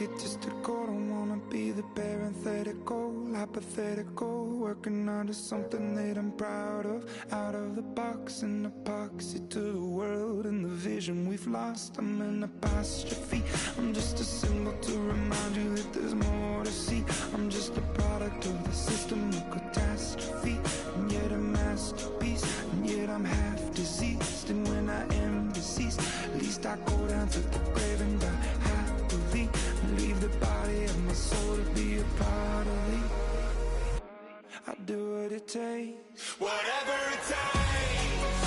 egotistical. Don't wanna be the parenthetical, hypothetical, working under something that I'm proud of. Out of the box, an epoxy to the world and the vision we've lost. I'm an apostrophe, I'm just a symbol to remind you that there's more to see. I'm just a product of the system of catastrophe, and yet a masterpiece, and yet I'm half diseased. And when I am deceased, at least I go down to the grave and die happily, and leave the body of my soul to be a part of me. I do what it takes, whatever it takes,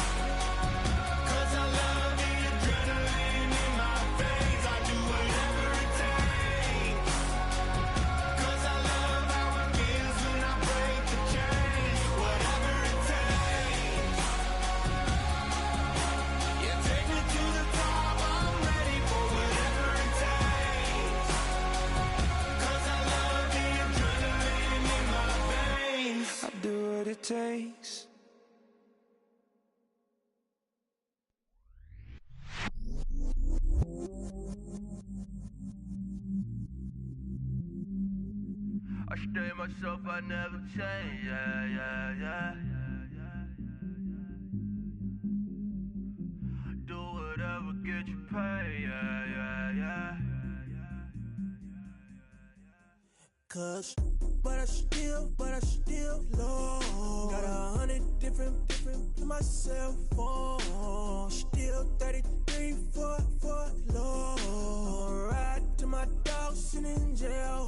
'cause I love the adrenaline in my veins. I do whatever it takes, 'cause I love how it feels when I break the chains. Whatever it takes, you take me to the top, I'm ready for whatever it takes, 'cause I love the adrenaline in my veins. I do what it takes. I stay myself, I never change, yeah. Do whatever, get you paid, yeah. 'Cause, but I still low. Got 100 different to my cell phone. Still 33 for low. Ride to my dog sitting in jail.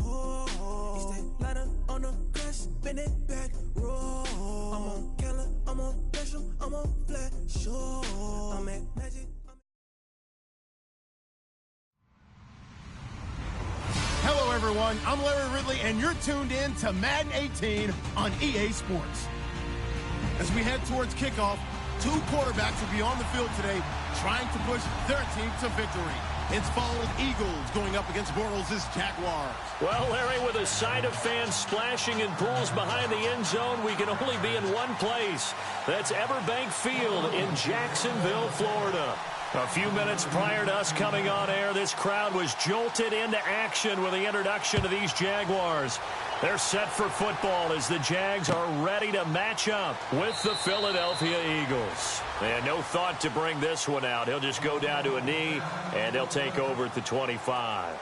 He's that lighter on the grass, bend it back, roll. I'm on Keller, I'm on Gresham, I'm on Flat Shore. I'm at Magic. Hello, everyone. I'm Larry Ridley, and you're tuned in to Madden 18 on EA Sports. As we head towards kickoff, two quarterbacks will be on the field today trying to push their team to victory. It's followed Eagles going up against Bortles' Jaguars. Well, Larry, with a sight of fans splashing in pools behind the end zone, we can only be in one place. That's Everbank Field in Jacksonville, Florida. A few minutes prior to us coming on air, this crowd was jolted into action with the introduction of these Jaguars. They're set for football as the Jags are ready to match up with the Philadelphia Eagles. And no thought to bring this one out. He'll just go down to a knee, and they'll take over at the 25.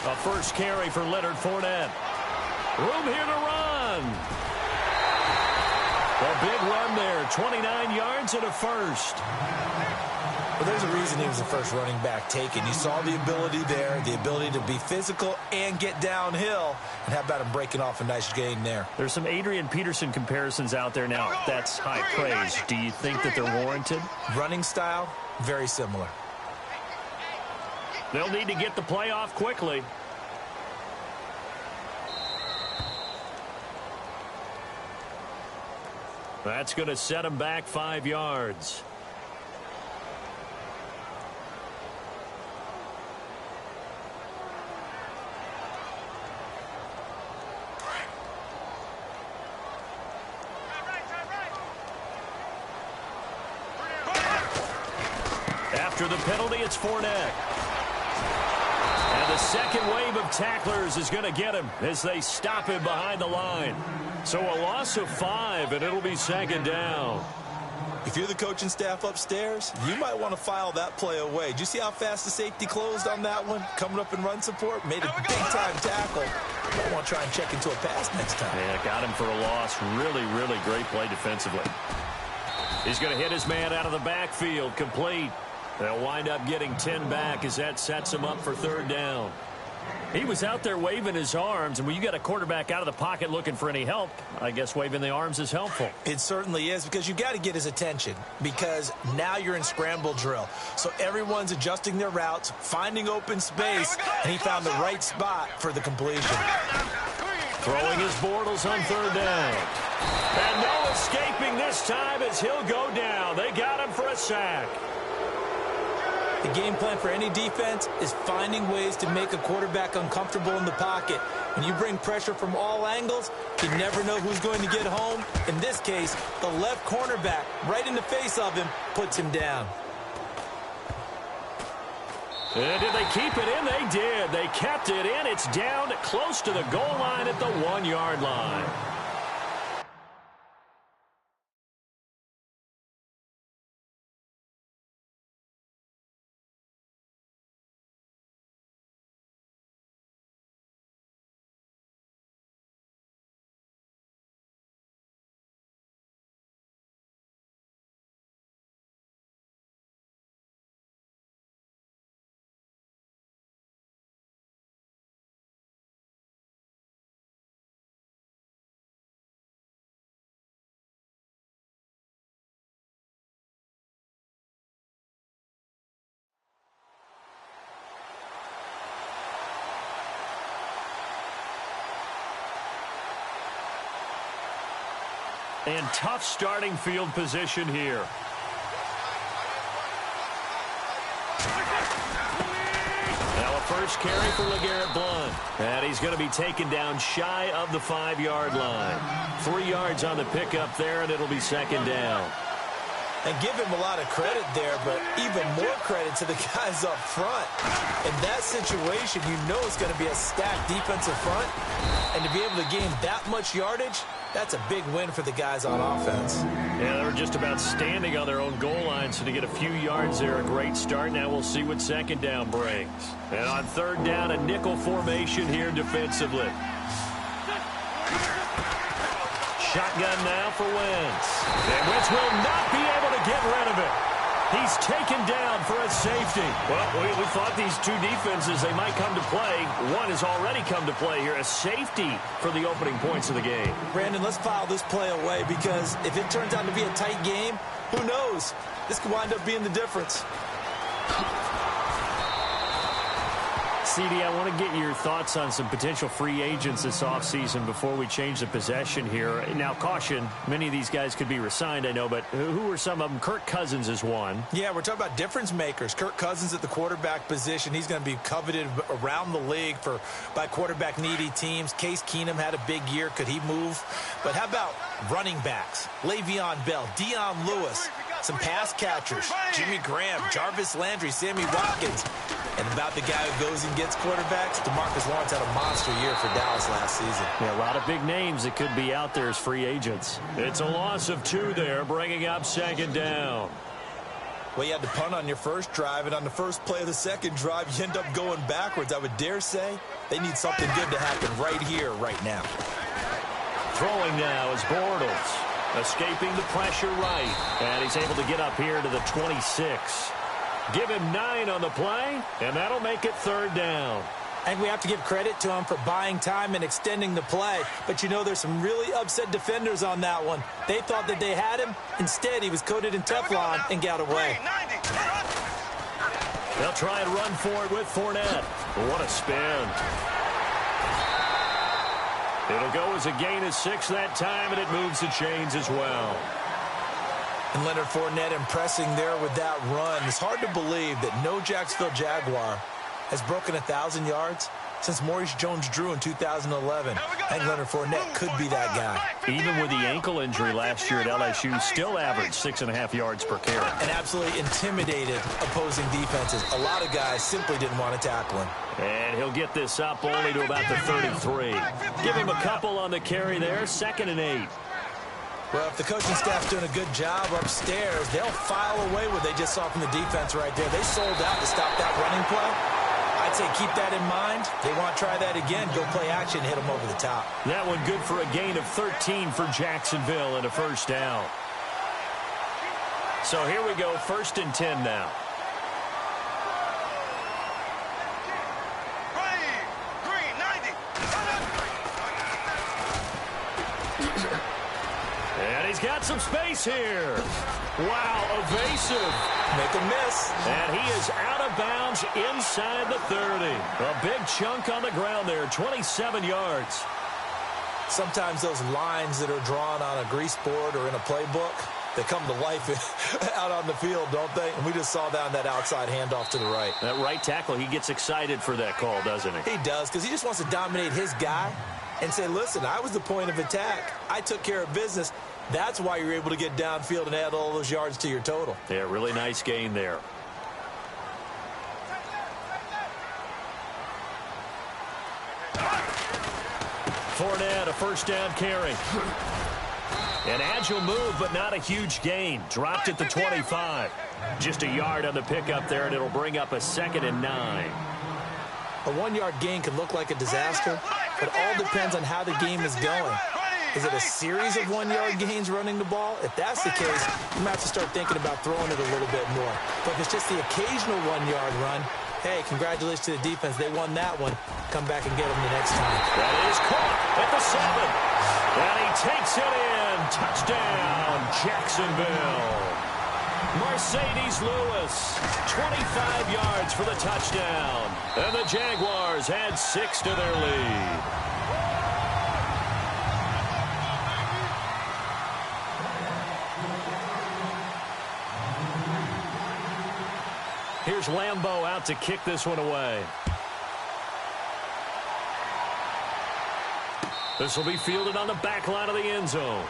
A first carry for Leonard Fournette. Room here to run. A big run there, 29 yards and a first. Well, there's a reason he was the first running back taken. You saw the ability there, the ability to be physical and get downhill. And how about him breaking off a nice gain there? There's some Adrian Peterson comparisons out there now. That's high praise. Do you think that they're warranted? Running style, very similar. They'll need to get the play off quickly. That's going to set him back 5 yards. After the penalty, it's Fournette. And the second wave of tacklers is going to get him as they stop him behind the line. So a loss of 5, and it'll be second down. If you're the coaching staff upstairs, you might want to file that play away. Did you see how fast the safety closed on that one? Coming up in run support, made a big-time tackle. You might want to try and check into a pass next time. Yeah, got him for a loss. Really, really great play defensively. He's going to hit his man out of the backfield, complete. They'll wind up getting 10 back as that sets him up for third down. He was out there waving his arms, and when you got a quarterback out of the pocket looking for any help, I guess waving the arms is helpful. It certainly is, because you got to get his attention, because now you're in scramble drill. So everyone's adjusting their routes, finding open space, and he found the right spot for the completion. Throwing his Bortles on third down. And no escaping this time as he'll go down. They got him for a sack. The game plan for any defense is finding ways to make a quarterback uncomfortable in the pocket. When you bring pressure from all angles, you never know who's going to get home. In this case, the left cornerback, right in the face of him, puts him down. And did they keep it in? They did. They kept it in. It's down close to the goal line at the 1-yard line. And tough starting field position here. Now a first carry for LeGarrette Blount. And he's going to be taken down shy of the 5-yard line. 3 yards on the pickup there, and it'll be second down. And give him a lot of credit there, but even more credit to the guys up front. In that situation, you know it's going to be a stacked defensive front. And to be able to gain that much yardage, that's a big win for the guys on offense. Yeah, they were just about standing on their own goal line, so to get a few yards there, a great start. Now we'll see what second down brings. And on third down, a nickel formation here defensively. Shotgun now for Wentz. And Wentz will not be able to get rid of it. He's taken down for a safety. Well, we thought these two defenses, they might come to play. One has already come to play here, a safety for the opening points of the game. Brandon, let's file this play away, because if it turns out to be a tight game, who knows? This could wind up being the difference. CD, I want to get your thoughts on some potential free agents this offseason before we change the possession here. Now, caution, many of these guys could be re-signed, I know, but who are some of them? Kirk Cousins is one. Yeah, we're talking about difference makers. Kirk Cousins at the quarterback position. He's going to be coveted around the league by quarterback-needy teams. Case Keenum had a big year. Could he move? But how about running backs? Le'Veon Bell, Dion Lewis, some pass catchers, Jimmy Graham, Jarvis Landry, Sammy Watkins. And about the guy who goes and gets quarterbacks, DeMarcus Lawrence had a monster year for Dallas last season. Yeah, a lot of big names that could be out there as free agents. It's a loss of 2 there, bringing up second down. Well, you had to punt on your first drive, and on the first play of the second drive, you end up going backwards. I would dare say they need something good to happen right here, right now. Throwing now is Bortles. Escaping the pressure right. And he's able to get up here to the 26. Give him 9 on the play, and that'll make it third down. And we have to give credit to him for buying time and extending the play. But, you know, there's some really upset defenders on that one. They thought that they had him. Instead, he was coated in Teflon and got away. They'll try and run for it with Fournette. What a spin. It'll go as a gain of 6 that time, and it moves the chains as well. And Leonard Fournette impressing there with that run. It's hard to believe that no Jacksonville Jaguar has broken 1,000 yards since Maurice Jones-Drew in 2011. I think Leonard Fournette could be that guy. Even with the ankle injury last year at LSU, still averaged 6.5 yards per carry. And absolutely intimidated opposing defenses. A lot of guys simply didn't want to tackle him. And he'll get this up only to about the 33. Give him a couple on the carry there, 2nd and 8. Well, if the coaching staff's doing a good job upstairs, they'll file away what they just saw from the defense right there. They sold out to stop that running play. I'd say keep that in mind. They want to try that again. Go play action, hit them over the top. That one good for a gain of 13 for Jacksonville and a first down. So here we go, 1st and 10 now. He's got some space here. Wow, evasive. Make a miss. And he is out of bounds inside the 30. A big chunk on the ground there, 27 yards. Sometimes those lines that are drawn on a grease board or in a playbook, they come to life out on the field, don't they? And we just saw down that outside handoff to the right. That right tackle, he gets excited for that call, doesn't he? He does, because he just wants to dominate his guy and say, listen, I was the point of attack. I took care of business. That's why you're able to get downfield and add all those yards to your total. Yeah, really nice gain there. Fournette, a first down carry. An agile move, but not a huge gain. Dropped at the 25. Just a yard on the pickup there, and it'll bring up a 2nd and 9. A 1-yard gain can look like a disaster, but all depends on how the game is going. Is it a series of 1-yard gains running the ball? If that's the case, you might have to start thinking about throwing it a little bit more. But if it's just the occasional 1-yard run, hey, congratulations to the defense. They won that one. Come back and get them the next time. That is caught at the 7. And he takes it in. Touchdown, Jacksonville. Mercedes Lewis, 25 yards for the touchdown. And the Jaguars add 6 to their lead. Here's Lambeau out to kick this one away. This will be fielded on the back line of the end zone.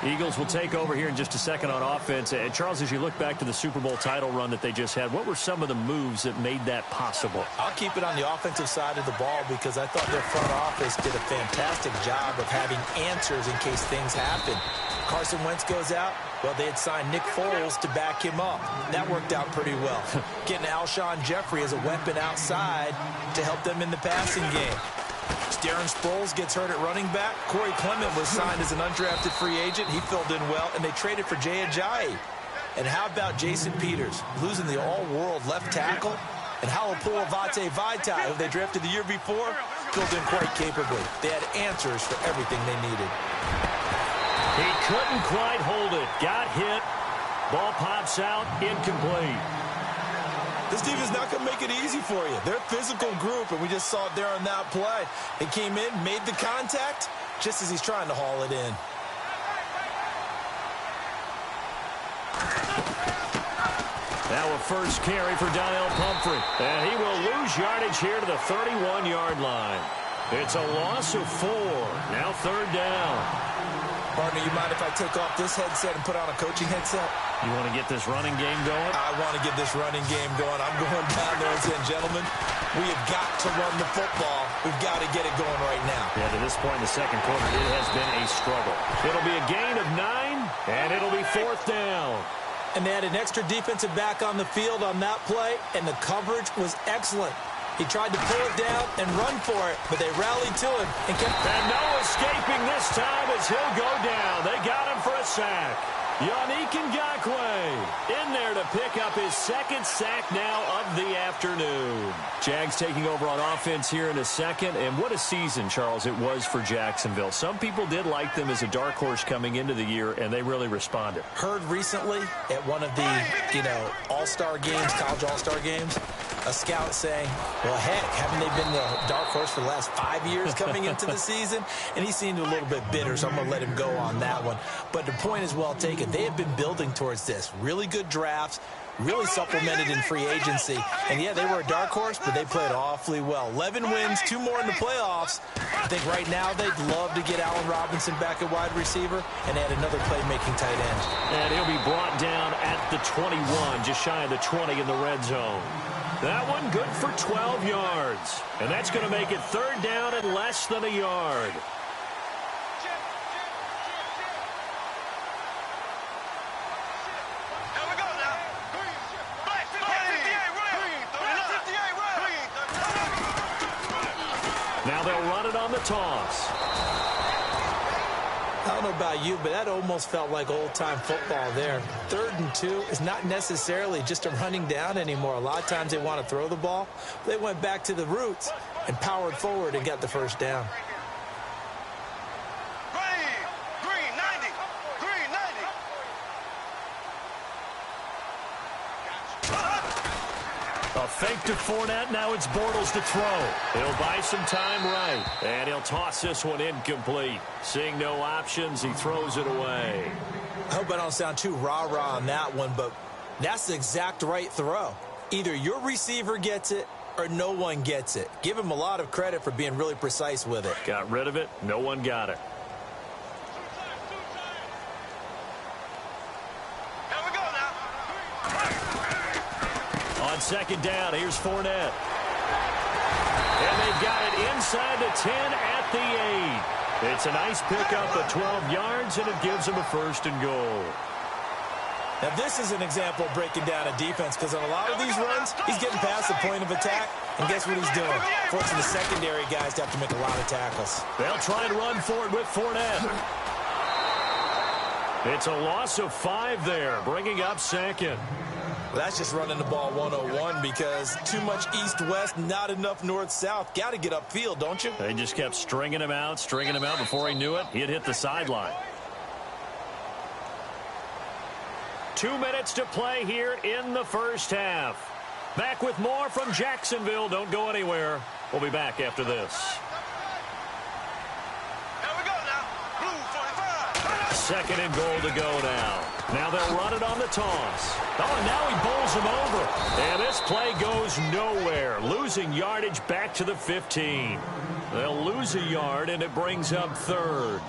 Eagles will take over here in just a second on offense. And Charles, as you look back to the Super Bowl title run that they just had, what were some of the moves that made that possible? I'll keep it on the offensive side of the ball because I thought their front office did a fantastic job of having answers in case things happen. Carson Wentz goes out. Well, they had signed Nick Foles to back him up. That worked out pretty well. Getting Alshon Jeffrey as a weapon outside to help them in the passing game. Darren Sproles gets hurt at running back. Corey Clement was signed as an undrafted free agent. He filled in well, and they traded for Jay Ajayi. And how about Jason Peters, losing the all-world left tackle? And Halapoulivaati Vaitai, who they drafted the year before, filled in quite capably. They had answers for everything they needed. He couldn't quite hold it. Got hit. Ball pops out. Incomplete. This defense is not going to make it easy for you. They're a physical group, and we just saw it there on that play. He came in, made the contact, just as he's trying to haul it in. Now a first carry for Donnell Pumphrey. And he will lose yardage here to the 31-yard line. It's a loss of 4. Now 3rd down. Partner, you mind if I take off this headset and put on a coaching headset? You want to get this running game going? I want to get this running game going. I'm going down there and saying, gentlemen, we have got to run the football. We've got to get it going right now. Yeah, to this point in the second quarter, it has been a struggle. It'll be a gain of 9, and it'll be 4th down. And they had an extra defensive back on the field on that play, and the coverage was excellent. He tried to pull it down and run for it, but they rallied to him and kept... And no escaping this time as he'll go down. They got him for a sack. Yannick Ngakoue in there to pick up his 2nd sack now of the afternoon. Jags taking over on offense here in a second. And what a season, Charles, it was for Jacksonville. Some people did like them as a dark horse coming into the year, and they really responded. Heard recently at one of the, all-star games, college all-star games, a scout saying, well, heck, haven't they been the dark horse for the last 5 years coming into the season? And he seemed a little bit bitter, so I'm going to let him go on that one. But the point is well taken. They have been building towards this. Really good drafts, really supplemented in free agency. And, yeah, they were a dark horse, but they played awfully well. 11 wins, 2 more in the playoffs. I think right now they'd love to get Allen Robinson back at wide receiver and add another playmaking tight end. And he'll be brought down at the 21, just shy of the 20 in the red zone. That one good for 12 yards. And that's going to make it 3rd down and less than a yard. Now they'll run it on the toss. I don't know about you, but that almost felt like old-time football there. 3rd and 2 is not necessarily just a running down anymore. A lot of times they want to throw the ball. They went back to the roots and powered forward and got the 1st down. A fake to Fournette. Now it's Bortles to throw. He'll buy some time right. And he'll toss this one incomplete. Seeing no options, he throws it away. I hope I don't sound too rah-rah on that one, but that's the exact right throw. Either your receiver gets it or no one gets it. Give him a lot of credit for being really precise with it. Got rid of it. No one got it. Here we go now. On second down, here's Fournette. And they've got it inside the 10 at the 8. It's a nice pickup of 12 yards, and it gives them a 1st and goal. Now, this is an example of breaking down a defense, because on a lot of these runs, he's getting past the point of attack, and guess what he's doing? Forcing the secondary guys to have to make a lot of tackles. They'll try and run for it with Fournette. It's a loss of 5 there, bringing up second. Well, that's just running the ball 101 because too much east-west, not enough north-south. Got to get upfield, don't you? They just kept stringing him out. Before he knew it, he'd hit the sideline. 2 minutes to play here in the first half. Back with more from Jacksonville. Don't go anywhere. We'll be back after this. Here we go now. Blue 45. 2nd and goal to go now. Now they'll run it on the toss. Oh, and now he bowls him over. And this play goes nowhere. Losing yardage back to the 15. They'll lose a yard, and it brings up 3rd.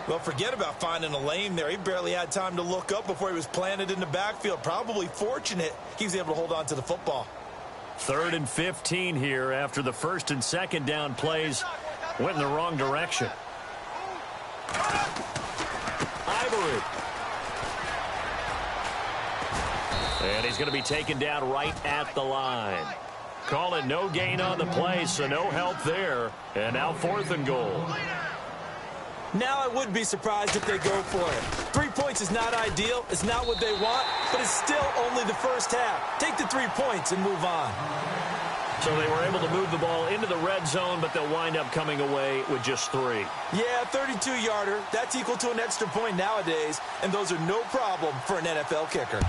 Well, forget about finding a lane there. He barely had time to look up before he was planted in the backfield. Probably fortunate he was able to hold on to the football. 3rd and 15 here after the 1st and 2nd down plays went in the wrong direction. Ivory. And he's going to be taken down right at the line. Call it no gain on the play, so no help there. And now 4th and goal. Now I would be surprised if they go for it. 3 points is not ideal. It's not what they want, but it's still only the first half. Take the 3 points and move on. So they were able to move the ball into the red zone, but they'll wind up coming away with just 3. Yeah, 32-yarder. That's equal to an extra point nowadays, and those are no problem for an NFL kicker.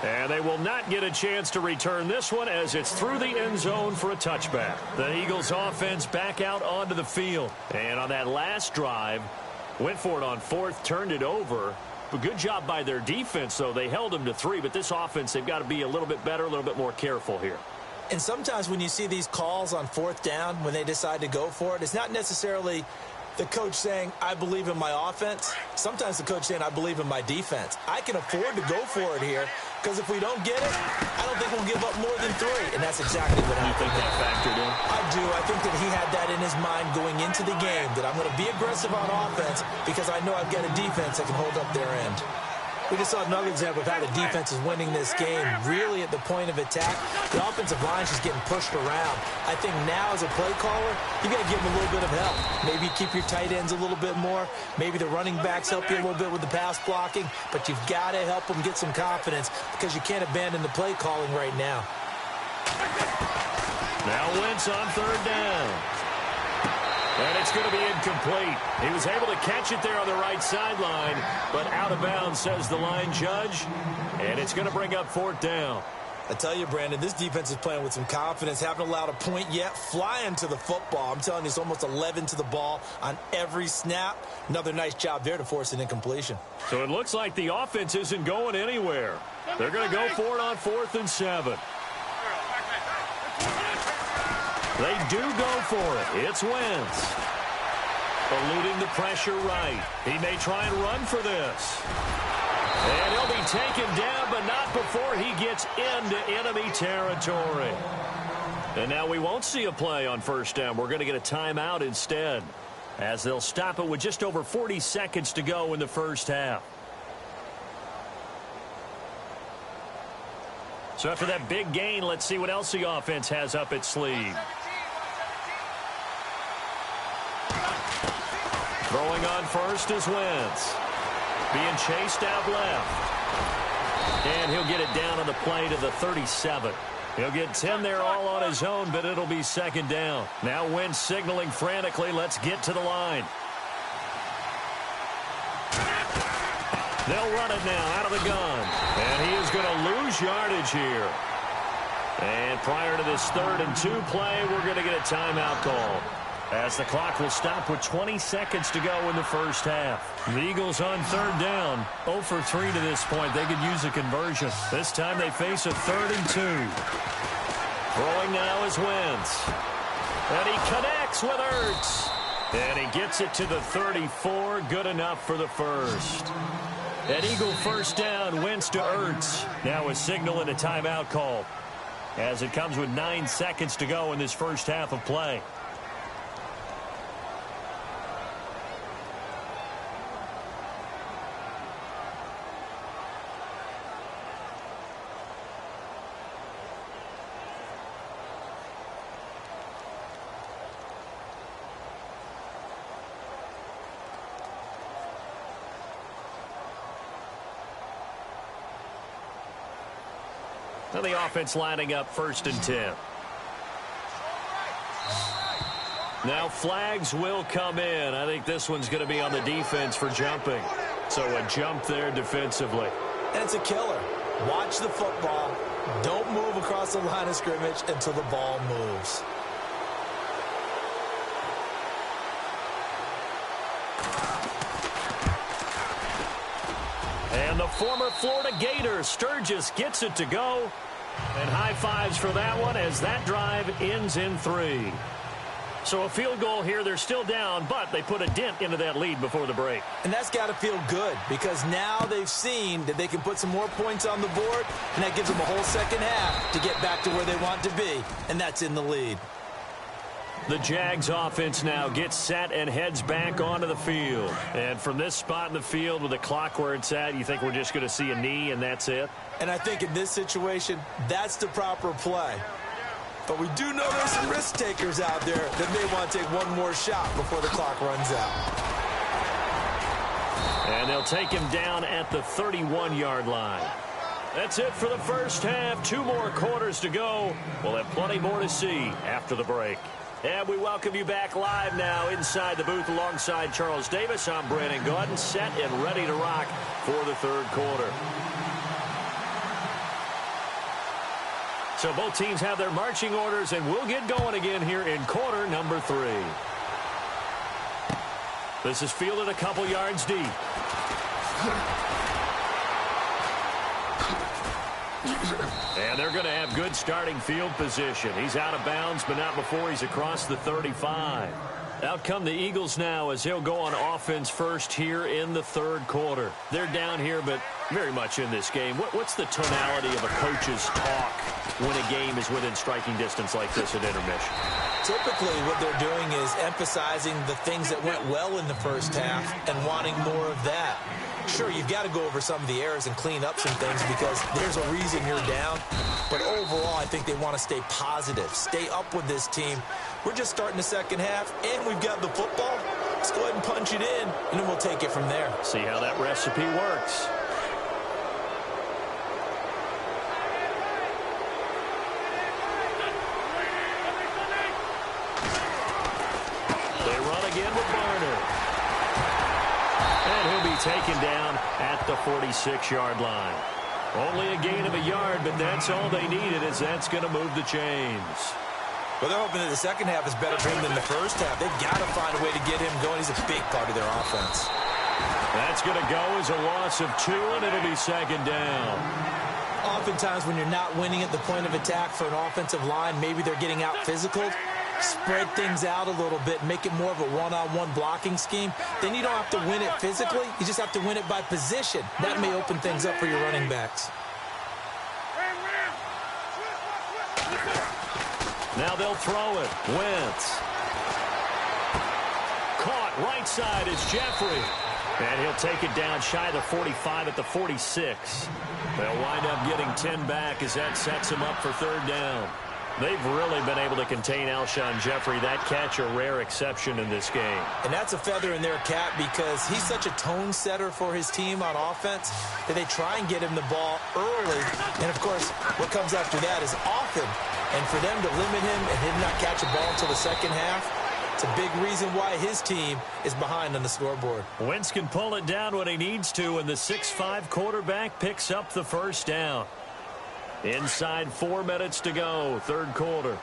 And they will not get a chance to return this one as it's through the end zone for a touchback. The Eagles offense back out onto the field. And on that last drive, went for it on 4th, turned it over. But good job by their defense, though. They held them to 3, but this offense, they've got to be a little bit better, a little bit more careful here. And sometimes when you see these calls on 4th down, when they decide to go for it, it's not necessarily the coach saying, I believe in my offense. Sometimes the coach saying, I believe in my defense. I can afford to go for it here, because if we don't get it, I don't think we'll give up more than 3. And that's exactly what happened. You think that factored in? I do. I think that he had that in his mind going into the game, that I'm going to be aggressive on offense because I know I've got a defense that can hold up their end. We just saw another example of how the defense is winning this game. Really at the point of attack, the offensive line is just getting pushed around. I think now as a play caller, you got to give them a little bit of help. Maybe keep your tight ends a little bit more. Maybe the running backs help you a little bit with the pass blocking. But you've got to help them get some confidence because you can't abandon the play calling right now. Now Wentz on 3rd down. And it's going to be incomplete. He was able to catch it there on the right sideline, but out of bounds, says the line judge. And it's going to bring up 4th down. I tell you, Brandon, this defense is playing with some confidence. Haven't allowed a point yet. Flying to the football. I'm telling you, it's almost 11 to the ball on every snap. Another nice job there to force an incompletion. So it looks like the offense isn't going anywhere. They're going to go for it on 4th and 7. They do go for it. It's Wentz. Eluding the pressure right. He may try and run for this. And he'll be taken down, but not before he gets into enemy territory. And now we won't see a play on 1st down. We're going to get a timeout instead, as they'll stop it with just over 40 seconds to go in the first half. So after that big gain, let's see what else the offense has up its sleeve. Throwing on 1st is Wentz. Being chased out left. And he'll get it down on the play to the 37. He'll get 10 there all on his own, but it'll be 2nd down. Now Wentz signaling frantically, let's get to the line. They'll run it now out of the gun. And he is going to lose yardage here. And prior to this 3rd and 2 play, we're going to get a timeout call, as the clock will stop with 20 seconds to go in the first half. The Eagles on 3rd down, 0 for 3 to this point. They could use a conversion. This time they face a 3rd and 2. Throwing now is Wentz. And he connects with Ertz. And he gets it to the 34. Good enough for the first. An Eagle first down, Wentz to Ertz. Now a signal and a timeout call, as it comes with 9 seconds to go in this first half of play. And the offense lining up 1st and 10. Now flags will come in. I think this one's going to be on the defense for jumping. So a jump there defensively. And it's a killer. Watch the football. Don't move across the line of scrimmage until the ball moves. And the former Florida Gator, Sturgis, gets it to go. And high fives for that one as that drive ends in 3. So a field goal here. They're still down, but they put a dent into that lead before the break. And that's got to feel good, because now they've seen that they can put some more points on the board, and that gives them a whole second half to get back to where they want to be, and that's in the lead. The Jags offense now gets set and heads back onto the field. And from this spot in the field with the clock where it's at, you think we're just going to see a knee and that's it? And I think in this situation, that's the proper play. But we do know there's some risk takers out there that may want to take one more shot before the clock runs out. And they'll take him down at the 31-yard line. That's it for the first half. 2 more quarters to go. We'll have plenty more to see after the break. And we welcome you back live now inside the booth alongside Charles Davis. I'm Brandon Gordon, set and ready to rock for the 3rd quarter. So both teams have their marching orders, and we'll get going again here in quarter number 3. This is fielded a couple yards deep. And they're going to have good starting field position. He's out of bounds, but not before he's across the 35. Out come the Eagles now as they'll go on offense first here in the 3rd quarter. They're down here, but very much in this game. What's the tonality of a coach's talk when a game is within striking distance like this at intermission? Typically, what they're doing is emphasizing the things that went well in the first half and wanting more of that. Sure, you've got to go over some of the errors and clean up some things because there's a reason you're down. But overall, I think they want to stay positive, stay up with this team. We're just starting the second half, and we've got the football. Let's go ahead and punch it in, and then we'll take it from there. See how that recipe works. They run again with Barner. And he'll be taken down at the 46-yard line. Only a gain of a yard, but that's all they needed, as that's going to move the chains. Well, they're hoping that the second half is better for him than the first half. They've got to find a way to get him going. He's a big part of their offense. That's going to go as a loss of 2, and it'll be 2nd down. Oftentimes when you're not winning at the point of attack for an offensive line, maybe they're getting out physical. Spread things out a little bit, make it more of a one-on-one blocking scheme. Then you don't have to win it physically. You just have to win it by position. That may open things up for your running backs. Now they'll throw it. Wentz. Caught right side is Jeffrey. And he'll take it down shy of the 45 at the 46. They'll wind up getting 10 back as that sets him up for 3rd down. They've really been able to contain Alshon Jeffrey. That catch a rare exception in this game. And that's a feather in their cap because he's such a tone setter for his team on offense that they try and get him the ball early. And, of course, what comes after that is often. And for them to limit him and him not catch a ball until the second half, It's a big reason why his team is behind on the scoreboard. Wentz can pull it down when he needs to, and the 6'5" quarterback picks up the first down. Inside 4 minutes to go, third quarter.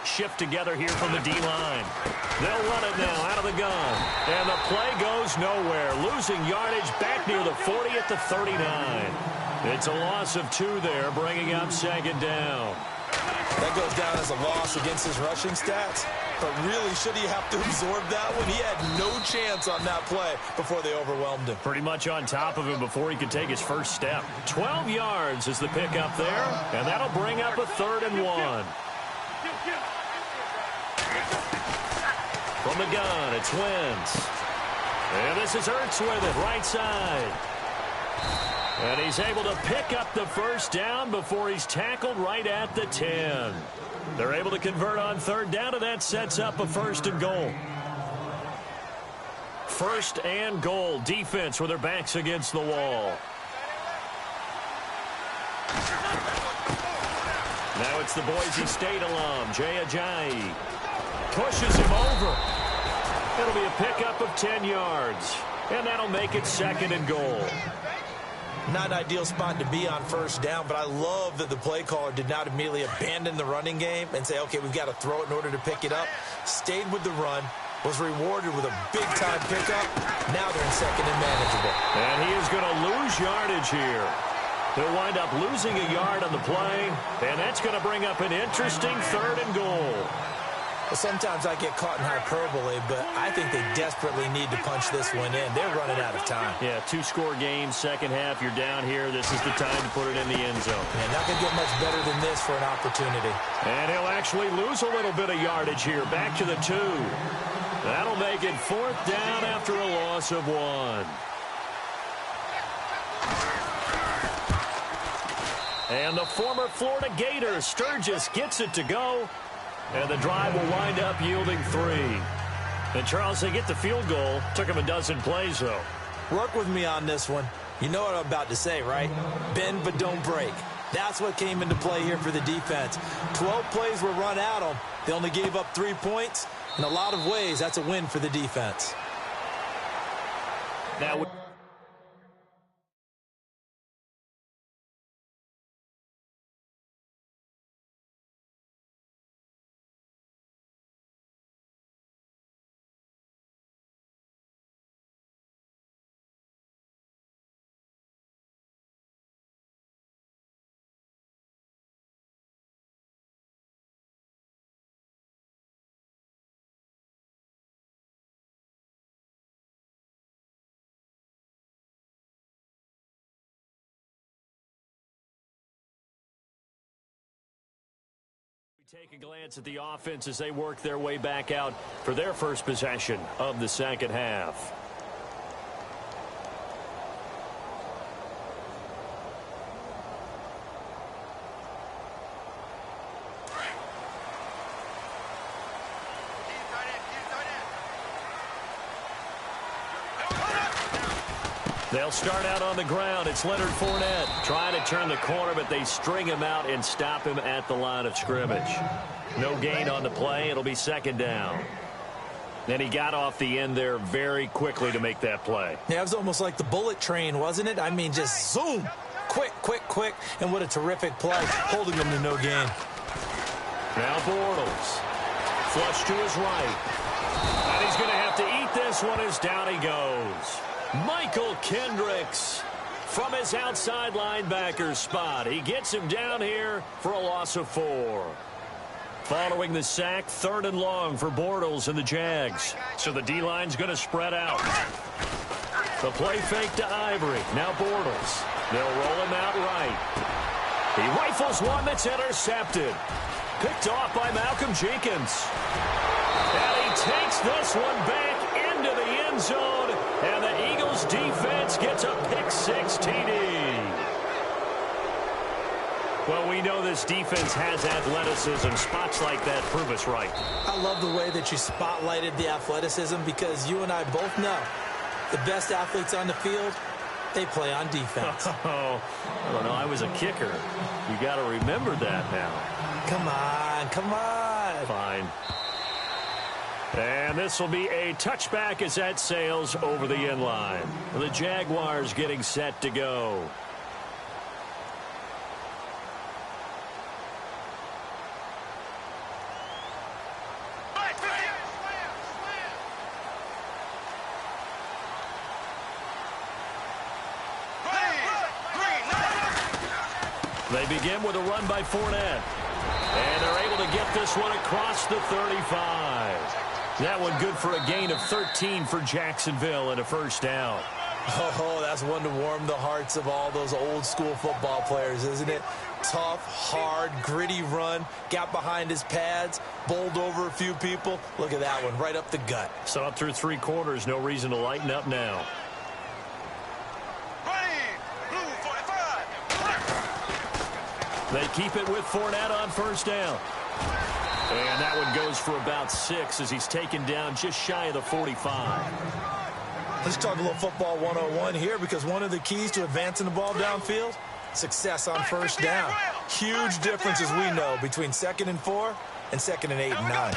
Shift together here from the D-line. They'll run it now out of the gun. And the play goes nowhere. Losing yardage back near the 40 at the 39. It's a loss of 2 there, bringing up second down. That goes down as a loss against his rushing stats. But really, should he have to absorb that one? He had no chance on that play before they overwhelmed him. Pretty much on top of him before he could take his first step. 12 yards is the pickup there, and that'll bring up a 3rd and 1. From the gun, it's Wentz. And this is Ertz with it, right side. And he's able to pick up the first down before he's tackled right at the 10. They're able to convert on 3rd down, and that sets up a 1st and goal. 1st and goal. Defense with their backs against the wall. Now it's the Boise State alum, Jay Ajayi. Pushes him over. It'll be a pickup of 10 yards. And that'll make it 2nd and goal. Not an ideal spot to be on 1st down, but I love that the play caller did not immediately abandon the running game and say, okay, we've got to throw it in order to pick it up. Stayed with the run, was rewarded with a big-time pickup. Now they're in 2nd and manageable. And he is going to lose yardage here. He'll wind up losing a yard on the play, and that's going to bring up an interesting 3rd and goal. Well, sometimes I get caught in hyperbole, but I think they desperately need to punch this one in. They're running out of time. Yeah, 2-score game, second half, you're down here. This is the time to put it in the end zone. And not going to get much better than this for an opportunity. And he'll actually lose a little bit of yardage here, back to the 2. That'll make it 4th down after a loss of 1. And the former Florida Gator, Sturgis, gets it to go. And the drive will wind up yielding 3. And, Charles, they get the field goal. Took him a dozen plays, though. Work with me on this one. You know what I'm about to say, right? Bend but don't break. That's what came into play here for the defense. 12 plays were run at them. They only gave up 3 points. In a lot of ways, that's a win for the defense. Now, take a glance at the offense as they work their way back out for their first possession of the second half. They'll start out on the ground. It's Leonard Fournette trying to turn the corner, but they string him out and stop him at the line of scrimmage. No gain on the play. It'll be 2nd down. And he got off the end there very quickly to make that play. Yeah, it was almost like the bullet train, wasn't it? I mean, just zoom. Quick, quick, quick. And what a terrific play, holding them to no gain. Now Bortles. Flush to his right. And he's going to have to eat this one as down he goes. Michael Kendricks from his outside linebacker spot. He gets him down here for a loss of 4. Following the sack, 3rd and long for Bortles and the Jags. So the D-line's going to spread out. The play fake to Ivory. Now Bortles. They'll roll him out right. He rifles one that's intercepted. Picked off by Malcolm Jenkins. And he takes this one back into the end zone. And the Eagles defense gets a pick-6 TD. Well, we know this defense has athleticism. Spots like that prove us right. I love the way that you spotlighted the athleticism because you and I both know the best athletes on the field, they play on defense. Oh, I don't know. I was a kicker. You got to remember that now. Come on, come on. Fine. And this will be a touchback as that sails over the end line. The Jaguars getting set to go. They begin with a run by Fournette. And they're able to get this one across the 35. That one good for a gain of 13 for Jacksonville and a first down. Oh, that's one to warm the hearts of all those old school football players, isn't it? Tough, hard, gritty run. Got behind his pads, bowled over a few people. Look at that one, right up the gut. Saw it through 3 quarters. No reason to lighten up now. They keep it with Fournette on first down. And that one goes for about 6 as he's taken down just shy of the 45. Let's talk a little football 101 here, because one of the keys to advancing the ball downfield, success on first down. Huge difference, as we know, between 2nd and 4 and 2nd and 8 and 9.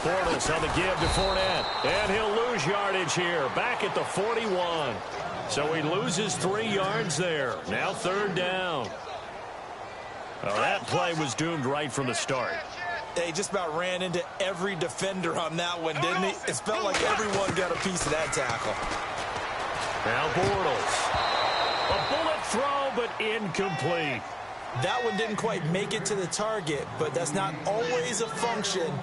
Bortles on the give to Fournette. And he'll lose yardage here, back at the 41. So he loses 3 yards there. Now 3rd down. Well, that play was doomed right from the start. They just about ran into every defender on that one, didn't he? It felt like everyone got a piece of that tackle. Now Bortles. A bullet throw, but incomplete. That one didn't quite make it to the target, but that's not always a function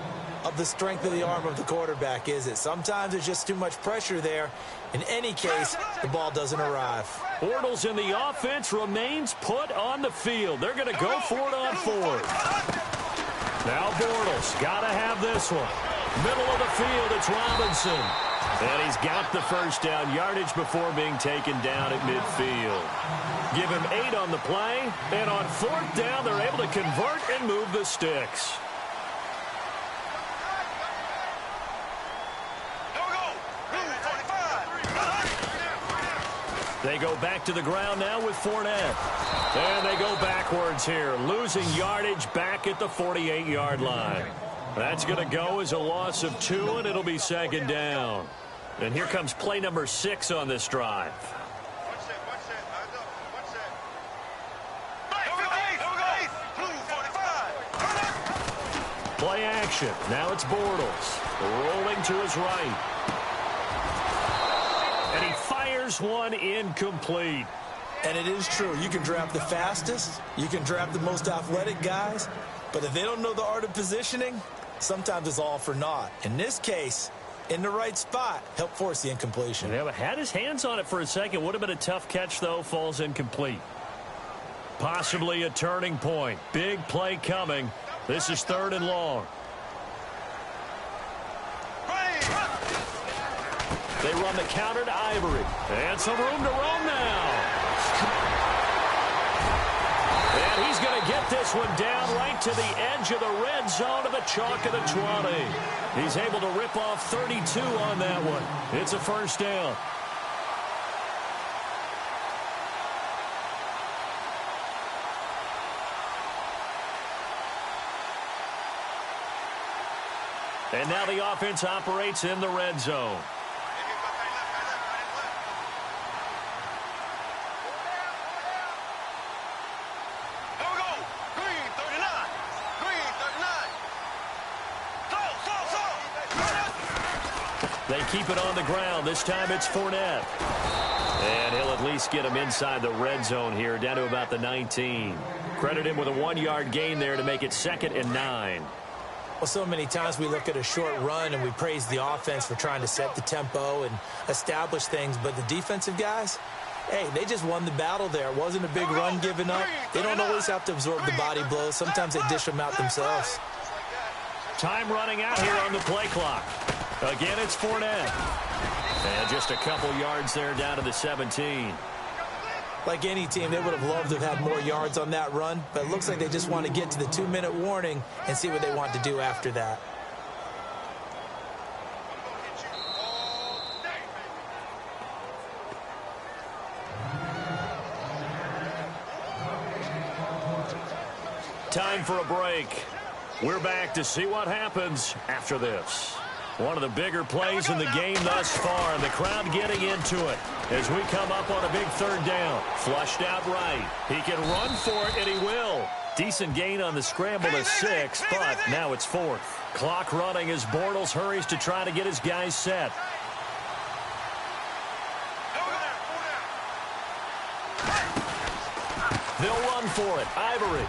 of the strength of the arm of the quarterback, is it? Sometimes there's just too much pressure there. In any case, the ball doesn't arrive. Bortles in the offense remains put on the field. They're going to go for it on 4th. Now Bortles got to have this one. Middle of the field, it's Robinson. And he's got the first down yardage before being taken down at midfield. Give him 8 on the play, and on 4th down, they're able to convert and move the sticks. They go back to the ground now with Fournette. And they go backwards here, losing yardage back at the 48-yard line. That's going to go as a loss of 2, and it'll be 2nd down. And here comes play number 6 on this drive. Play action. Now it's Bortles. Rolling to his right. And he fires one incomplete. And it is true. You can draft the fastest. You can draft the most athletic guys. But if they don't know the art of positioning, sometimes it's all for naught. In this case, in the right spot, help force the incompletion. Yeah, but had his hands on it for a second. Would have been a tough catch, though. Falls incomplete. Possibly a turning point. Big play coming. This is 3rd and long. They run the counter to Ivory. And some room to roam now. And he's going to get this one down right to the edge of the red zone of the chalk of the 20. He's able to rip off 32 on that one. It's a first down. And now the offense operates in the red zone. They keep it on the ground. This time it's Fournette. And he'll at least get him inside the red zone here, down to about the 19. Credit him with a 1-yard gain there to make it 2nd and 9. Well, so many times we look at a short run and we praise the offense for trying to set the tempo and establish things. But the defensive guys, hey, they just won the battle there. It wasn't a big run given up. They don't always have to absorb the body blows. Sometimes they dish them out themselves. Time running out here on the play clock. Again, it's Fournette. And just a couple yards there down to the 17. Like any team, they would have loved to have had more yards on that run, but it looks like they just want to get to the 2-minute warning and see what they want to do after that. Time for a break. We're back to see what happens after this. One of the bigger plays in the game thus far, and the crowd getting into it as we come up on a big third down. Flushed out right. He can run for it, and he will. Decent gain on the scramble to 6, but now it's 4th. Clock running as Bortles hurries to try to get his guys set. They'll run for it. Ivory.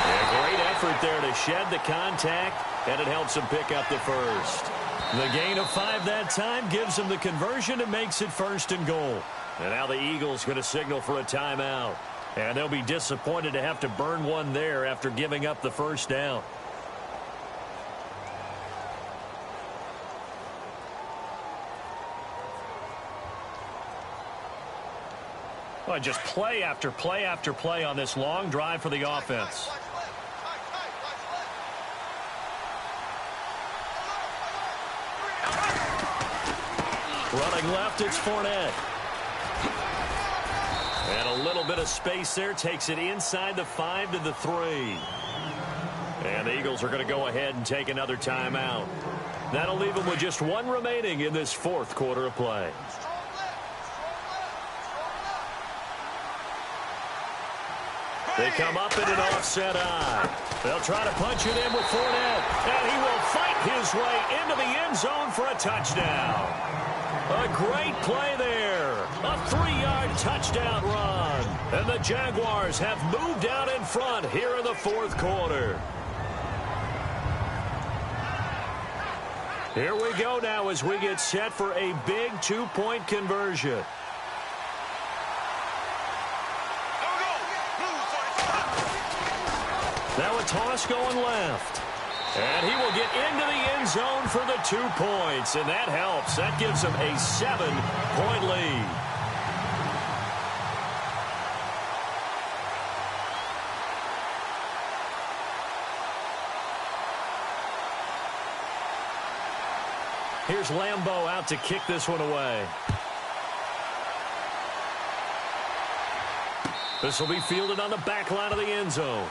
A great effort there to shed the contact, and it helps him pick up the first. The gain of 5 that time gives him the conversion and makes it 1st and goal. And now the Eagles going to signal for a timeout. And they'll be disappointed to have to burn one there after giving up the first down. Well, just play after play after play on this long drive for the offense. Running left, it's Fournette. And a little bit of space there takes it inside the 5 to the 3. And the Eagles are going to go ahead and take another timeout. That'll leave them with just 1 remaining in this 4th quarter of play. They come up in an offset eye. They'll try to punch it in with Fournette. And he will fight his way into the end zone for a touchdown. A great play there. A 3-yard touchdown run. And the Jaguars have moved out in front here in the 4th quarter. Here we go now as we get set for a big 2-point conversion. Now a toss going left. And he will get into the end zone for the 2 points. And that helps. That gives him a 7-point lead. Here's Lambeau out to kick this one away. This will be fielded on the back line of the end zone.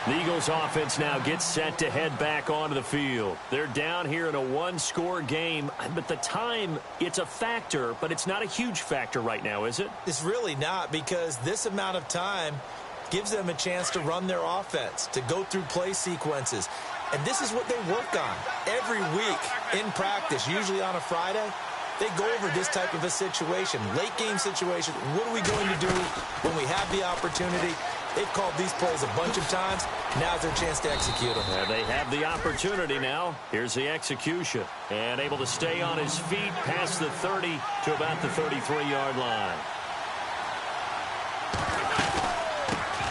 The Eagles offense now gets set to head back onto the field. They're down here in a 1-score game, but the time, it's a factor, but it's not a huge factor right now, is it? It's really not, because this amount of time gives them a chance to run their offense, to go through play sequences. And this is what they work on every week in practice, usually on a Friday. They go over this type of a situation, late game situation. What are we going to do when we have the opportunity? They've called these plays a bunch of times. Now's their chance to execute them. And they have the opportunity now. Here's the execution. And able to stay on his feet past the 30 to about the 33-yard line.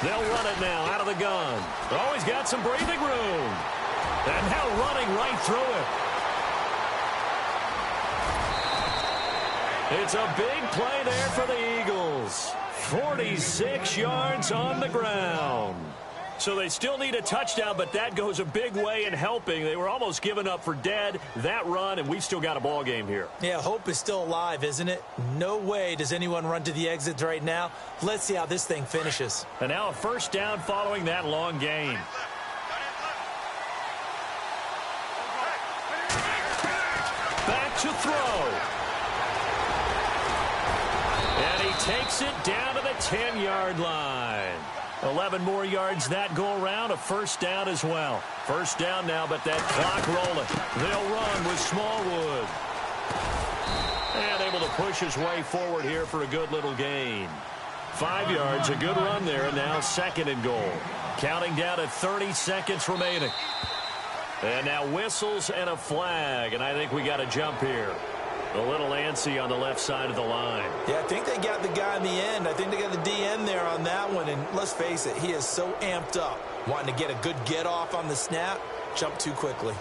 They'll run it now out of the gun. Oh, he's got some breathing room. And now running right through it. It's a big play there for the Eagles. 46 yards on the ground. So they still need a touchdown, but that goes a big way in helping. They were almost given up for dead, that run, and we've still got a ball game here. Yeah, hope is still alive, isn't it? No way does anyone run to the exits right now. Let's see how this thing finishes. And now a first down following that long gain. Back to throw. And he takes it down to the 10-yard line. 11 more yards that go around, a first down as well. First down now, but that clock rolling. They'll run with Smallwood. And able to push his way forward here for a good little gain. 5 yards, a good run there, and now 2nd and goal. Counting down to 30 seconds remaining. And now whistles and a flag, and I think we got a jump here. A little antsy on the left side of the line. Yeah, I think they got the guy in the end. I think they got the DN there on that one. And let's face it, he is so amped up, wanting to get a good get off on the snap, jump too quickly.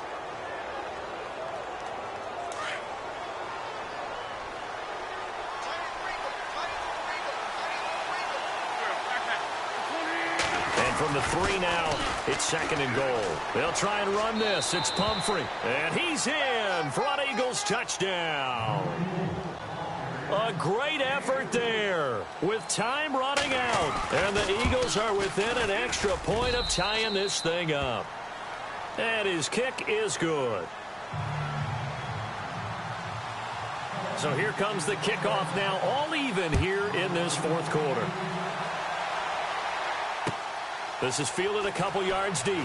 From the 3 now, it's 2nd and goal. They'll try and run this. It's Pumphrey. And he's in for an Eagles touchdown. A great effort there with time running out. And the Eagles are within an extra point of tying this thing up. And his kick is good. So here comes the kickoff now, all even here in this fourth quarter. This is fielded a couple yards deep.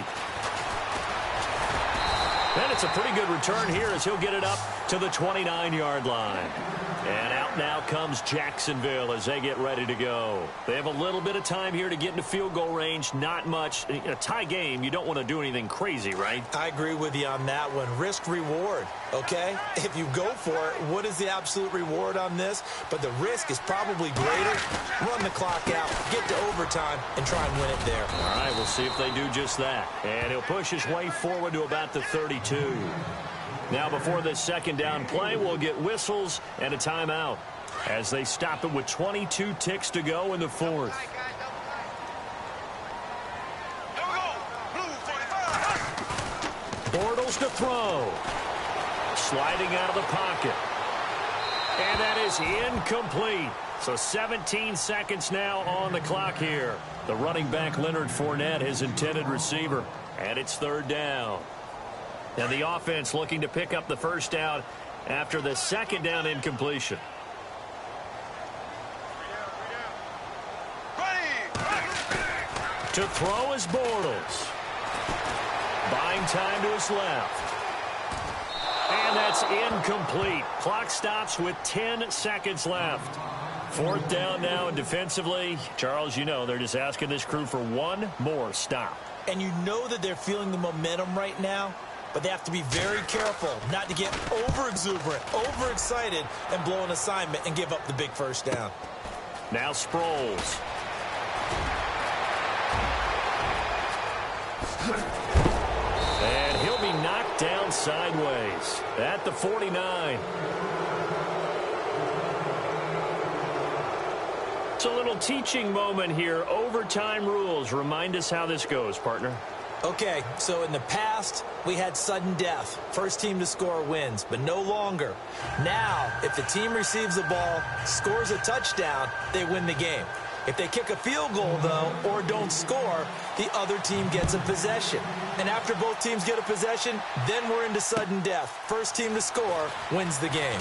And it's a pretty good return here as he'll get it up to the 29-yard line. And out now comes Jacksonville as they get ready to go. They have a little bit of time here to get into field goal range. Not much. In a tie game, you don't want to do anything crazy, right? I agree with you on that one. Risk reward, okay? If you go for it, what is the absolute reward on this? But the risk is probably greater. Run the clock out, get to overtime, and try and win it there. All right, we'll see if they do just that. And he'll push his way forward to about the 32. Now, before this second down play, we'll get whistles and a timeout as they stop it with 22 ticks to go in the fourth. Bortles to throw. Sliding out of the pocket. And that is incomplete. So 17 seconds now on the clock here. The running back, Leonard Fournette, his intended receiver. And it's third down. And the offense looking to pick up the first down after the second down incompletion. To throw is Bortles. Buying time to his left. And that's incomplete. Clock stops with 10 seconds left. Fourth down now, and defensively, Charles, you know, they're just asking this crew for one more stop. And you know that they're feeling the momentum right now. But they have to be very careful not to get over-exuberant, over-excited, and blow an assignment and give up the big first down. Now Sproles. And he'll be knocked down sideways at the 49. It's a little teaching moment here. Overtime rules. Remind us how this goes, partner. Okay, so in the past, we had sudden death. First team to score wins, but no longer. Now, if the team receives the ball, scores a touchdown, they win the game. If they kick a field goal, though, or don't score, the other team gets a possession. And after both teams get a possession, then we're into sudden death. First team to score wins the game.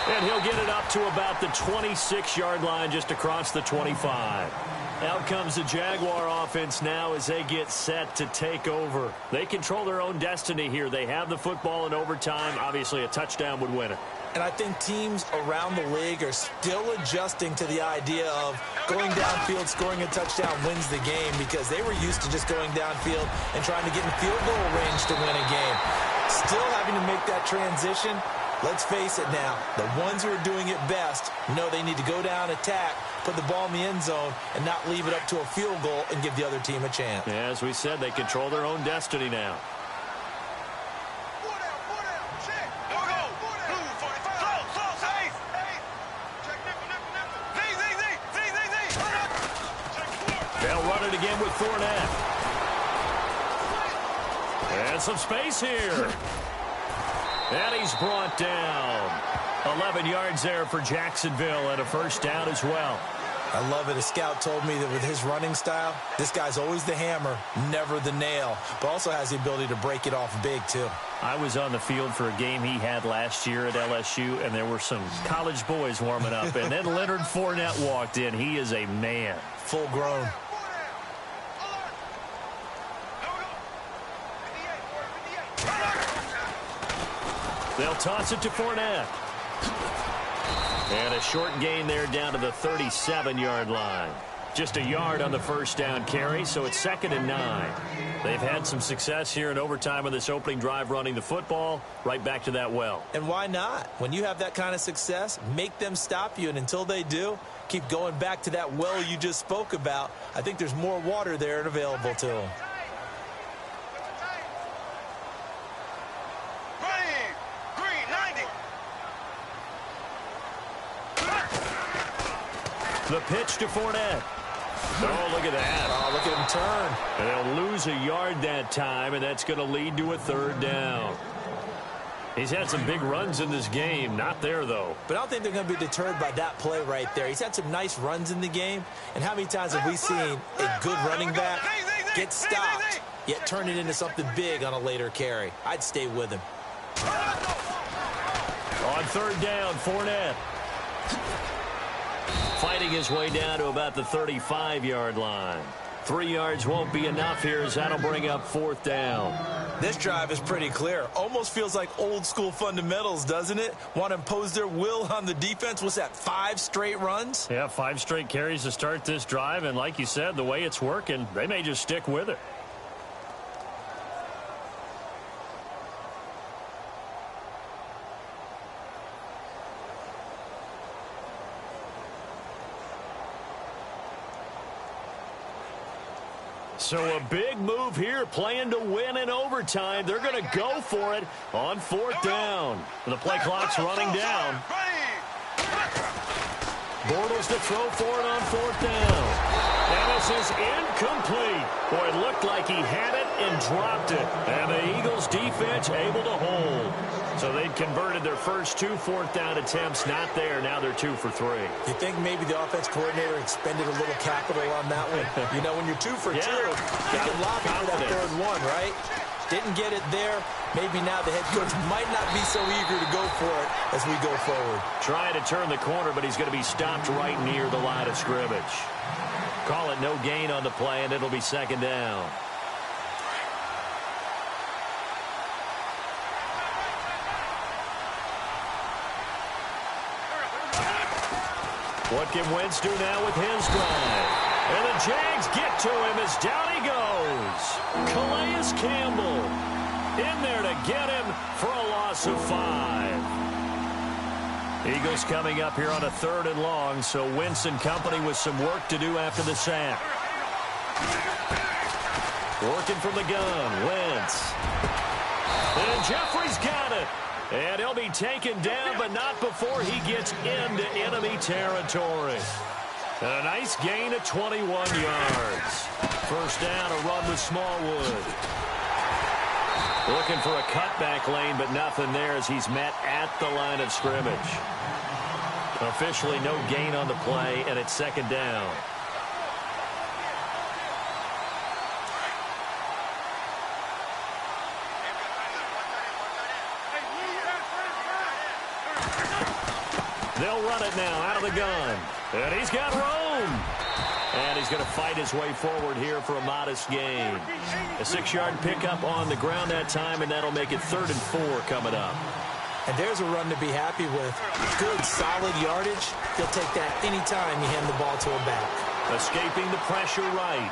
And he'll get it up to about the 26-yard line, just across the 25. Out comes the Jaguar offense now as they get set to take over. They control their own destiny here. They have the football in overtime. Obviously, a touchdown would win it. And I think teams around the league are still adjusting to the idea of going downfield, scoring a touchdown wins the game, because they were used to just going downfield and trying to get in field goal range to win a game. Still having to make that transition. Let's face it now, the ones who are doing it best know they need to go down, attack, put the ball in the end zone, and not leave it up to a field goal and give the other team a chance. Yeah, as we said, they control their own destiny now. They'll run it again with Fournette. And some space here. And he's brought down. 11 yards there for Jacksonville and a first down as well. I love it. A scout told me that with his running style, this guy's always the hammer, never the nail, but also has the ability to break it off big, too. I was on the field for a game he had last year at LSU, and there were some college boys warming up, and then Leonard Fournette walked in. He is a man. Full grown. They'll toss it to Fournette. And a short gain there down to the 37-yard line. Just a yard on the first down carry, so it's 2nd and 9. They've had some success here in overtime on this opening drive running the football. Right back to that well. And why not? When you have that kind of success, make them stop you, and until they do, keep going back to that well you just spoke about. I think there's more water there and available to them. The pitch to Fournette. Oh, look at that. Oh, look at him turn. And they'll lose a yard that time, and that's going to lead to a third down. He's had some big runs in this game. Not there, though. But I don't think they're going to be deterred by that play right there. He's had some nice runs in the game. And how many times have we seen a good running back get stopped, yet turn it into something big on a later carry? I'd stay with him. On third down, Fournette. Fighting his way down to about the 35-yard line. 3 yards won't be enough here as that'll bring up fourth down. This drive is pretty clear. Almost feels like old-school fundamentals, doesn't it? Want to impose their will on the defense. What's that, 5 straight runs? Yeah, 5 straight carries to start this drive. And like you said, the way it's working, they may just stick with it. So a big move here, playing to win in overtime. They're going to go for it on fourth down. The play clock's running down. Bortles to throw for it on fourth down. And this is incomplete. Boy, it looked like he had it and dropped it. And the Eagles defense able to hold. So they'd converted their first 2 fourth-down attempts. Not there. Now they're 2 for 3. You think maybe the offense coordinator expended a little capital on that one? You know, when you're 2 for 2, you can lobby for that third one, right? Didn't get it there. Maybe now the head coach might not be so eager to go for it as we go forward. Trying to turn the corner, but he's going to be stopped right near the line of scrimmage. Call it no gain on the play, and it'll be second down. What can Wentz do now with his drive? And the Jags get to him as down he goes. Calais Campbell in there to get him for a loss of 5. Eagles coming up here on a 3rd and long, so Wentz and company with some work to do after the sack. Working from the gun, Wentz. And Jeffrey's got it. And he'll be taken down, but not before he gets into enemy territory. And a nice gain of 21 yards. First down, a run with Smallwood. Looking for a cutback lane, but nothing there as he's met at the line of scrimmage. Officially no gain on the play, and it's second down. They'll run it now out of the gun. And he's got room. And he's going to fight his way forward here for a modest gain. A 6-yard pickup on the ground that time, and that'll make it 3rd and 4 coming up. And there's a run to be happy with. Good, solid yardage. He'll take that anytime you hand the ball to him back. Escaping the pressure right.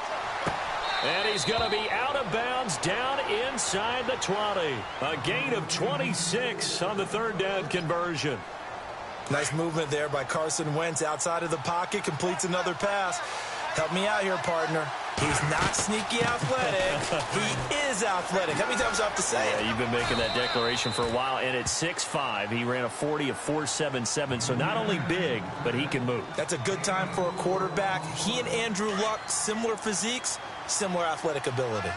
And he's going to be out of bounds down inside the 20. A gain of 26 on the 3rd down conversion. Nice movement there by Carson Wentz outside of the pocket. Completes another pass. Help me out here, partner. He's not sneaky athletic. He is athletic. How many times do I have to say it? Yeah, you've been making that declaration for a while. And at 6'5", he ran a 40 of 4.77. So not only big, but he can move. That's a good time for a quarterback. He and Andrew Luck, similar physiques, similar athletic ability.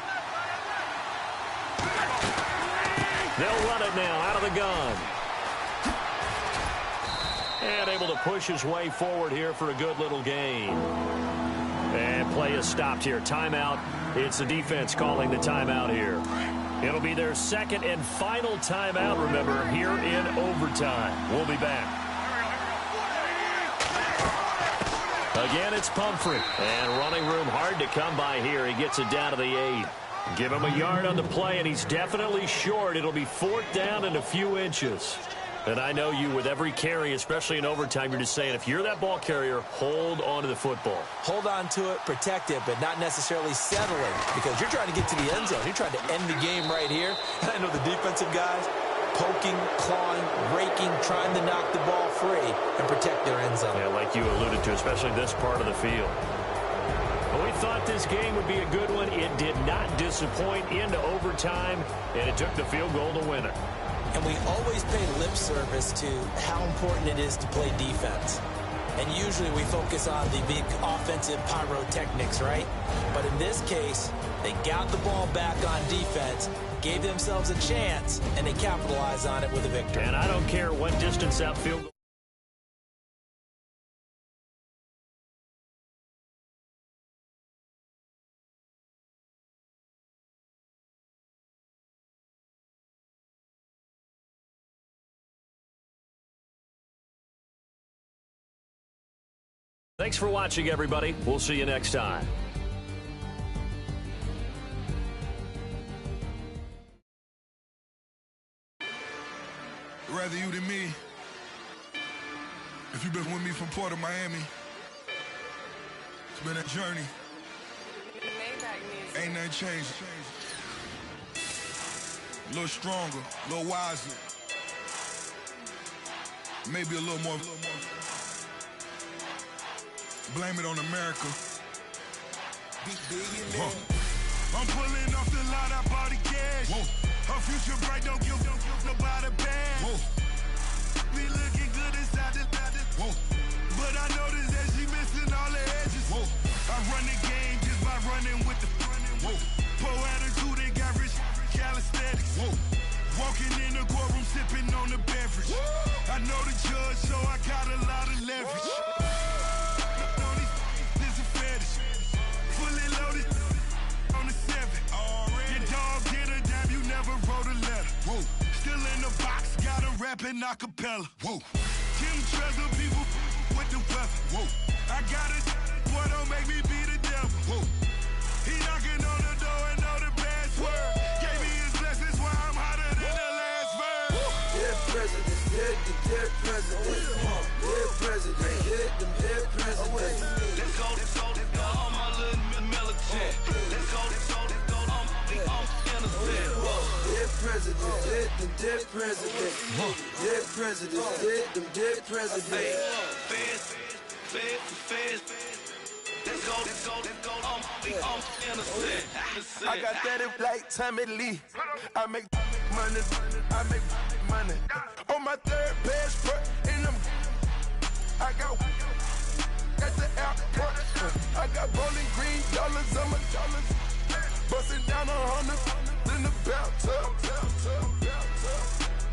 They'll run it now out of the gun. And able to push his way forward here for a good little gain. And play is stopped here. Timeout. It's the defense calling the timeout here. It'll be their second and final timeout, remember, here in overtime. We'll be back. Again, it's Pumphrey. And running room hard to come by here. He gets it down to the 8. Give him a yard on the play, and he's definitely short. It'll be 4th down and a few inches. And I know you, with every carry, especially in overtime, you're just saying, if you're that ball carrier, hold on to the football. Hold on to it, protect it, but not necessarily settling, because you're trying to get to the end zone. You're trying to end the game right here. And I know the defensive guys poking, clawing, raking, trying to knock the ball free and protect their end zone. Yeah, like you alluded to, especially this part of the field. Well, we thought this game would be a good one. It did not disappoint into overtime, and it took the field goal to win it. And we always pay lip service to how important it is to play defense. And usually we focus on the big offensive pyrotechnics, right? But in this case, they got the ball back on defense, gave themselves a chance, and they capitalized on it with a victory. And I don't care what distance that field goal. Thanks for watching, everybody. We'll see you next time. Rather you than me. If you've been with me from Port of Miami, it's been a journey. Ain't nothing changed. A little stronger, a little wiser. Maybe a little more. Blame it on America. I'm pulling off the lot, I bought the cash. Whoa. Her future bright, don't give nobody bad. Whoa. Be looking good inside the whoa. But I noticed that she missing all the edges. Whoa. I run the game just by running with the whoa. Poor attitude, they got rich calisthenics. Whoa. Walking in the courtroom, sipping on the beverage. Whoa. I know the judge, so I got a lot of leverage. Fully loaded on the 7. Your dog get a dime, you never wrote a letter. Whoa. Still in the box, gotta rap in acapella. Whoa. Kim Treasure, people with the weapon. Whoa. I got it, boy, don't make me be the devil. Whoa. He knocking on the door and know the bad word. Gave me his blessings while I'm hotter than the last verse. Dead presidents, dead presidents. Dead presidents, dead presidents. Let's go, all my little militant. Let's go, I'm innocent. Dead presidents, dead presidents. Dead presidents, dead presidents. Feds. Let's go, I'm innocent. I got that like Tommy Lee. I make money. On my third passport in them. I got the airport. I got bowling green dollars on my dollars. Busting down 100 in the bathtub.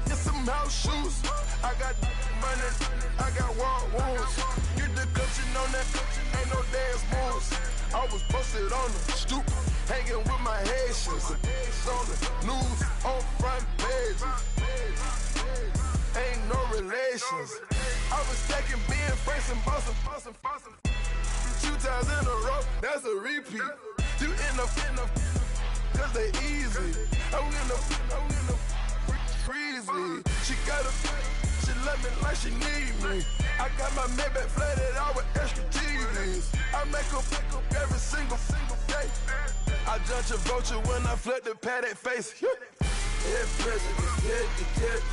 Get some house shoes. I got money. I got war wounds. Get the coaching on that. Ain't no dance moves. I was posted on the stoop, hanging with my Haitians. On the news, on front page. Ain't no relations. I was stacking being Franks and Boston. 2 times in a row, that's a repeat. You end up, cause they easy. I'm in the freezy. She love me like she need me. I got my Maybach flooded out with extra TVs. I make her pick up every single day. I judge a vulture when I flip the paddock face. Dead presidents, dead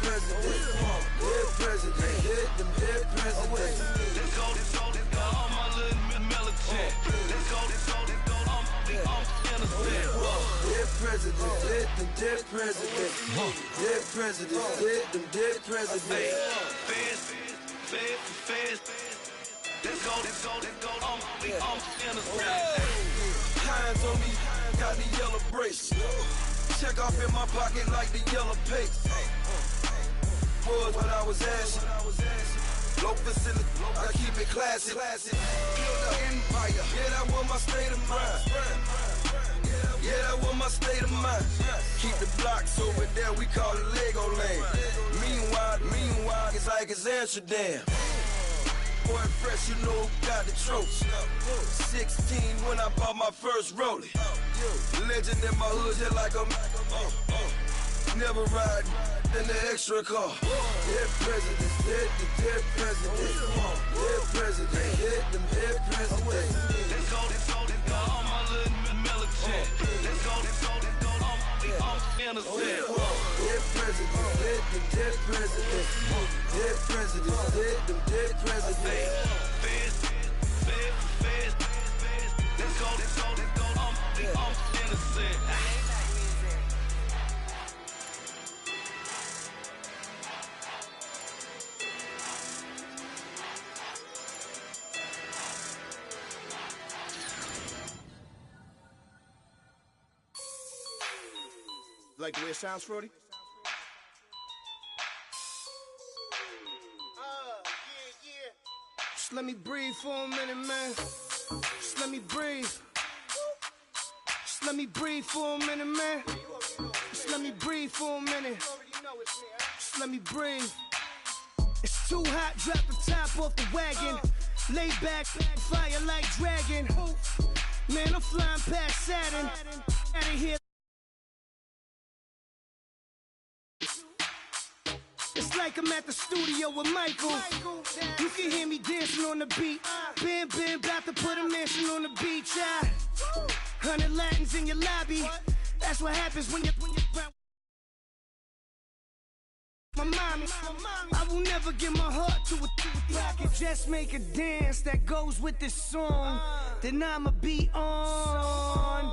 presidents. Dead presidents, dead presidents. Let's go, all my little militant. Let's go, I'm innocent. Dead presidents, dead presidents. Dead presidents, dead presidents. Feds. Let's go, I'm innocent. Hands on me, got the yellow brace. Check off in my pocket like the yellow paste. Was what I was asking. Low facility, I keep it classy. Build an empire, yeah, that was my state of mind. Yeah, that was my state of mind. Keep the blocks over there, we call it Lego Land. Meanwhile, it's like it's Amsterdam. Boy, fresh, you know who got the tropes. 16 when I bought my first rollie. Legend in my hood, just like a never ride in the extra car. Dead presidents, dead presidents. Dead presidents, dead presidents. Let's go, all my little militant. Let's go, I'm innocent. Dead presidents, dead presidents. Dead presidents, dead presidents. Feds. Let's go, I'm innocent. Like like the way it sounds, Frody? Just let me breathe for a minute, man. Just let me breathe. Just let me breathe for a minute, man. Just let me breathe for a minute. Just let me breathe. It's too hot, drop the top off the wagon. Lay back, fire like dragon. Man, I'm flying past Saturn. Out of here. It's like I'm at the studio with Michael. You can hear me dancing on the beat. Bam, about to put a mansion on the beach. 100 Latins in your lobby. That's what happens when you're around my mommy. I will never give my heart to a I can just make a dance that goes with this song. Then I'ma be on.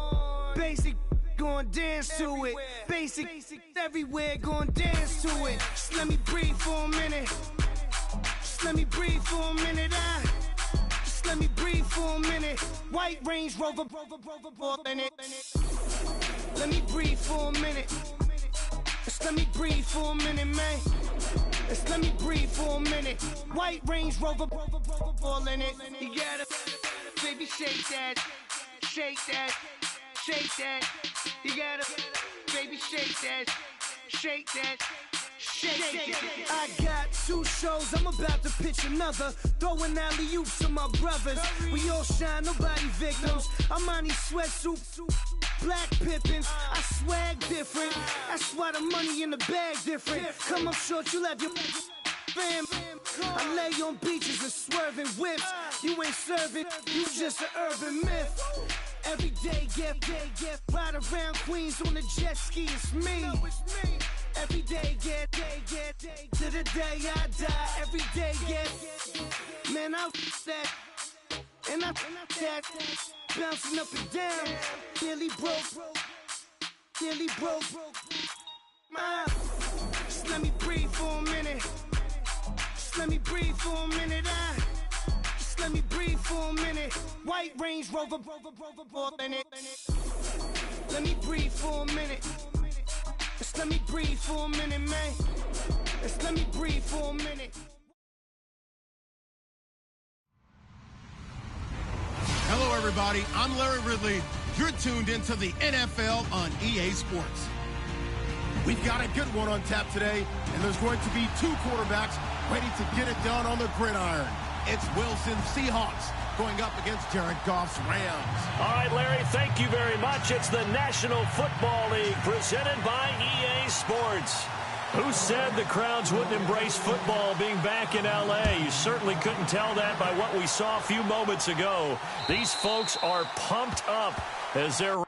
Basic, gon' dance to it. Basic, everywhere, gon' dance to it. Just let me breathe for a minute. Just let me breathe for a minute. Just let me breathe for a minute. White Range Rover, in it. Let me breathe for a minute. Just let me breathe for a minute, man. Just let me breathe for a minute. White Range Rover, all in it. You gotta, baby, shake that, shake that, shake that. You gotta, baby, shake that, shake that. Shake. I got 2 shows, I'm about to pitch another. Throwing alley-oops to my brothers. We all shine, nobody victims. I'm on these sweatsuits, black Pippins. I swag different. That's why the money in the bag different. Come up short, you'll have your fam. I lay on beaches and swerving whips. You ain't serving, you just an urban myth. Every day, get ride around Queens on a jet ski, it's me. Every day, get to the day I die. Every day, get, man, I that, and I that, bouncing up and down, nearly broke. Just let me breathe for a minute. Just let me breathe for a minute. Just let me breathe for a minute. White Range Rover, in it. Let me breathe for a minute. Just let me breathe for a minute, man. Just let me breathe for a minute. Hello, everybody. I'm Larry Ridley. You're tuned into the NFL on EA Sports. We've got a good one on tap today, and there's going to be 2 quarterbacks ready to get it done on the gridiron. It's Wilson's Seahawks going up against Jared Goff's Rams. All right, Larry, thank you very much. It's the National Football League presented by EA Sports. Who said the crowds wouldn't embrace football being back in L.A.? You certainly couldn't tell that by what we saw a few moments ago. These folks are pumped up as they're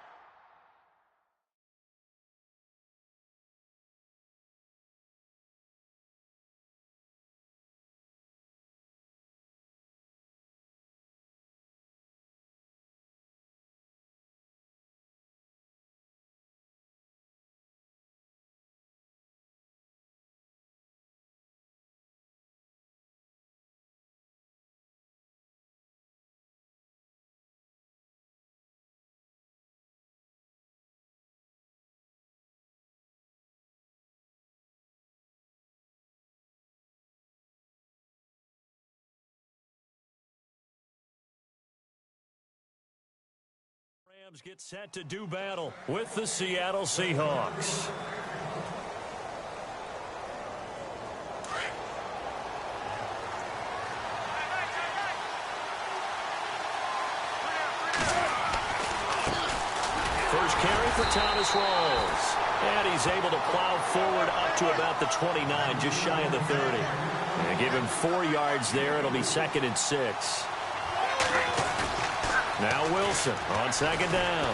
Rams get set to do battle with the Seattle Seahawks. First carry for Thomas Rawls. And he's able to plow forward up to about the 29, just shy of the 30. And give him 4 yards there. It'll be 2nd and 6. Now Wilson on 2nd down.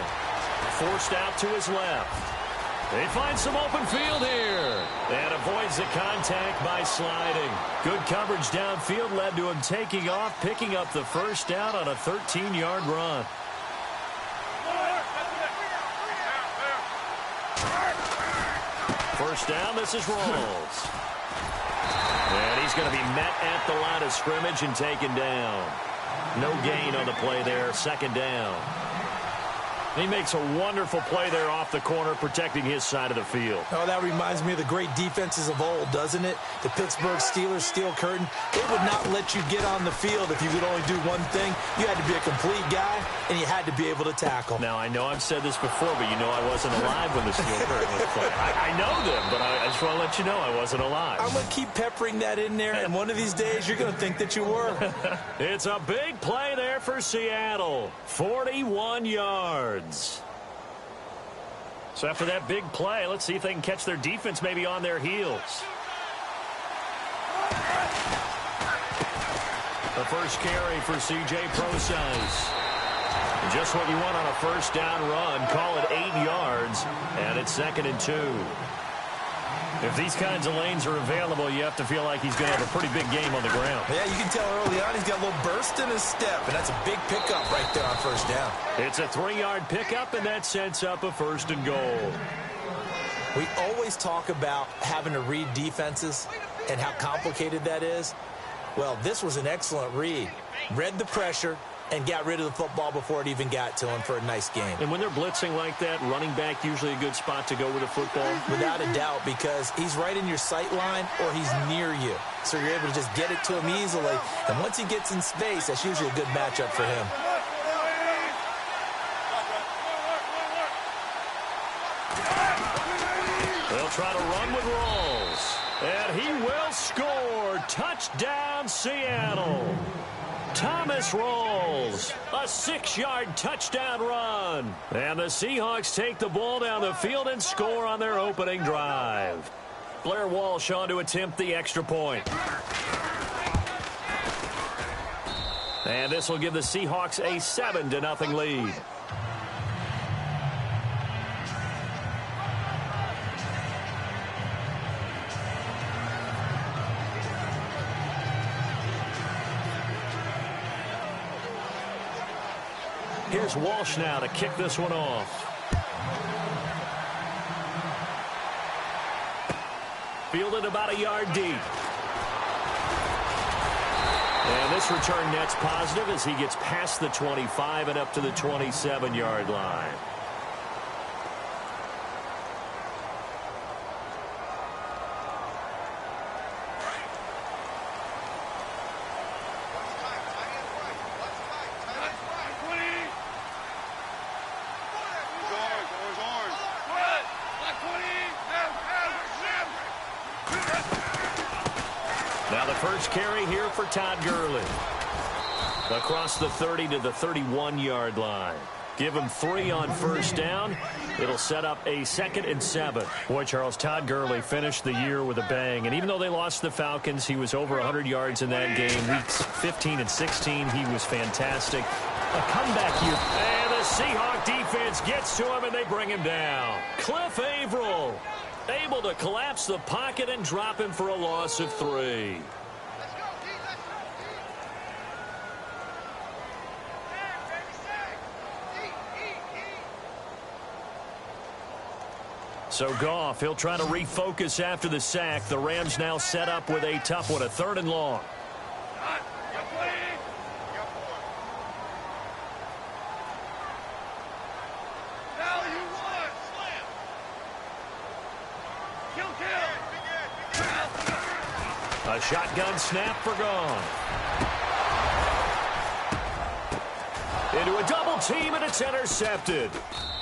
Forced out to his left. They find some open field here. And avoids the contact by sliding. Good coverage downfield led to him taking off, picking up the first down on a 13-yard run. First down, this is Rawls. And he's going to be met at the line of scrimmage and taken down. No gain on the play there, 2nd down. He makes a wonderful play there off the corner, protecting his side of the field. Oh, that reminds me of the great defenses of old, doesn't it? The Pittsburgh Steelers steel curtain. They would not let you get on the field if you could only do one thing. You had to be a complete guy, and you had to be able to tackle. Now, I know I've said this before, but you know I wasn't alive when the steel curtain was played. I know them, but I just want to let you know I wasn't alive. I'm going to keep peppering that in there, and one of these days you're going to think that you were. It's a big play there for Seattle. 41 yards. So after that big play, let's see if they can catch their defense maybe on their heels. The first carry for C.J. Procise. Just what you want on a first down run. Call it 8 yards, and it's 2nd and 2. If these kinds of lanes are available, you have to feel like he's going to have a pretty big game on the ground. Yeah, you can tell early on he's got a little burst in his step, and that's a big pickup right there on first down. It's a 3-yard pickup, and that sets up a 1st and goal. We always talk about having to read defenses and how complicated that is. Well, this was an excellent read. Read the pressure and got rid of the football before it even got to him for a nice game. And when they're blitzing like that, running back usually a good spot to go with the football? Without a doubt, because he's right in your sight line or he's near you. So you're able to just get it to him easily. And once he gets in space, that's usually a good matchup for him. They'll try to run with Rawls. And he will score. Touchdown, Seattle. Thomas Rawls, a 6-yard touchdown run. And the Seahawks take the ball down the field and score on their opening drive. Blair Walsh on to attempt the extra point. And this will give the Seahawks a 7-0 lead. Here's Walsh now to kick this one off. Fielded about a yard deep. And this return net's positive as he gets past the 25 and up to the 27-yard line. Carry here for Todd Gurley. Across the 30 to the 31-yard line. Give him 3 on first down. It'll set up a 2nd and 7. Boy, Charles, Todd Gurley finished the year with a bang. And even though they lost the Falcons, he was over 100 yards in that game. Weeks 15 and 16, he was fantastic. A comeback year. And the Seahawk defense gets to him, and they bring him down. Cliff Averill able to collapse the pocket and drop him for a loss of 3. So Goff, he'll try to refocus after the sack. The Rams now set up with a tough one, a 3rd and long. A shotgun snap for Goff. Into a double team, and it's intercepted.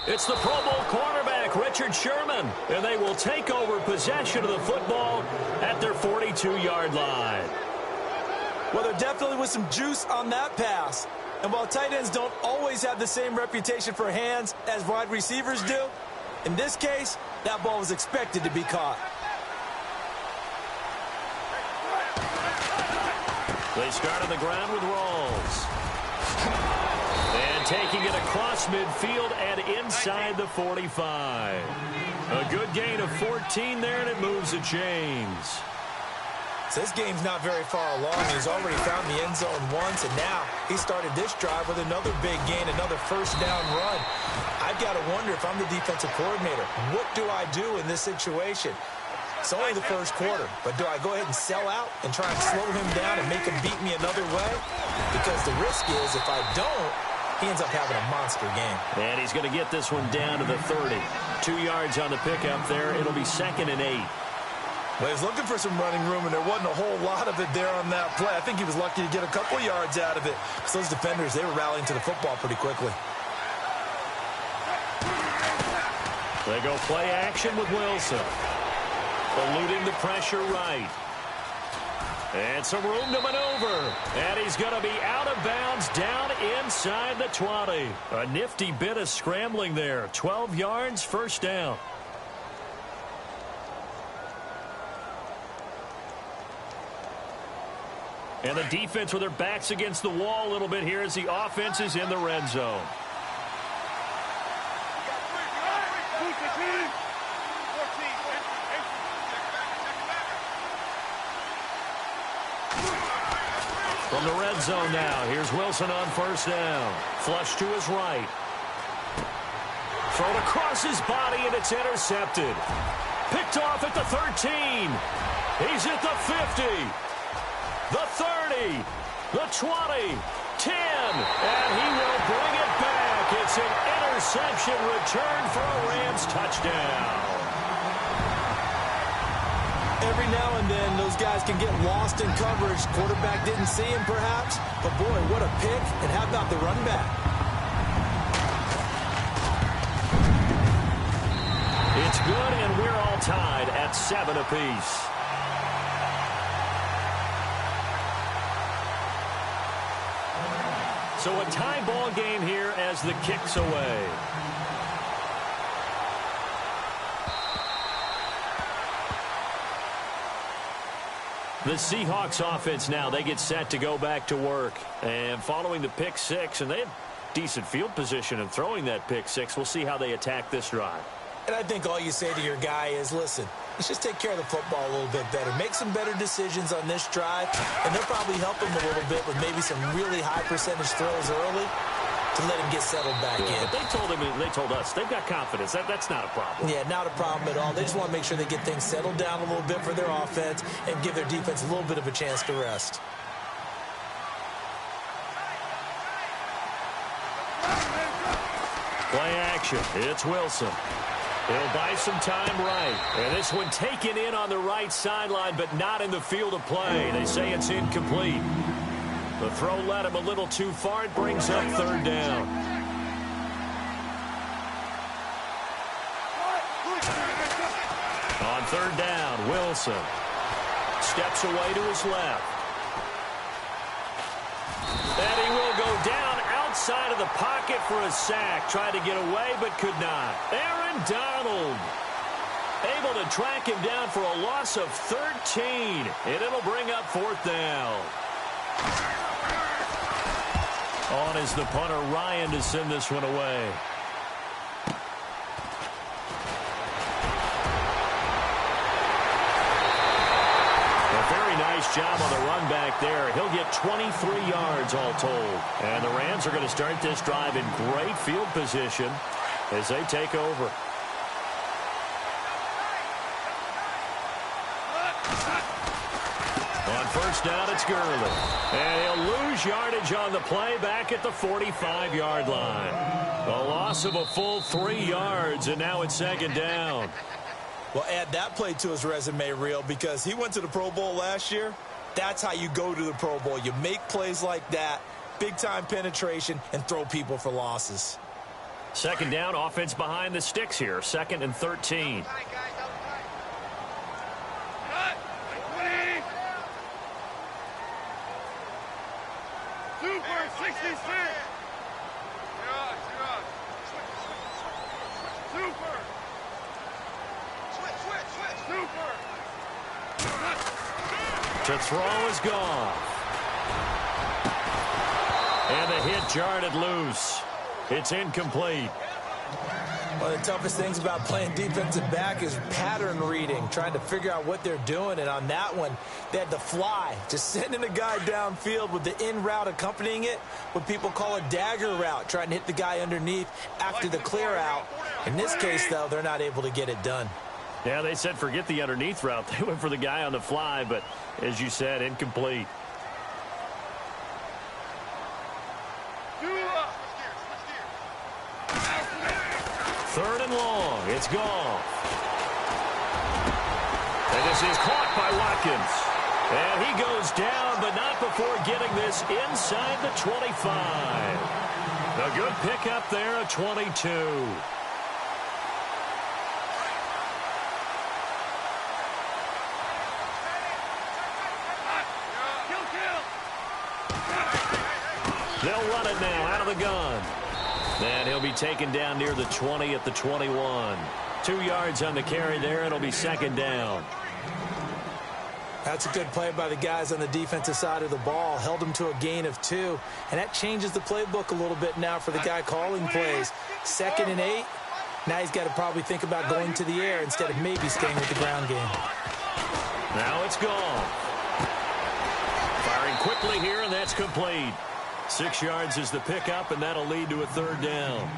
It's the Pro Bowl cornerback, Richard Sherman, and they will take over possession of the football at their 42-yard line. Well, there definitely was some juice on that pass. And while tight ends don't always have the same reputation for hands as wide receivers do, in this case, that ball was expected to be caught. They start on the ground with Rawls. And taking it across midfield and inside the 45. A good gain of 14 there, and it moves the chains. So this game's not very far along. He's already found the end zone once, and now he started this drive with another big gain, another first down run. I've got to wonder if I'm the defensive coordinator. What do I do in this situation? It's only the first quarter, but do I go ahead and sell out and try and slow him down and make him beat me another way? Because the risk is if I don't, he ends up having a monster game. And he's going to get this one down to the 30. 2 yards on the pickup there. It'll be 2nd and 8. Well, he was looking for some running room, and there wasn't a whole lot of it there on that play. I think he was lucky to get a couple yards out of it. So those defenders, they were rallying to the football pretty quickly. They go play action with Wilson. Eluding the pressure right. And some room to maneuver. And he's going to be out of bounds down inside the 20. A nifty bit of scrambling there. 12 yards, first down. And the defense with their backs against the wall a little bit here as the offense is in the red zone. From the red zone now, here's Wilson on first down. Flush to his right. Thrown across his body, and it's intercepted. Picked off at the 13. He's at the 50. The 30. The 20. 10. And he will bring it back. It's an interception return for a Rams touchdown. Every now and then, those guys can get lost in coverage. Quarterback didn't see him, perhaps. But, boy, what a pick. And how about the run back? It's good, and we're all tied at 7 apiece. So a tie ball game here as the kick's away. The Seahawks offense now, they get set to go back to work. And following the pick six, and they have decent field position in throwing that pick six. We'll see how they attack this drive. And I think all you say to your guy is, listen, let's just take care of the football a little bit better. Make some better decisions on this drive, and they'll probably help him a little bit with maybe some really high percentage throws early to let him get settled back in. But they told us they've got confidence. That's not a problem. Yeah, not a problem at all. They just want to make sure they get things settled down a little bit for their offense and give their defense a little bit of a chance to rest. Play action. It's Wilson. He'll buy some time right. And this one taken in on the right sideline, but not in the field of play. They say it's incomplete. The throw led him a little too far. It brings up third down. On third down, Wilson steps away to his left. And he will go down outside of the pocket for a sack. Tried to get away, but could not. Aaron Donald able to track him down for a loss of 13. And it'll bring up fourth down. On is the punter, Ryan, to send this one away. A very nice job on the run back there. He'll get 23 yards all told. And the Rams are going to start this drive in great field position as they take over. On first down, it's Gurley. And he'll lose yardage on the play back at the 45-yard line. A loss of a full 3 yards, and now it's second down. Well, add that play to his resume reel because he went to the Pro Bowl last year. That's how you go to the Pro Bowl. You make plays like that, big-time penetration, and throw people for losses. Second down, offense behind the sticks here. 2nd and 13. To throw is gone. And the hit jarred loose. It's incomplete. One of the toughest things about playing defensive back is pattern reading, trying to figure out what they're doing. And on that one, they had to fly, just sending a guy downfield with the in route accompanying it, what people call a dagger route, trying to hit the guy underneath after the clear out. In this case, though, they're not able to get it done. Yeah, they said forget the underneath route. They went for the guy on the fly, but as you said, incomplete. Third and long. It's Goff. And this is caught by Watkins. And he goes down, but not before getting this inside the 25. A good pickup there at 22. They'll run it now out of the gun. And he'll be taken down near the 20 at the 21. 2 yards on the carry there. It'll be second down. That's a good play by the guys on the defensive side of the ball. Held them to a gain of 2. And that changes the playbook a little bit now for the guy calling plays. 2nd and 8. Now he's got to probably think about going to the air instead of maybe staying with the ground game. Now it's gone. Firing quickly here, and that's complete. 6 yards is the pickup, and that'll lead to a third down.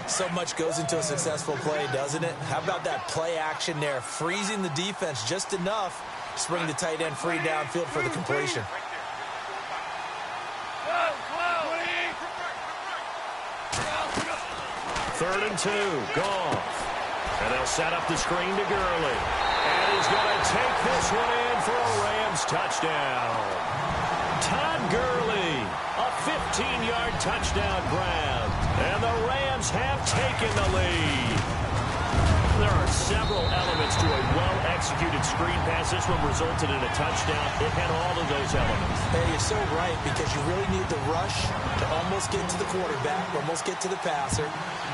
So much goes into a successful play, doesn't it? How about that play action there? Freezing the defense just enough to bring the tight end free downfield for the completion. Third and 2, Goff. And they'll set up the screen to Gurley. And he's going to take this one in for a Rams touchdown. Todd Gurley, a 15-yard touchdown grab. And the Rams have taken the lead. There are several elements to a well-executed screen pass. This one resulted in a touchdown. It had all of those elements. Hey, you're so right, because you really need the rush to almost get to the quarterback, almost get to the passer.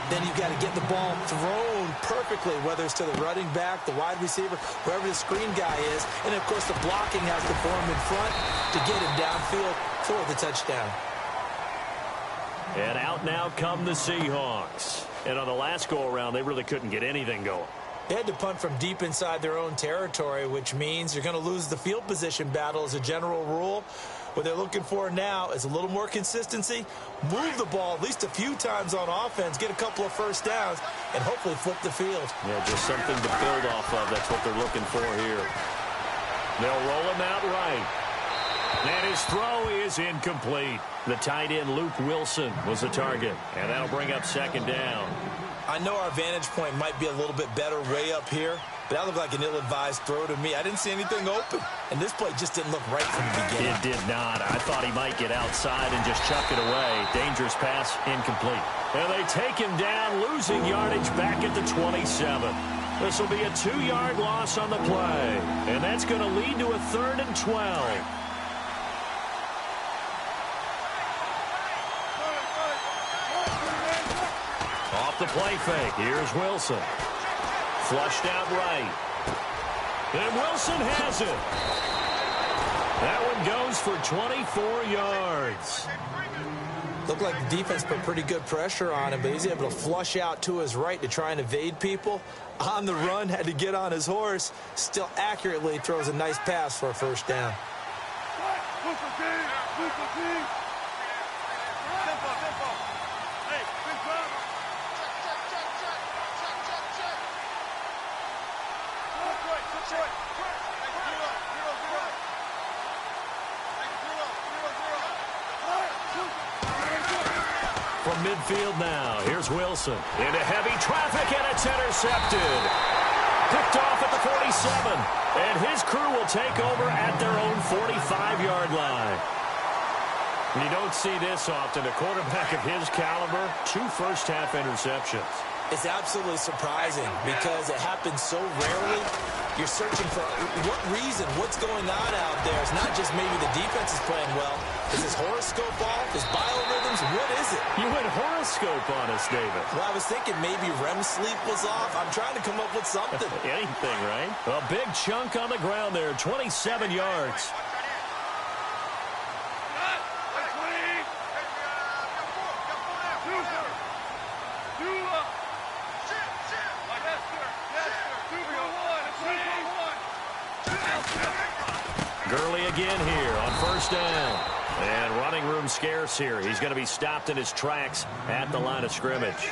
Then you've got to get the ball thrown perfectly, whether it's to the running back, the wide receiver, whoever the screen guy is. And, of course, the blocking has to form in front to get him downfield for the touchdown. And out now come the Seahawks. And on the last go-around, they really couldn't get anything going. They had to punt from deep inside their own territory, which means you're going to lose the field position battle as a general rule. What they're looking for now is a little more consistency, move the ball at least a few times on offense, get a couple of first downs, and hopefully flip the field. Yeah, just something to build off of. That's what they're looking for here. They'll roll him out right. And his throw is incomplete. The tight end, Luke Wilson, was the target. And that'll bring up second down. I know our vantage point might be a little bit better way up here, but that looked like an ill-advised throw to me. I didn't see anything open. And this play just didn't look right from the beginning. It did not. I thought he might get outside and just chuck it away. Dangerous pass, incomplete. And they take him down, losing yardage back at the 27. This will be a 2-yard loss on the play. And that's going to lead to a 3rd and 12. Off the play fake. Here's Wilson. Flushed out right. And Wilson has it. That one goes for 24 yards. Looked like the defense put pretty good pressure on him, but he's able to flush out to his right to try and evade people. On the run, had to get on his horse. Still accurately throws a nice pass for a first down. From midfield now, here's Wilson. Into heavy traffic, and it's intercepted. Picked off at the 47. And his crew will take over at their own 45-yard line. You don't see this often. A quarterback of his caliber, 2 first-half interceptions. It's absolutely surprising because it happens so rarely. You're searching for what reason, what's going on out there. It's not just maybe the defense is playing well. Is his horoscope off? His biorhythms? What is it? You went horoscope on us, David. Well, I was thinking maybe REM sleep was off. I'm trying to come up with something. Anything, right? A big chunk on the ground there, 27 yards. Gurley again here on first down. And running room scarce here. He's going to be stopped in his tracks at the line of scrimmage.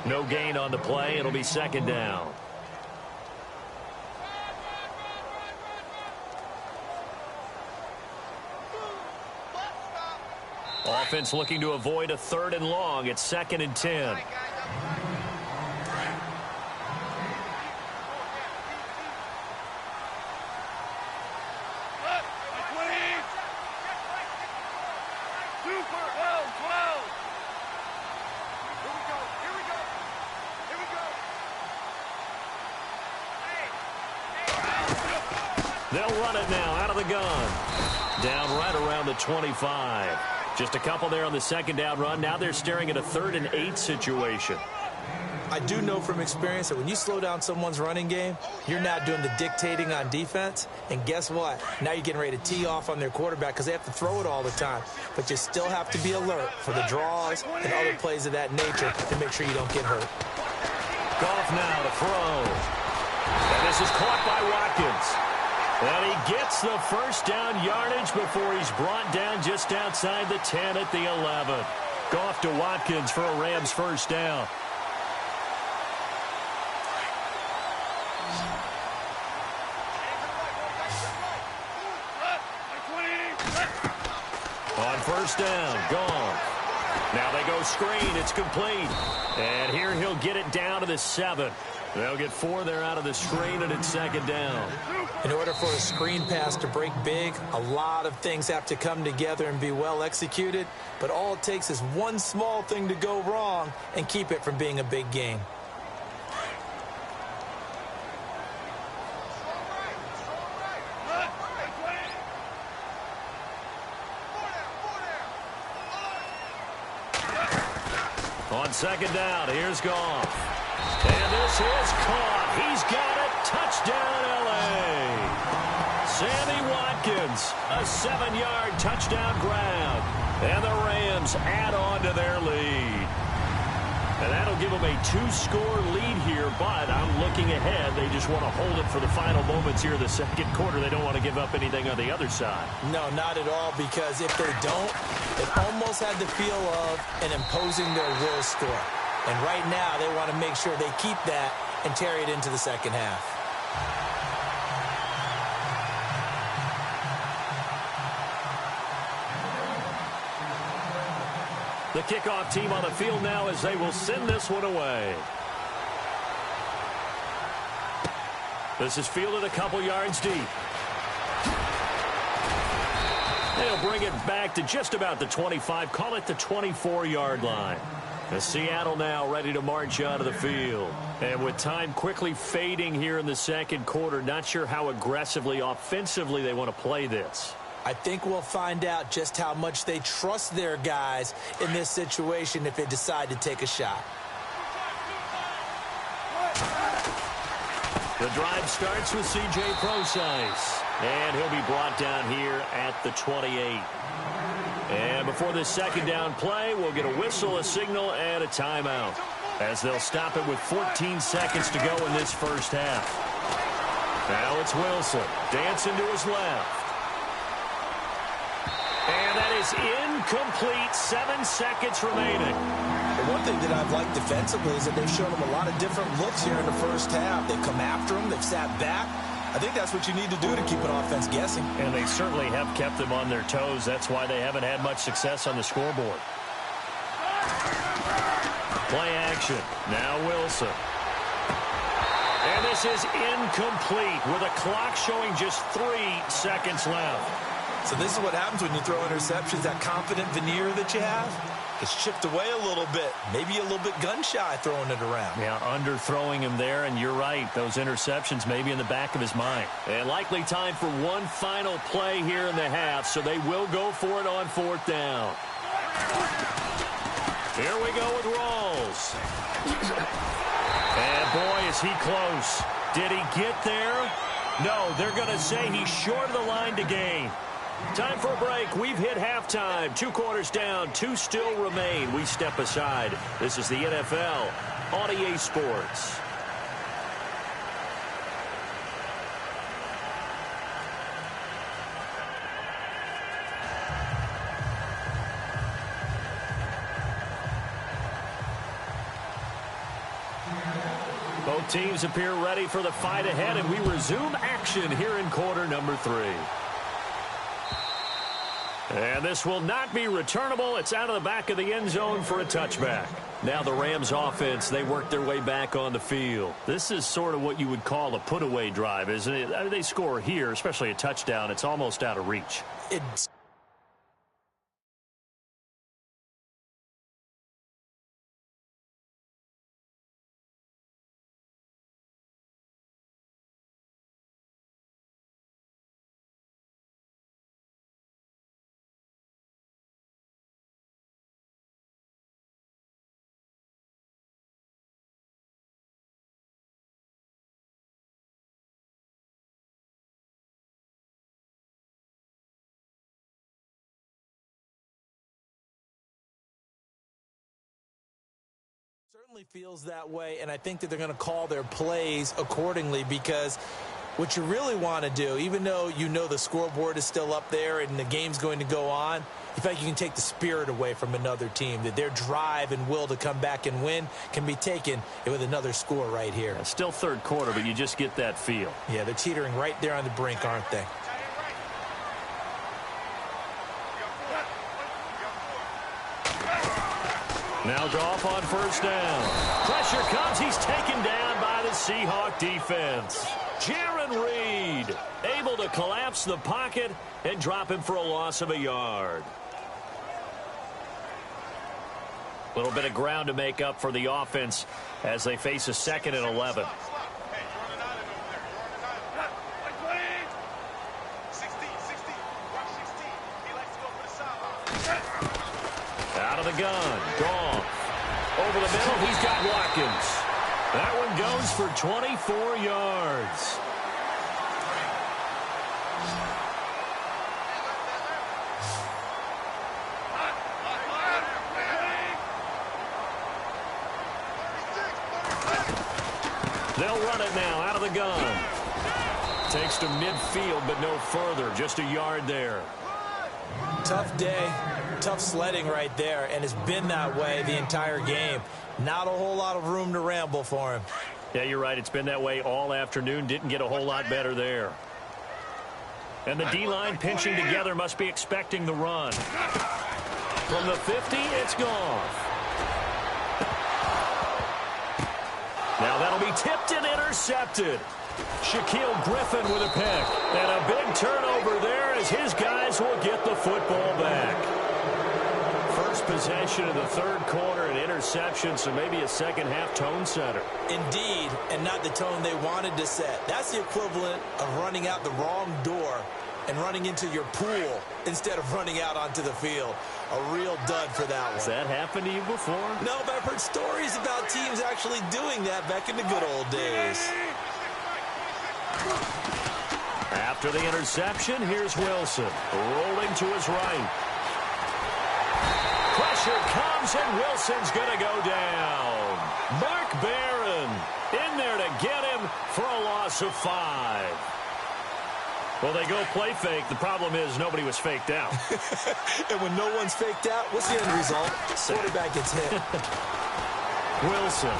No gain on the play. It'll be second down. Offense looking to avoid a 3rd and long. It's 2nd and 10. They'll run it now out of the gun. Down right around the 25. Just a couple there on the second down run. Now they're staring at a 3rd and 8 situation. I do know from experience that when you slow down someone's running game, you're now doing the dictating on defense. And guess what? Now you're getting ready to tee off on their quarterback because they have to throw it all the time. But you still have to be alert for the draws and other plays of that nature to make sure you don't get hurt. Goff now to throw. And this is caught by Watkins. And he gets the first down yardage before he's brought down just outside the 10 at the 11. Goff to Watkins for a Rams first down. On first down, gone. Now they go screen. It's complete. And here he'll get it down to the 7. They'll get 4 there out of the screen, and it's second down. In order for a screen pass to break big, a lot of things have to come together and be well executed. But all it takes is one small thing to go wrong and keep it from being a big game. On second down, here's Goff. And this is caught. He's got it. Touchdown, L.A. Sammy Watkins, a 7-yard touchdown grab. And the Rams add on to their lead. And that'll give them a 2-score lead here, but I'm looking ahead. They just want to hold it for the final moments here in the second quarter. They don't want to give up anything on the other side. No, not at all, because if they don't, it almost had the feel of an imposing their will score. And right now, they want to make sure they keep that and carry it into the second half. The kickoff team on the field now as they will send this one away. This is fielded a couple yards deep. They'll bring it back to just about the 25, call it the 24-yard line. The Seattle now ready to march out of the field. And with time quickly fading here in the second quarter, not sure how aggressively, offensively they want to play this. I think we'll find out just how much they trust their guys in this situation if they decide to take a shot. The drive starts with C.J. Procise. And he'll be brought down here at the 28. And before this second down play, we'll get a whistle, a signal, and a timeout, as they'll stop it with 14 seconds to go in this first half. Now it's Wilson, dancing to his left. And that is incomplete. 7 seconds remaining. The one thing that I've liked defensively is that they've shown them a lot of different looks here in the first half. They've come after them. They've sat back. I think that's what you need to do to keep an offense guessing. And they certainly have kept them on their toes. That's why they haven't had much success on the scoreboard. Play action. Now Wilson. And this is incomplete with a clock showing just 3 seconds left. So this is what happens when you throw interceptions. That confident veneer that you have gets chipped away a little bit. Maybe a little bit gun-shy throwing it around. Yeah, underthrowing him there, and you're right. Those interceptions may be in the back of his mind. And likely time for one final play here in the half, so they will go for it on 4th down. Here we go with Rawls. And boy, is he close. Did he get there? No, they're going to say he's short of the line to gain. Time for a break. We've hit halftime. 2 quarters down. 2 still remain. We step aside. This is the NFL on EA Sports. Both teams appear ready for the fight ahead, and we resume action here in quarter number 3. And this will not be returnable. It's out of the back of the end zone for a touchback. Now the Rams offense, they work their way back on the field. This is sort of what you would call a put-away drive, isn't it? They score here, especially a touchdown. It's almost out of reach. It's Certainly feels that way, and I think that they're going to call their plays accordingly, because what you really want to do, even though you know the scoreboard is still up there and the game's going to go on, in fact, you can take the spirit away from another team, that their drive and will to come back and win can be taken with another score right here. It's still third quarter, but you just get that feel. Yeah, they're teetering right there on the brink, aren't they? Now Goff on first down. Pressure comes. He's taken down by the Seahawk defense. Jaron Reed able to collapse the pocket and drop him for a loss of a yard. A little bit of ground to make up for the offense as they face a 2nd and 11. Out of the gun. Goff. Over the middle, he's got Watkins. That one goes for 24 yards. They'll run it now out of the gun. Takes to midfield, but no further. Just a yard there. Tough day, tough sledding right there, and it's been that way the entire game. Not a whole lot of room to ramble for him. Yeah, you're right. It's been that way all afternoon. Didn't get a whole lot better there. And the D-line pinching together, must be expecting the run. From the 50, it's Goff. Now that'll be tipped and intercepted. Shaquille Griffin with a pick. And a big turnover there as his guys will get the football back. First possession of the third quarter, an interception, so maybe a second-half tone setter. Indeed, and not the tone they wanted to set. That's the equivalent of running out the wrong door and running into your pool instead of running out onto the field. A real dud for that one. Has that happened to you before? No, but I've heard stories about teams actually doing that back in the good old days. After the interception, here's Wilson. Rolling to his right. Pressure comes, and Wilson's going to go down. Mark Barron in there to get him for a loss of 5. Well, they go play fake. The problem is nobody was faked out. And when no one's faked out, what's the end result? Quarterback gets hit. Wilson.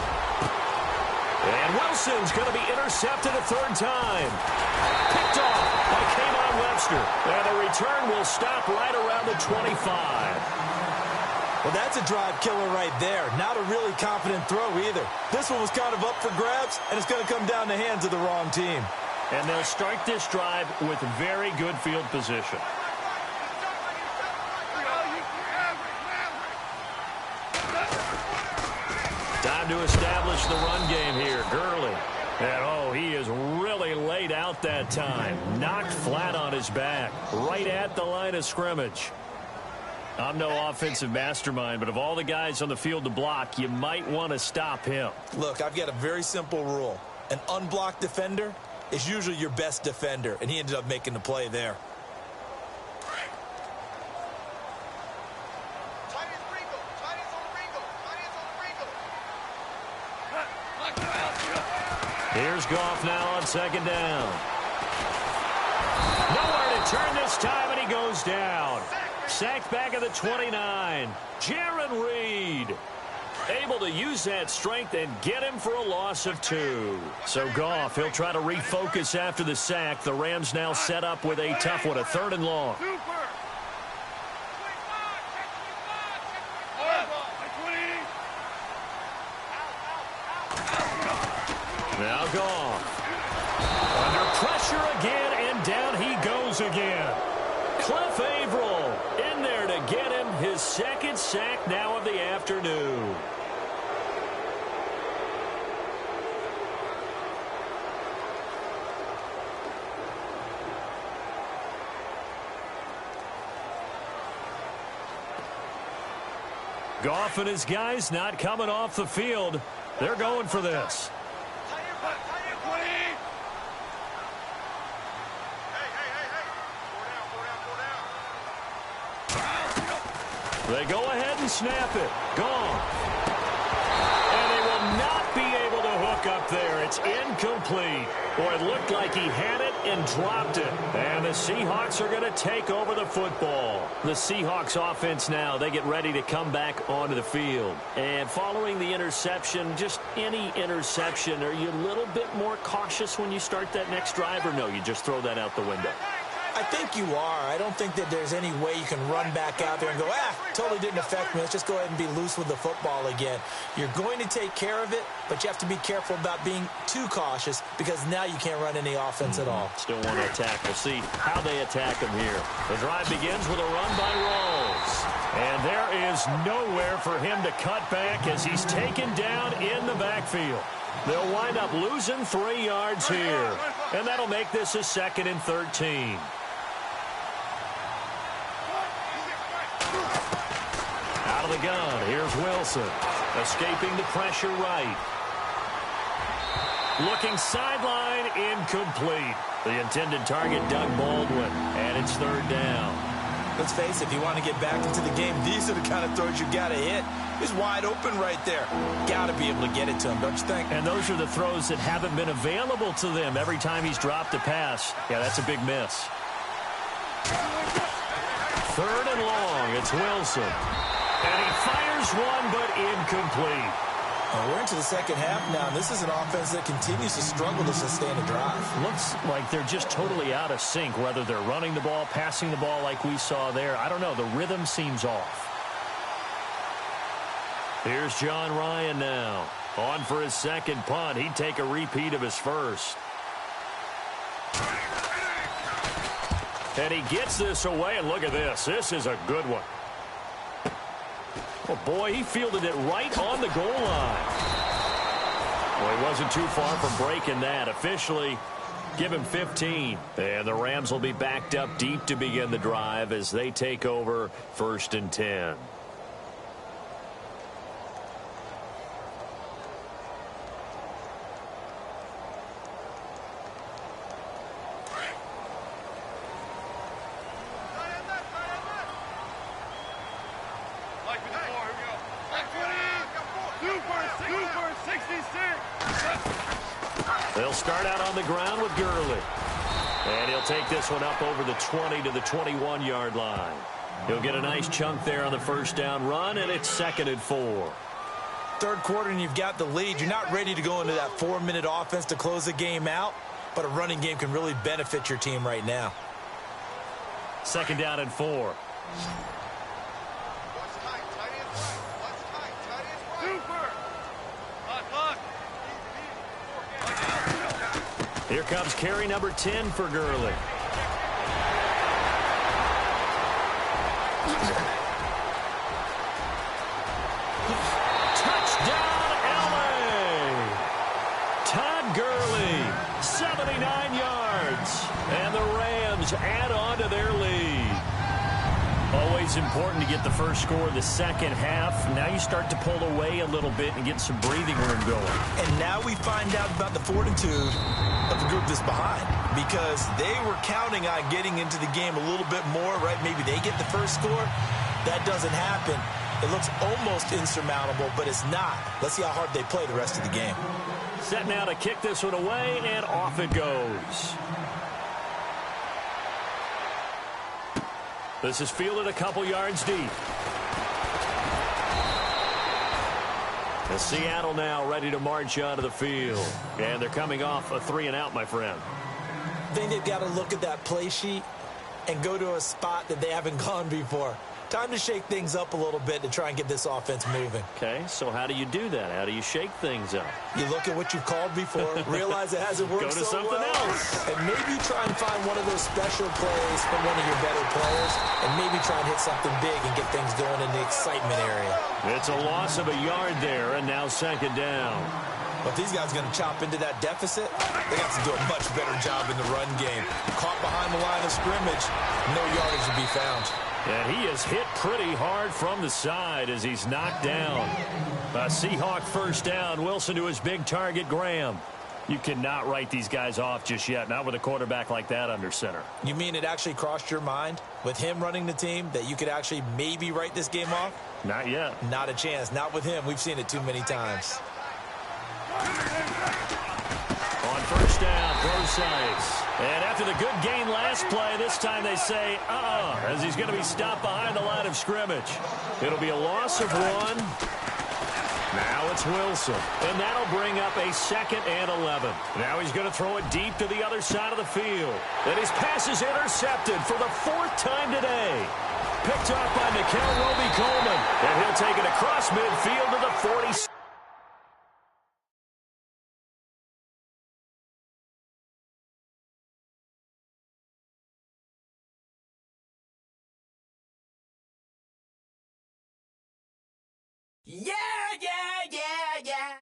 And Wilson's going to be intercepted a third time. Picked off by K'Von Webster. And the return will stop right around the 25. Well, that's a drive killer right there. Not a really confident throw either. This one was kind of up for grabs, and it's going to come down the hands of the wrong team. And they'll start this drive with very good field position. Time to establish the run game here. Gurley. And, he is really laid out that time. Knocked flat on his back. Right at the line of scrimmage. I'm no offensive mastermind, but of all the guys on the field to block, you might want to stop him. Look, I've got a very simple rule. An unblocked defender is usually your best defender, and he ended up making the play there. Here's Goff now on second down. Nowhere to turn this time, and he goes down. Sacked back at the 29. Jaron Reed able to use that strength and get him for a loss of 2. So Goff, he'll try to refocus after the sack. The Rams now set up with a tough one, a 3rd and long. Now Goff. Under pressure again, and down he goes again. Cliff Averill in there to get him his 2nd sack now of the afternoon. Goff and his guys not coming off the field. They're going for this. They go ahead and snap it. Goff. And they It's incomplete. Boy, it looked like he had it and dropped it. And the Seahawks are going to take over the football. The Seahawks offense now, they get ready to come back onto the field. And following the interception, just any interception, are you a little bit more cautious when you start that next drive, or no, you just throw that out the window? I think you are. I don't think that there's any way you can run back out there and go, totally didn't affect me. Let's just go ahead and be loose with the football again. You're going to take care of it, but you have to be careful about being too cautious because now you can't run any offense at all. Still want to attack. We'll see how they attack him here. The drive begins with a run by Rawls. And there is nowhere for him to cut back as he's taken down in the backfield. They'll wind up losing 3 yards here. And that'll make this a 2nd and 13. Out of the gun, here's Wilson. Escaping the pressure right. Looking sideline, incomplete. The intended target, Doug Baldwin. And it's 3rd down. Let's face it, if you want to get back into the game, these are the kind of throws you got to hit. He's wide open right there. Got to be able to get it to him, don't you think? And those are the throws that haven't been available to them every time he's dropped a pass. Yeah, that's a big miss. 3rd and long, it's Wilson. And he fires one, but incomplete. Well, we're into the second half now, and this is an offense that continues to struggle to sustain a drive. Looks like they're just totally out of sync, whether they're running the ball, passing the ball like we saw there. I don't know. The rhythm seems off. Here's John Ryan now. On for his 2nd punt. He'd take a repeat of his first. And he gets this away, and look at this. This is a good one. Oh, boy, he fielded it right on the goal line. Well, he wasn't too far from breaking that. Officially, give him 15. And the Rams will be backed up deep to begin the drive as they take over 1st and 10. They'll start out on the ground with Gurley. And he'll take this one up over the 20 to the 21-yard line. He'll get a nice chunk there on the 1st down run, and it's 2nd and 4. 3rd quarter, and you've got the lead. You're not ready to go into that 4-minute offense to close the game out, but a running game can really benefit your team right now. 2nd down and 4. Here comes carry number 10 for Gurley. Touchdown, LA! Todd Gurley, 79 yards. And the Rams add on to their lead. Always important to get the first score of the second half. Now you start to pull away a little bit and get some breathing room going. And now we find out about the fortitude of the group that's behind, because they were counting on getting into the game a little bit more, right? Maybe they get the first score. That doesn't happen. It looks almost insurmountable, but it's not. Let's see how hard they play the rest of the game. Set now to kick this one away, and off it goes. This is fielded a couple yards deep. And Seattle now ready to march onto the field. And they're coming off a 3-and-out, my friend. I think they've got to look at that play sheet and go to a spot that they haven't gone before. Time to shake things up a little bit to try and get this offense moving. Okay, so how do you do that? How do you shake things up? You look at what you've called before, realize it hasn't worked so well. Go to something else. And maybe try and find one of those special plays from one of your better players, and maybe try and hit something big and get things going in the excitement area. It's a loss of a yard there, and now 2nd down. But these guys are going to chop into that deficit. They got to do a much better job in the run game. Caught behind the line of scrimmage, no yardage to be found. And he is hit pretty hard from the side as he's knocked down. A Seahawk 1st down. Wilson to his big target, Graham. You cannot write these guys off just yet, not with a quarterback like that under center. You mean it actually crossed your mind with him running the team that you could actually maybe write this game off? Not yet. Not a chance. Not with him. We've seen it too many times. touchdown, Procise. And after the good gain last play, this time they say, as he's going to be stopped behind the line of scrimmage. It'll be a loss of 1. Now it's Wilson, and that'll bring up a 2nd and 11. Now he's going to throw it deep to the other side of the field. And his pass is intercepted for the 4th time today. Picked up by Nickel Roby-Coleman, and he'll take it across midfield to the 40. Yeah, yeah, yeah, yeah.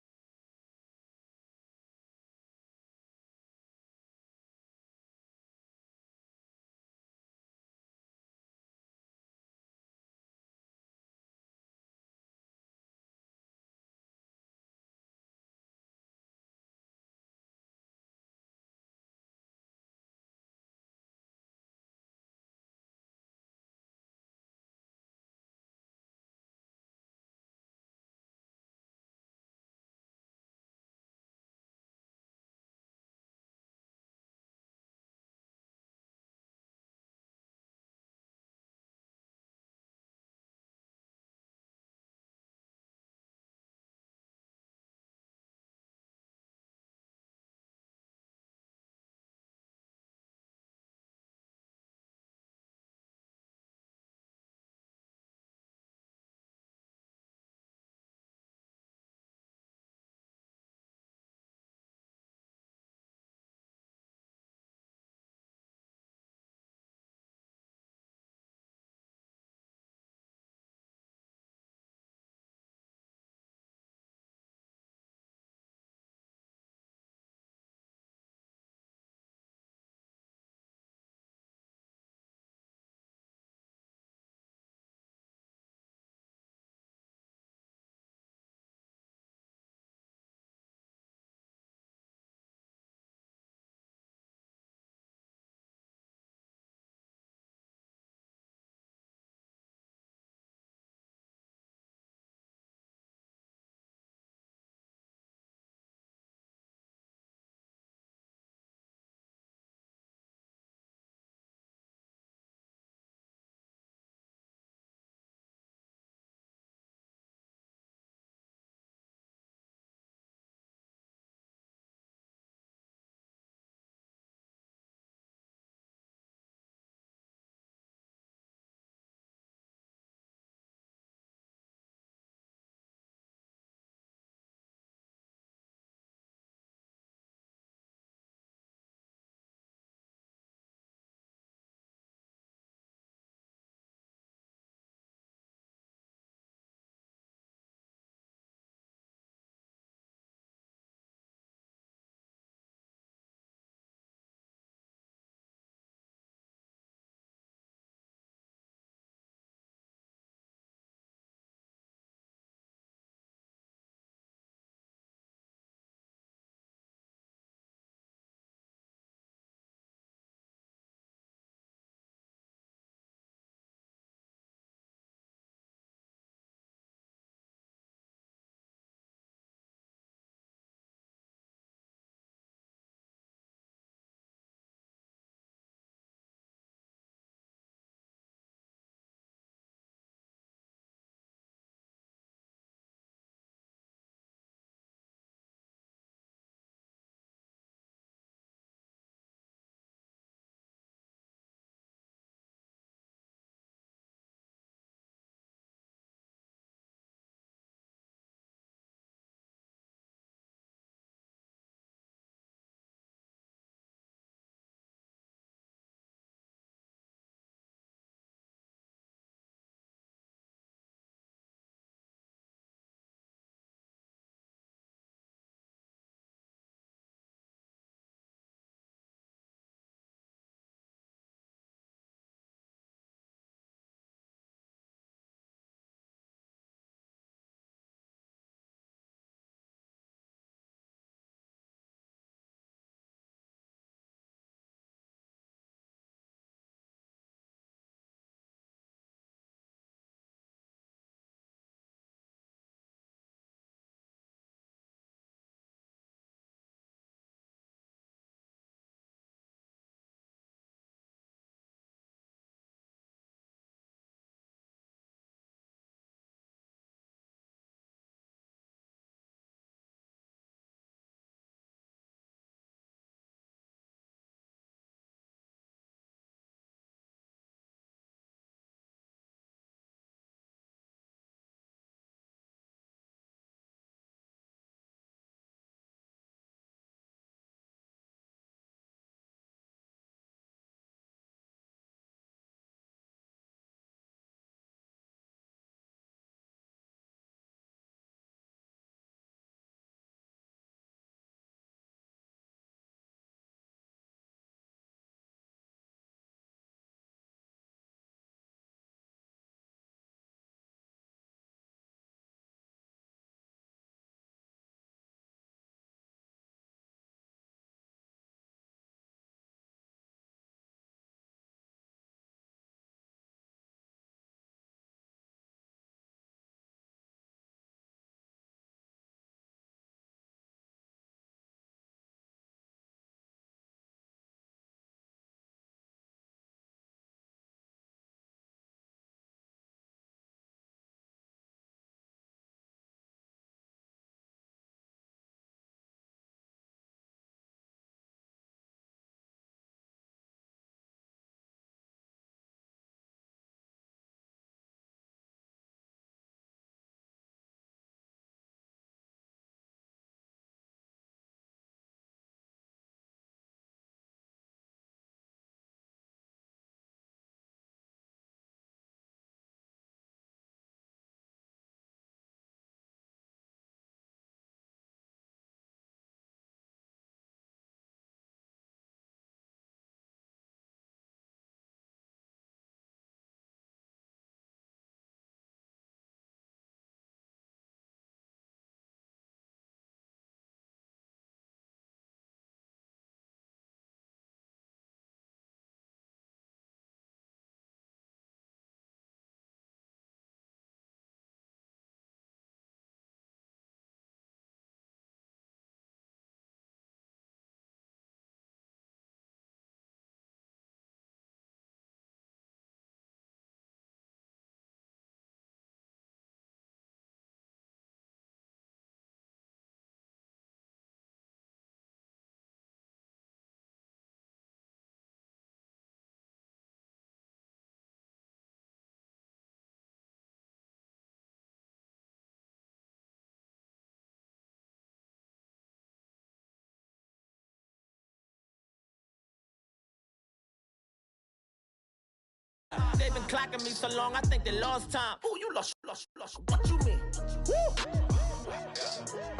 they've been clocking me so long, I think they lost time. Ooh, you lost. What you mean? Woo!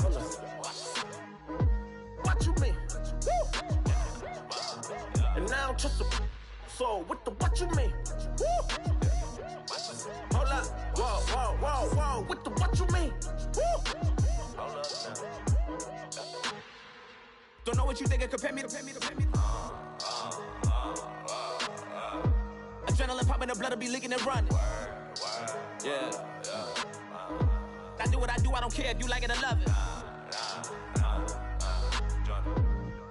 Hold on. What you mean? Woo! And now I don't trust the so what you mean? Woo! Hold up. Whoa. What you mean? Woo! Hold up now. Don't know what you think it compare me to. Adrenaline popping, the blood will be leaking and running. Yeah. I do what I do, I don't care if you like it or love it.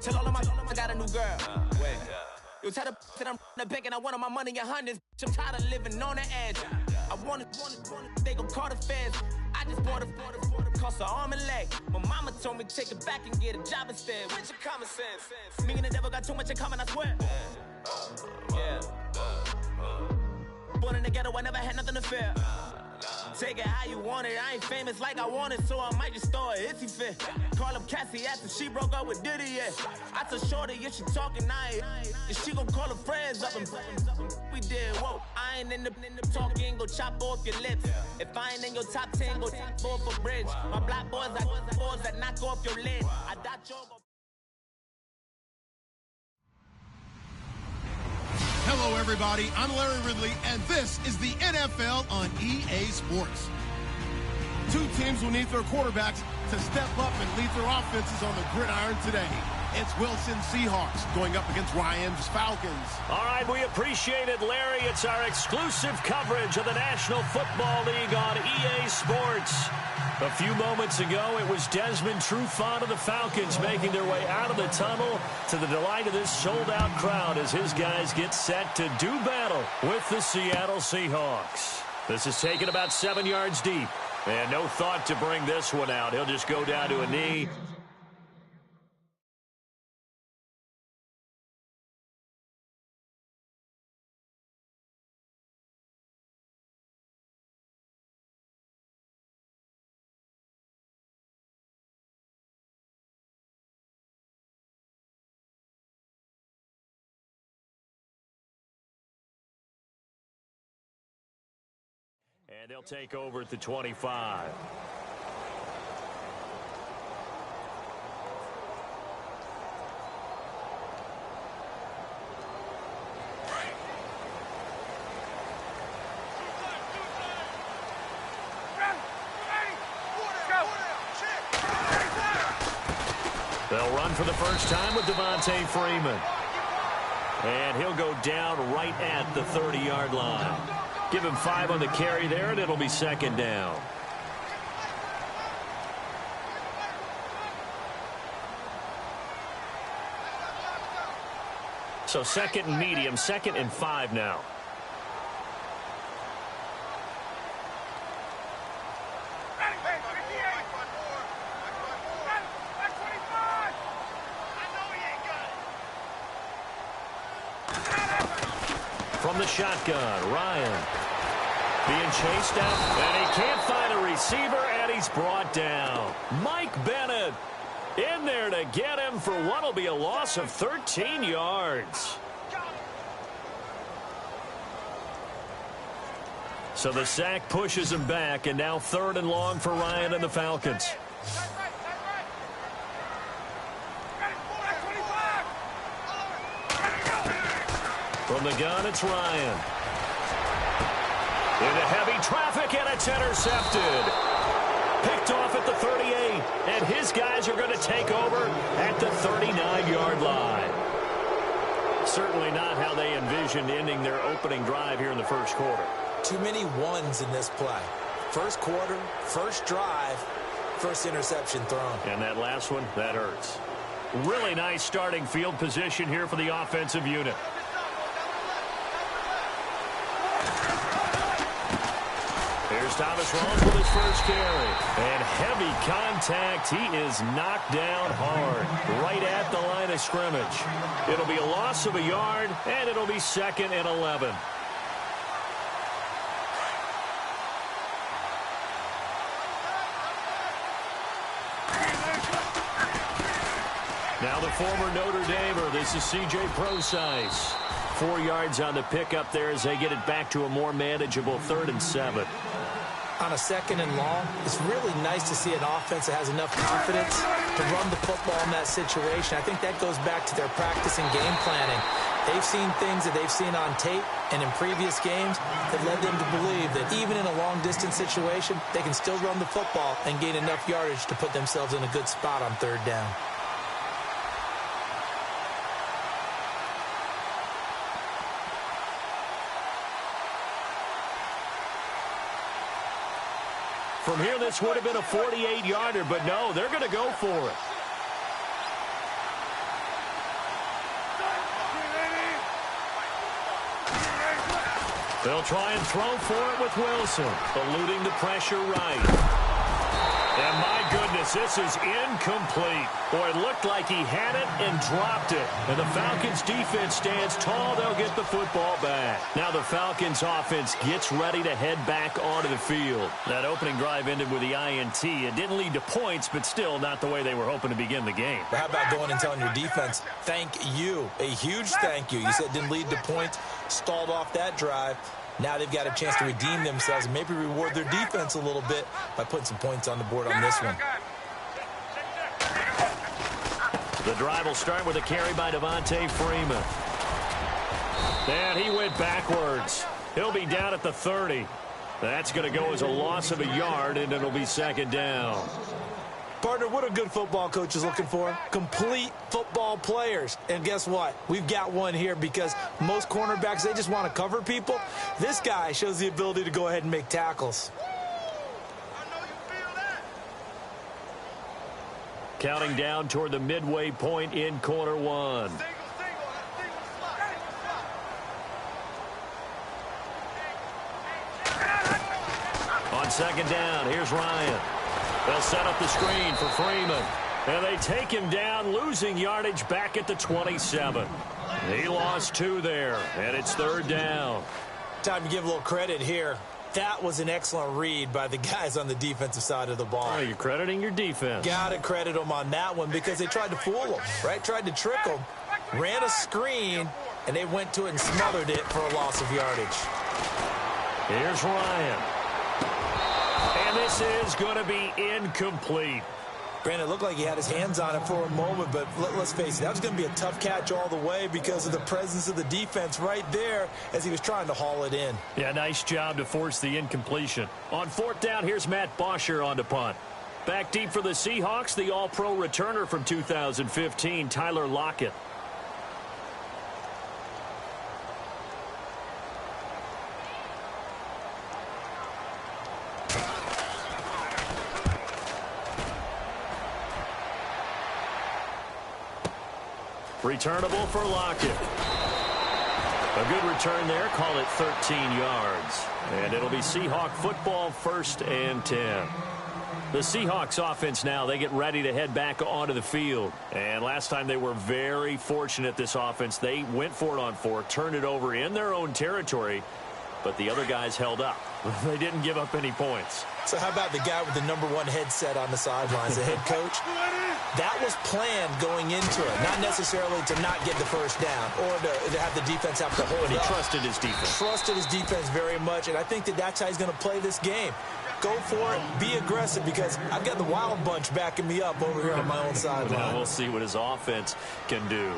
Tell all of my I got a new girl. Wait. You tell the that I'm the bank and I want all my money in hundreds. I'm tired of living on the edge. I want it, they gon' call the feds. I just bought a cost an arm and leg. My mama told me take it back and get a job instead. Where's your common sense? Me and the devil got too much in common, I swear. Yeah. Born in the ghetto, I never had nothing to fear. Take it how you want it. I ain't famous like I want it, so I might just throw a hissy fit. Call up Cassie after she broke up with Diddy, yeah. I told Shorty, if she talking, if she gon' call her friends up and we did, whoa. I ain't in the talking, go chop off your lips. If I ain't in your top 10, go top 4 for bridge. My black boys, I boys that knock off your lid. I dot your. Hello, everybody. I'm Larry Ridley, and this is the NFL on EA Sports. Two teams will need their quarterbacks to step up and lead their offenses on the gridiron today. It's Wilson Seahawks going up against Ryan's Falcons. All right, we appreciate it, Larry. It's our exclusive coverage of the National Football League on EA Sports. A few moments ago, it was Desmond Trufant of the Falcons making their way out of the tunnel to the delight of this sold-out crowd as his guys get set to do battle with the Seattle Seahawks. This is taken about 7 yards deep, and no thought to bring this one out. He'll just go down to a knee. And they'll take over at the 25. They'll run for the first time with Devontae Freeman. And he'll go down right at the 30-yard line. Give him 5 on the carry there, and it'll be second down. So second and medium, 2nd and 5 now. From the shotgun, Ryan being chased out, and he can't find a receiver, and he's brought down. Mike Bennett in there to get him for what will be a loss of 13 yards. So the sack pushes him back, and now 3rd and long for Ryan and the Falcons. From the gun, it's Ryan. Into heavy traffic, and it's intercepted. Picked off at the 38, and his guys are going to take over at the 39-yard line. Certainly not how they envisioned ending their opening drive here in the first quarter. Too many ones in this play. First quarter, first drive, first interception thrown. And that last one, that hurts. Really nice starting field position here for the offensive unit. Here's Thomas Rawls with his first carry. And heavy contact. He is knocked down hard right at the line of scrimmage. It'll be a loss of a yard, and it'll be 2nd and 11. Now the former Notre Damer, this is C.J. Prosise. 4 yards on the pickup there as they get it back to a more manageable 3rd and 7. On a 2nd and long, it's really nice to see an offense that has enough confidence to run the football in that situation. I think that goes back to their practice and game planning. They've seen things that they've seen on tape and in previous games that led them to believe that even in a long-distance situation, they can still run the football and gain enough yardage to put themselves in a good spot on 3rd down. From here, this would have been a 48-yarder, but no, they're going to go for it. They'll try and throw for it with Wilson, eluding the pressure right. And my goodness, this is incomplete. Boy, it looked like he had it and dropped it. And the Falcons defense stands tall. They'll get the football back. Now the Falcons offense gets ready to head back onto the field. That opening drive ended with the INT. It didn't lead to points, but still not the way they were hoping to begin the game. But how about going and telling your defense, thank you, a huge thank you. You said it didn't lead to points, stalled off that drive. Now they've got a chance to redeem themselves and maybe reward their defense a little bit by putting some points on the board on this one. The drive will start with a carry by Devontae Freeman. And he went backwards. He'll be down at the 30. That's going to go as a loss of a yard, and it'll be 2nd down. Partner, what a good football coach is looking for? Complete football players. And guess what? We've got one here because most cornerbacks, they just want to cover people. This guy shows the ability to go ahead and make tackles. Counting down toward the midway point in quarter 1. On 2nd down, here's Ryan. They'll set up the screen for Freeman. And they take him down, losing yardage back at the 27. He lost 2 there, and it's 3rd down. Time to give a little credit here. That was an excellent read by the guys on the defensive side of the ball. Oh, you're crediting your defense. Got to credit them on that one because they tried to fool them, right? Tried to trick them, ran a screen, and they went to it and smothered it for a loss of yardage. Here's Ryan. And this is going to be incomplete. Granted, it looked like he had his hands on it for a moment, but let's face it, that was going to be a tough catch all the way because of the presence of the defense right there as he was trying to haul it in. Yeah, nice job to force the incompletion. On 4th down, here's Matt Bosher on to punt. Back deep for the Seahawks, the All-Pro returner from 2015, Tyler Lockett. Returnable for Lockett. A good return there. Call it 13 yards. And it'll be Seahawk football, 1st and 10. The Seahawks offense now, they get ready to head back onto the field. And last time they were very fortunate, this offense. They went for it on 4, turned it over in their own territory, but the other guys held up. They didn't give up any points. So how about the guy with the #1 headset on the sidelines, the head coach? That was planned going into it, not necessarily to not get the first down or to have the defense have to hold But he up. trusted his defense. Trusted his defense very much, and I think that that's how he's going to play this game. Go for it, be aggressive, because I've got the wild bunch backing me up over here on my own sideline. Now we'll see what his offense can do.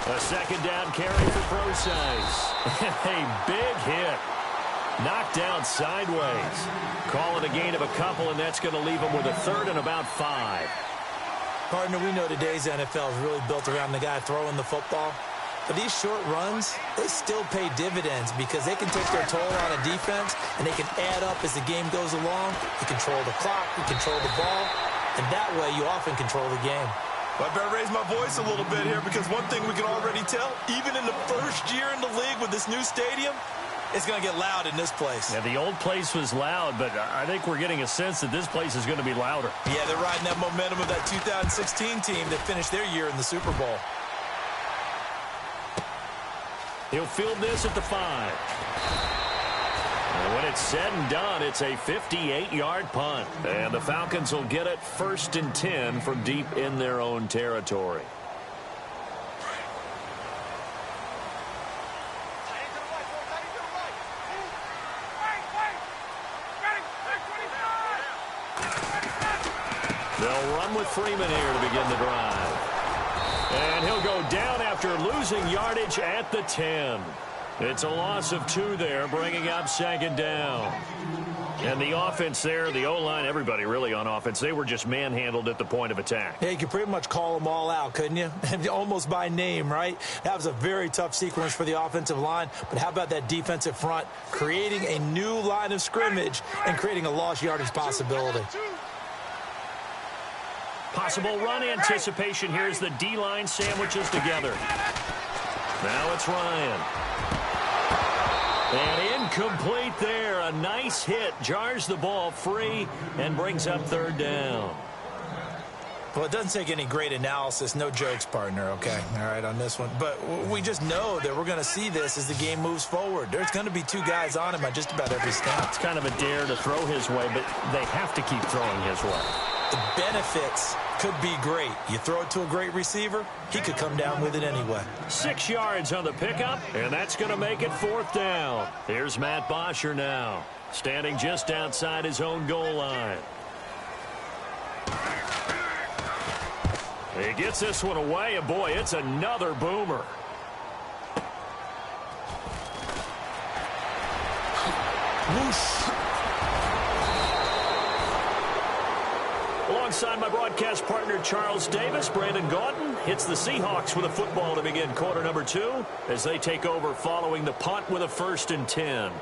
A 2nd down carry for Procise. A big hit. Knocked down sideways. Call it a gain of a couple, and that's going to leave him with a 3rd and about 5. Partner, we know today's NFL is really built around the guy throwing the football. But these short runs, they still pay dividends because they can take their toll on a defense, and they can add up as the game goes along. You control the clock, you control the ball, and that way you often control the game. Well, I better raise my voice a little bit here because one thing we can already tell, even in the first year in the league with this new stadium, it's going to get loud in this place. Yeah, the old place was loud, but I think we're getting a sense that this place is going to be louder. Yeah, they're riding that momentum of that 2016 team that finished their year in the Super Bowl. He'll field this at the 5. And When it's said and done, it's a 58-yard punt. And the Falcons will get it 1st and 10 from deep in their own territory. They'll run with Freeman here to begin the drive. And he'll go down after losing yardage at the 10. It's a loss of 2 there, bringing up 2nd down. And the offense there, the O-line, everybody really on offense, they were just manhandled at the point of attack. Yeah, you could pretty much call them all out, couldn't you? Almost by name, right? That was a very tough sequence for the offensive line. But how about that defensive front creating a new line of scrimmage and creating a lost yardage possibility? Possible run anticipation here as the D-line sandwiches together. Now it's Ryan. And incomplete there. A nice hit. Jars the ball free and brings up 3rd down. Well, it doesn't take any great analysis. No jokes, partner, okay? All right, on this one. But we just know that we're going to see this as the game moves forward. There's going to be 2 guys on him at just about every snap. It's kind of a dare to throw his way, but they have to keep throwing his way. The benefits could be great. You throw it to a great receiver, he could come down with it anyway. 6 yards on the pickup, and that's going to make it 4th down. Here's Matt Bosher now, standing just outside his own goal line. He gets this one away, and boy, it's another boomer. Whoosh. Alongside my broadcast partner, Charles Davis, Brandon Gaudin hits the Seahawks with a football to begin quarter number 2 as they take over following the punt with a 1st and 10.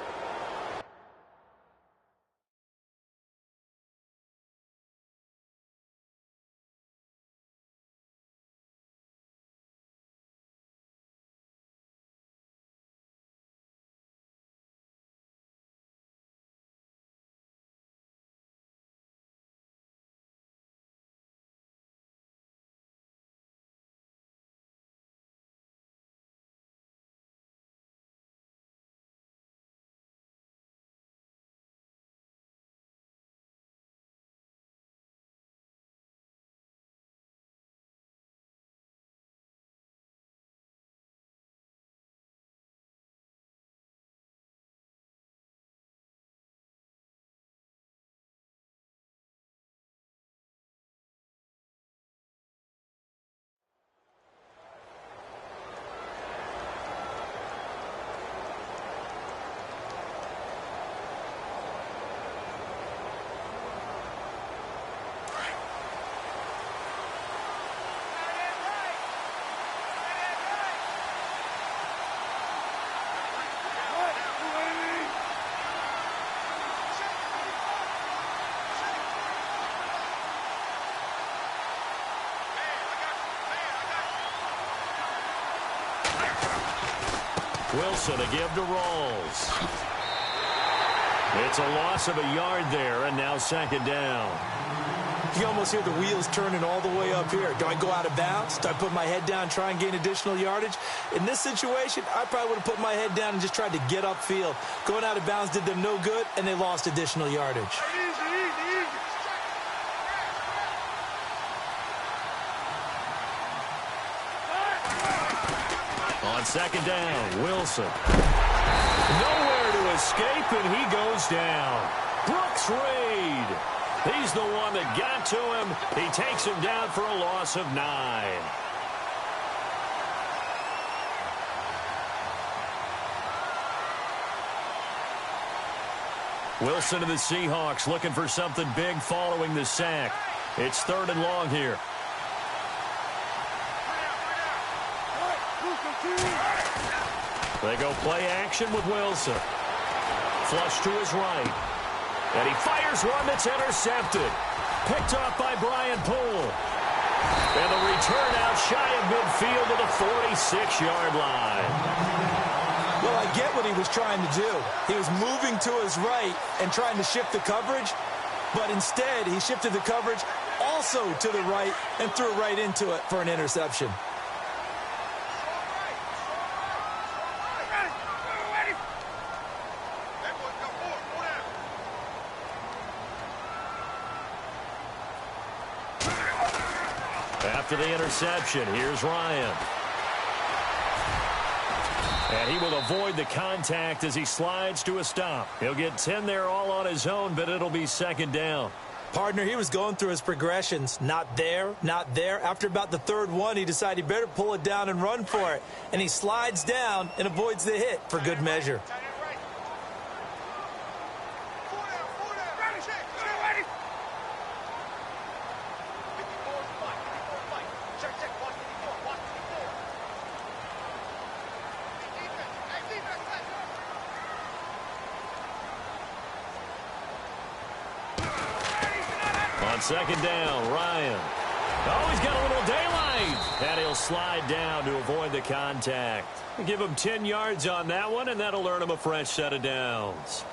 Wilson to give to Rawls. It's a loss of a yard there, and now 2nd down. You almost hear the wheels turning all the way up here. Do I go out of bounds? Do I put my head down and try and gain additional yardage? In this situation, I probably would have put my head down and just tried to get upfield. Going out of bounds did them no good, and they lost additional yardage. On 2nd down, Wilson. Nowhere to escape, and he goes down. Brooks Reed. He's the one that got to him. He takes him down for a loss of 9. Wilson to the Seahawks looking for something big following the sack. It's 3rd and long here. They go play action with Wilson. Flush to his right. And he fires one that's intercepted. Picked off by Brian Poole. And the return out shy of midfield to the 46-yard line. Well, I get what he was trying to do. He was moving to his right and trying to shift the coverage. But instead, he shifted the coverage also to the right and threw right into it for an interception. After the interception, here's Ryan. And he will avoid the contact as he slides to a stop. He'll get 10 there all on his own, but it'll be second down. Partner, he was going through his progressions. Not there, not there. After about the third one, he decided he better pull it down and run for it. And he slides down and avoids the hit for good measure. On second down, Ryan. Oh, he's got a little daylight. And he'll slide down to avoid the contact. Give him 10 yards on that one, and that'll earn him a fresh set of downs.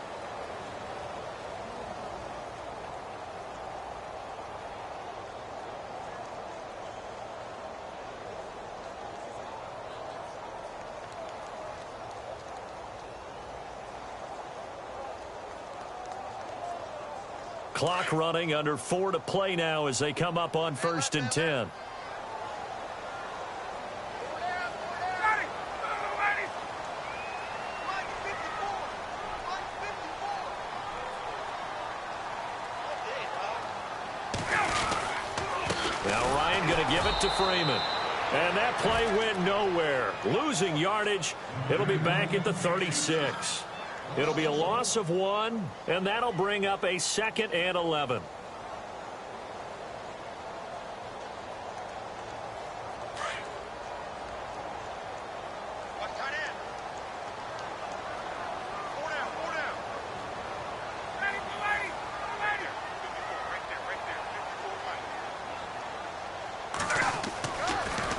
Clock running, under 4 to play now as they come up on 1st and 10. Now Ryan going to give it to Freeman. And that play went nowhere. Losing yardage. It'll be back at the 36. It'll be a loss of 1, and that'll bring up a 2nd and 11.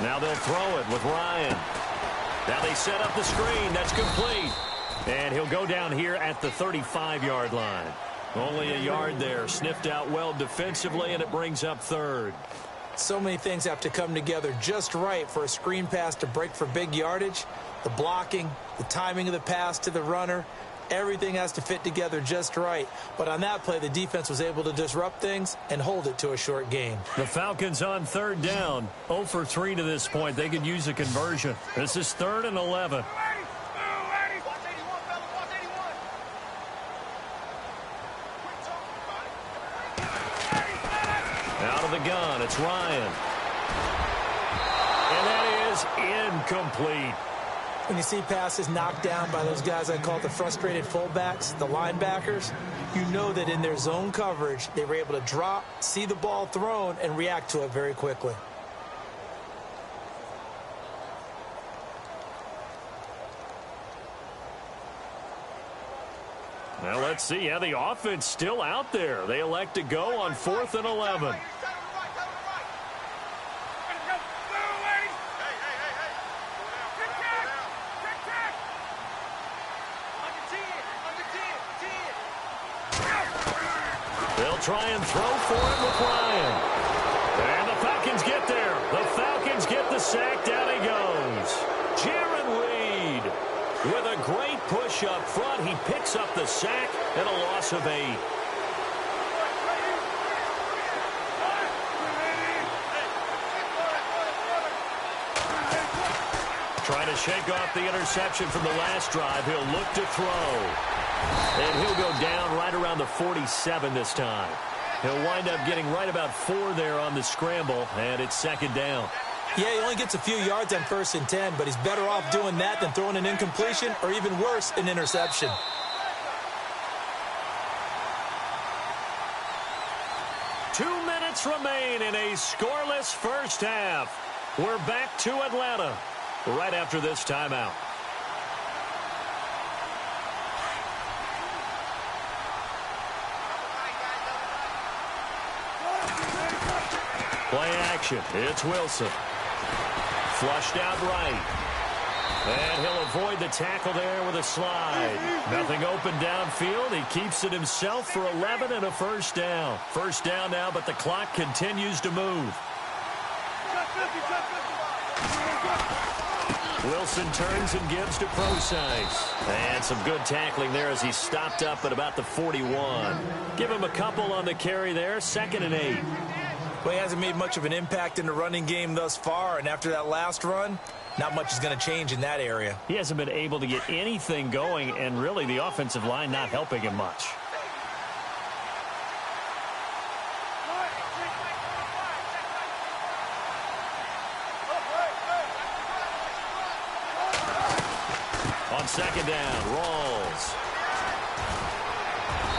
Now they'll throw it with Ryan. Now they set up the screen. That's complete. And he'll go down here at the 35-yard line. Only a yard there. Sniffed out well defensively, and it brings up 3rd. So many things have to come together just right for a screen pass to break for big yardage. The blocking, the timing of the pass to the runner, everything has to fit together just right. But on that play, the defense was able to disrupt things and hold it to a short gain. The Falcons on 3rd down. 0 for 3 to this point. They could use a conversion. This is 3rd and 11. Out of the gun, it's Ryan. And that is incomplete. When you see passes knocked down by those guys I call the frustrated fullbacks, the linebackers, you know that in their zone coverage, they were able to drop, see the ball thrown, and react to it very quickly. Now let's see how the offense still out there. They elect to go on 4th and 11. They'll try and throw for it with Ryan. And the Falcons get there. The Falcons get the sack. Down he goes. Jaron Reed with a great push up front. He picks up the sack and a loss of 8. Trying to shake off the interception from the last drive. He'll look to throw. And he'll go down right around the 47 this time. He'll wind up getting right about 4 there on the scramble, and it's 2nd down. Yeah, he only gets a few yards on 1st and 10, but he's better off doing that than throwing an incompletion or even worse, an interception. Two minutes remain in a scoreless first half. We're back to Atlanta right after this timeout. Play action. It's Wilson. Flushed out right. And he'll avoid the tackle there with a slide. Nothing open downfield. He keeps it himself for 11 and a first down. First down now, but the clock continues to move. Wilson turns and gives to Procise. And some good tackling there as he stopped up at about the 41. Give him a couple on the carry there. 2nd and 8. Well, he hasn't made much of an impact in the running game thus far, and after that last run, not much is going to change in that area. He hasn't been able to get anything going, and really the offensive line not helping him much. On second down, Rawls.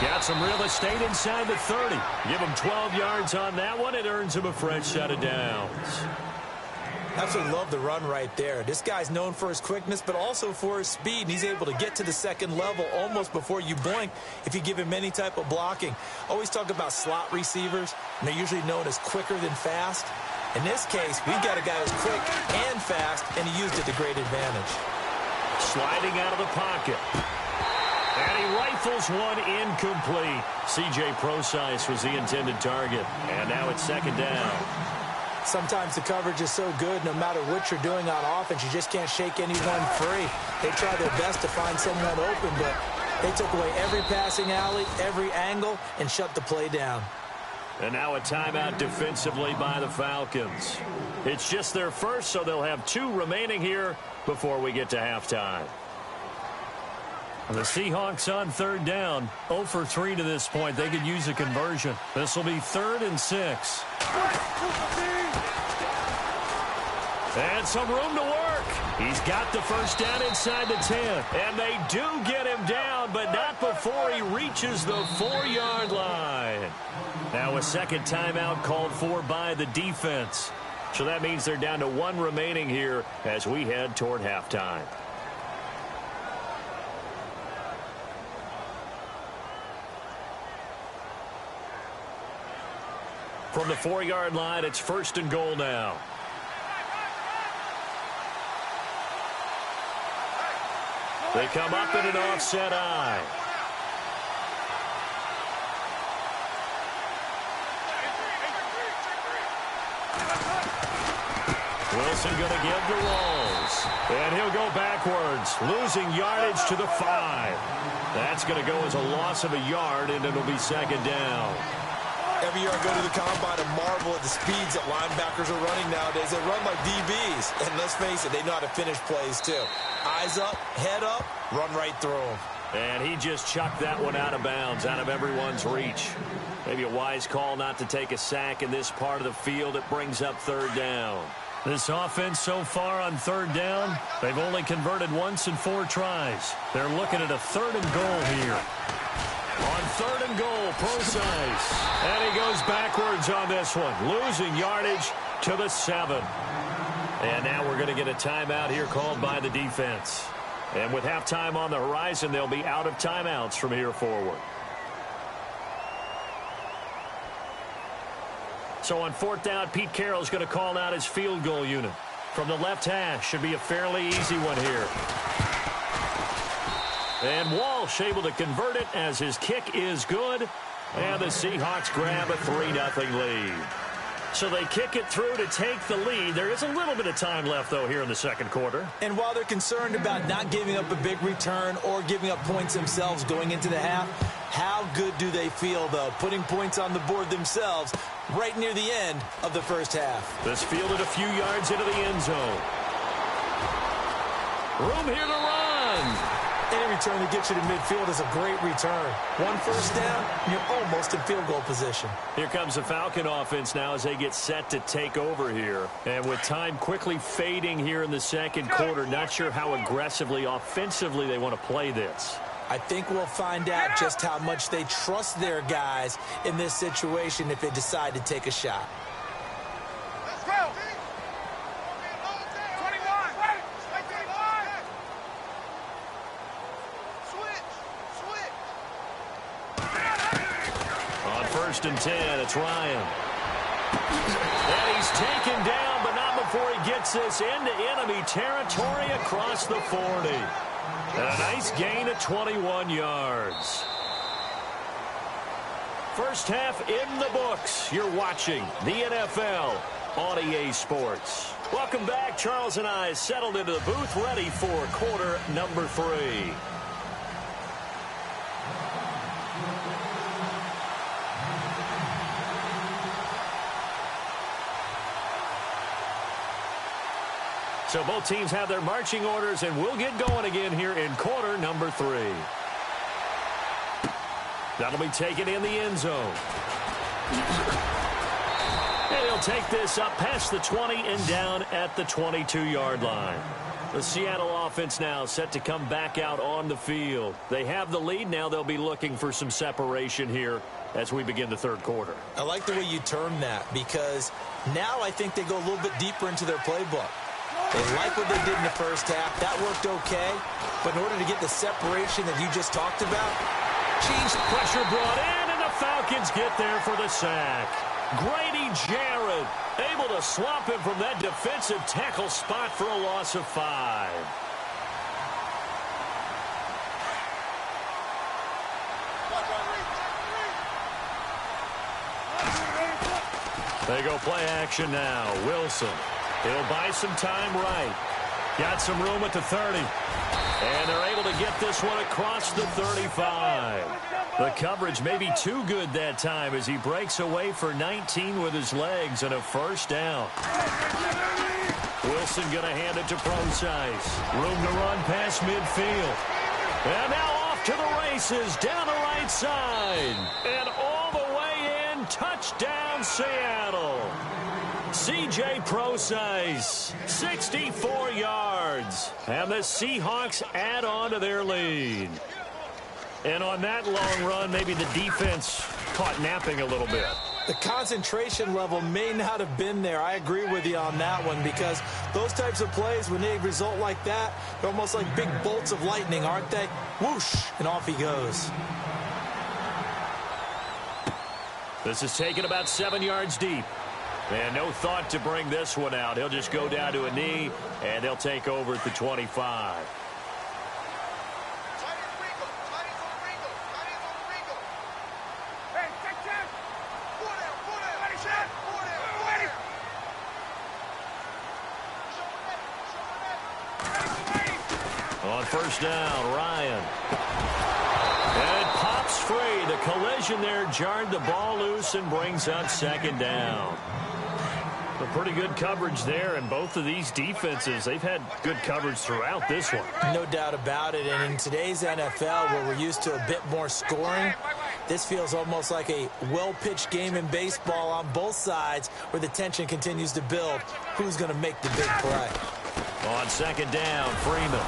Got some real estate inside the 30. Give him 12 yards on that one. It earns him a fresh set of downs. Absolutely love the run right there. This guy's known for his quickness, but also for his speed. And he's able to get to the second level almost before you blink if you give him any type of blocking. Always talk about slot receivers, and they're usually known as quicker than fast. In this case, we've got a guy who's quick and fast, and he used it to great advantage. Sliding out of the pocket. And he rifles one incomplete. C.J. Procise was the intended target. And now it's second down. Sometimes the coverage is so good, no matter what you're doing on offense, you just can't shake anyone free. They try their best to find someone open, but they took away every passing alley, every angle, and shut the play down. And now a timeout defensively by the Falcons. It's just their first, so they'll have 2 remaining here before we get to halftime. The Seahawks on third down, 0 for 3 to this point. They could use a conversion. This will be 3rd and 6. And some room to work. He's got the first down inside the 10. And they do get him down, but not before he reaches the 4-yard line. Now a second timeout called for by the defense. So that means they're down to 1 remaining here as we head toward halftime. From the 4-yard line, it's 1st and goal now. They come up in an offset eye. Wilson going to give to Rawls. And he'll go backwards, losing yardage to the 5. That's going to go as a loss of a yard, and it'll be second down. Every year I go to the combine and marvel at the speeds that linebackers are running nowadays. They run like DBs. And let's face it, they know how to finish plays too. Eyes up, head up, run right through them. And he just chucked that one out of bounds, out of everyone's reach. Maybe a wise call not to take a sack in this part of the field. It brings up 3rd down. This offense so far on 3rd down, they've only converted once in 4 tries. They're looking at a 3rd and goal here. On 3rd and goal, Procise. And he goes backwards on this one, losing yardage to the 7. And now we're going to get a timeout here called by the defense. And with halftime on the horizon, they'll be out of timeouts from here forward. So on 4th down, Pete Carroll's going to call out his field goal unit. From the left hash, should be a fairly easy one here. And Walsh able to convert it as his kick is good. And the Seahawks grab a 3-0 lead. So they kick it through to take the lead. There is a little bit of time left, though, here in the second quarter. And while they're concerned about not giving up a big return or giving up points themselves going into the half, how good do they feel, though, putting points on the board themselves right near the end of the first half? This fielded a few yards into the end zone. Room here to run. Any return that gets you to midfield is a great return. 1 first down, you're almost in field goal position. Here comes the Falcon offense now as they get set to take over here. And with time quickly fading here in the second quarter, not sure how aggressively, offensively they want to play this. I think we'll find out just how much they trust their guys in this situation if they decide to take a shot. Let's go. 21. On 1st and 10, it's Ryan. And he's taken down, but not before he gets this into enemy territory across the 40. And a nice gain of 21 yards. First half in the books. You're watching the NFL on EA Sports. Welcome back. Charles and I settled into the booth, ready for quarter number 3. So both teams have their marching orders, and we'll get going again here in quarter number 3. That'll be taken in the end zone. And he'll take this up past the 20 and down at the 22-yard line. The Seattle offense now set to come back out on the field. They have the lead. Now they'll be looking for some separation here as we begin the third quarter. I like the way you termed that, because now I think they go a little bit deeper into their playbook. They like what they did in the first half. That worked okay. But in order to get the separation that you just talked about, Chiefs pressure brought in, and the Falcons get there for the sack. Grady Jarrett able to swamp him from that defensive tackle spot for a loss of 5. They go play action now. Wilson. He'll buy some time right. Got some room at the 30. And they're able to get this one across the 35. The coverage may be too good that time as he breaks away for 19 with his legs and a first down. Wilson going to hand it to Procise. Room to run past midfield. And now off to the races down the right side. And all the way in. Touchdown, Seattle. C.J. Procise, 64 yards. And the Seahawks add on to their lead. And on that long run, maybe the defense caught napping a little bit. The concentration level may not have been there. I agree with you on that one, because those types of plays, when they result like that, they're almost like big bolts of lightning, aren't they? Whoosh, and off he goes. This is taken about 7 yards deep. And no thought to bring this one out. He'll just go down to a knee, and they'll take over at the 25. On first down, Ryan. And it pops free. The collision there jarred the ball loose and brings up second down. A pretty good coverage there, and both of these defenses, they've had good coverage throughout this one. No doubt about it, and in today's NFL, where we're used to a bit more scoring, this feels almost like a well-pitched game in baseball on both sides, where the tension continues to build. Who's going to make the big play? On second down, Freeman.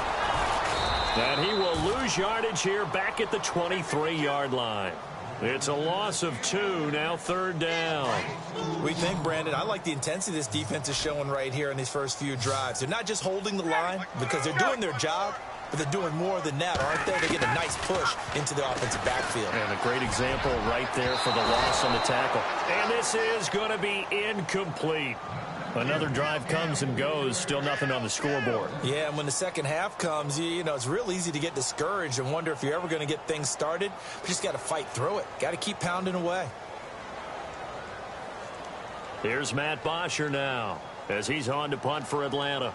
And he will lose yardage here back at the 23-yard line. It's a loss of 2, now third down. We think, Brandon, I like the intensity this defense is showing right here in these first few drives. They're not just holding the line because they're doing their job, but they're doing more than that, aren't they? They get a nice push into the offensive backfield. And a great example right there for the loss on the tackle. And this is going to be incomplete. Another drive comes and goes, still nothing on the scoreboard. Yeah, and when the second half comes, you know, it's real easy to get discouraged and wonder if you're ever going to get things started. You just got to fight through it. Got to keep pounding away. Here's Matt Bosher now as he's on to punt for Atlanta.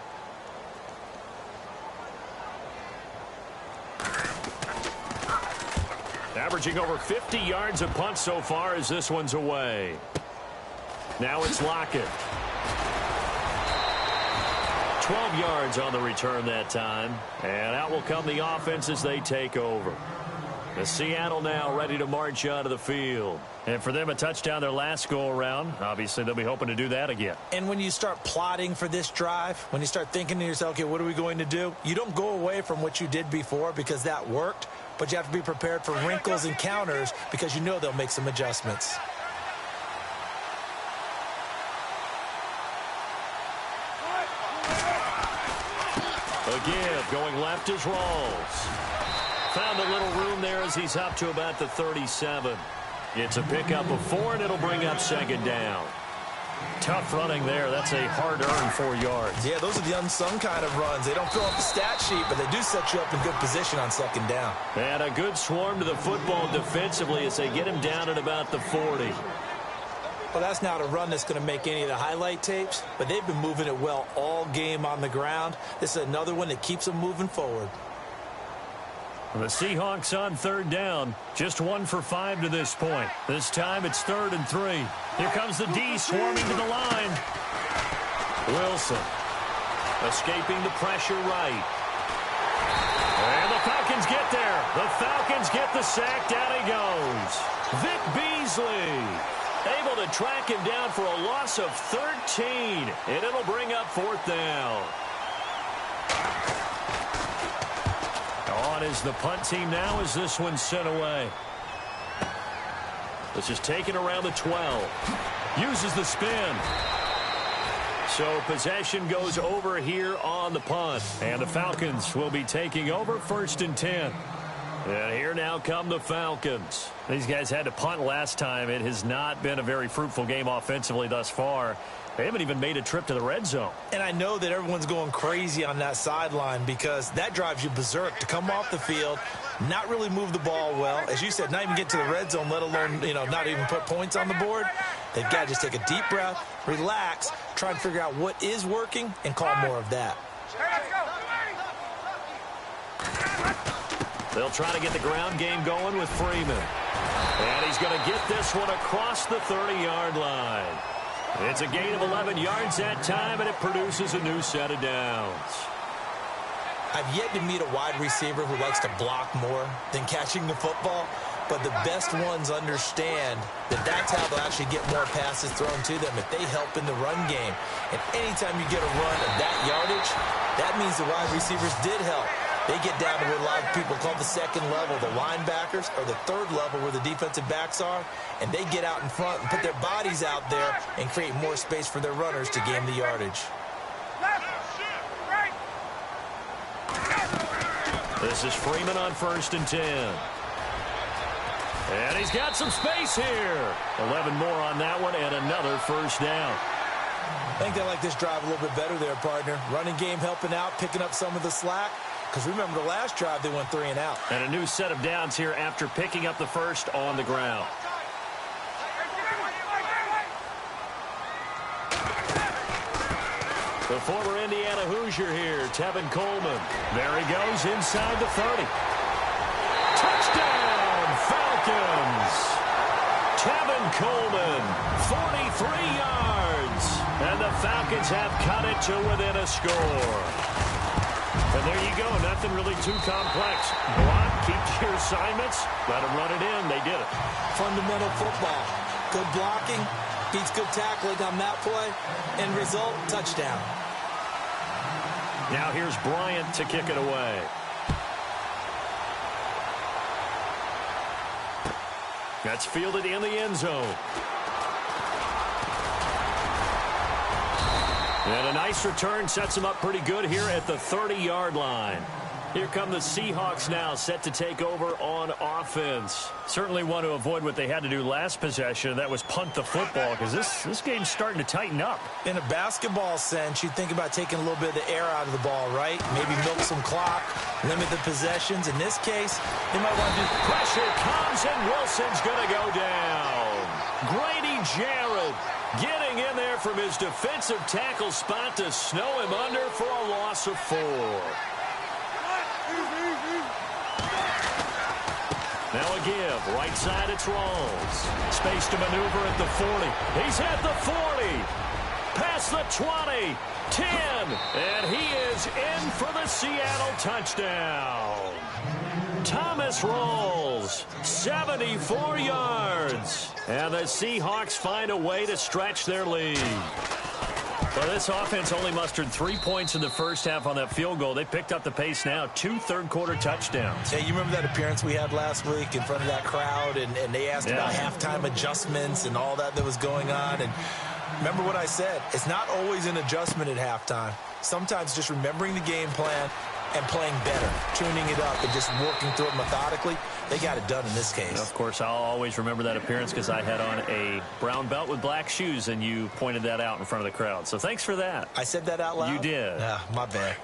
Averaging over 50 yards a punt so far as this one's away. Now it's Lockett. 12 yards on the return that time. And out will come the offense as they take over. The Seattle now ready to march out of the field. And for them, a touchdown their last go-around. Obviously, they'll be hoping to do that again. And when you start plotting for this drive, when you start thinking to yourself, okay, what are we going to do? You don't go away from what you did before because that worked. But you have to be prepared for wrinkles and counters because you know they'll make some adjustments. Again, going left is Rawls. Found a little room there as he's up to about the 37. It's a pickup of 4, and it'll bring up second down. Tough running there. That's a hard-earned 4 yards. Yeah, those are the unsung kind of runs. They don't fill up the stat sheet, but they do set you up in good position on second down. And a good swarm to the football defensively as they get him down at about the 40. Well, that's not a run that's going to make any of the highlight tapes, but they've been moving it well all game on the ground. This is another one that keeps them moving forward. The Seahawks on third down, just 1 for 5 to this point. This time it's 3rd and 3. Here comes the D swarming to the line. Wilson. Escaping the pressure right. And the Falcons get there. The Falcons get the sack. Down he goes. Vic Beasley able to track him down for a loss of 13. And it'll bring up 4th down. On is the punt team now as this one's sent away. This is taken around the 12. Uses the spin. So possession goes over here on the punt. And the Falcons will be taking over 1st and 10. And here now come the Falcons. These guys had to punt last time. It has not been a very fruitful game offensively thus far. They haven't even made a trip to the red zone. And I know that everyone's going crazy on that sideline because that drives you berserk to come off the field, not really move the ball well. As you said, not even get to the red zone, let alone, not even put points on the board. They've got to just take a deep breath, relax, try and figure out what is working, and call more of that. They'll try to get the ground game going with Freeman. And he's going to get this one across the 30-yard line. It's a gain of 11 yards that time, and it produces a new set of downs. I've yet to meet a wide receiver who likes to block more than catching the football, but the best ones understand that that's how they'll actually get more passes thrown to them if they help in the run game. And anytime you get a run of that yardage, that means the wide receivers did help. They get down to what a lot of people call the 2nd level, the linebackers, or the 3rd level where the defensive backs are, and they get out in front and put their bodies out there and create more space for their runners to gain the yardage. This is Freeman on 1st and 10. And he's got some space here. 11 more on that one and another 1st down. I think they like this drive a little bit better there, partner. Running game helping out, picking up some of the slack. Because remember, the last drive, they went 3 and out. And a new set of downs here after picking up the 1st on the ground. The former Indiana Hoosier here, Tevin Coleman. There he goes inside the 30. Touchdown, Falcons! Tevin Coleman, 43 yards. And the Falcons have cut it to within a score. And there you go, nothing really too complex. Block, keep your assignments, let them run it in. They did it. Fundamental football. Good blocking, beats good tackling on that play. End result, touchdown. Now here's Bryant to kick it away. That's fielded in the end zone. And a nice return sets him up pretty good here at the 30-yard line. Here come the Seahawks now, set to take over on offense. Certainly want to avoid what they had to do last possession, that was punt the football, because this game's starting to tighten up. In a basketball sense, you think about taking a little bit of the air out of the ball, right? Maybe milk some clock, limit the possessions. In this case, they might want to do... Pressure comes, and Wilson's going to go down. Grady Jarrett getting in there from his defensive tackle spot to snow him under for a loss of 4. Now a give. Right side, it's Rawls. Space to maneuver at the 40. He's at the 40. Past the 20. 10. And he is in for the Seattle touchdown. Thomas Rawls, 74 yards. And the Seahawks find a way to stretch their lead. Well, this offense only mustered 3 points in the first half on that field goal. They picked up the pace now, 2 third-quarter touchdowns. Yeah, you remember that appearance we had last week in front of that crowd, and they asked about halftime adjustments and all that was going on. And remember what I said, it's not always an adjustment at halftime. Sometimes just remembering the game plan and playing better, tuning it up and just working through it methodically. They got it done in this case. Of course, I'll always remember that appearance because I had on a brown belt with black shoes, and you pointed that out in front of the crowd. So thanks for that. I said that out loud? You did. Yeah, my bad.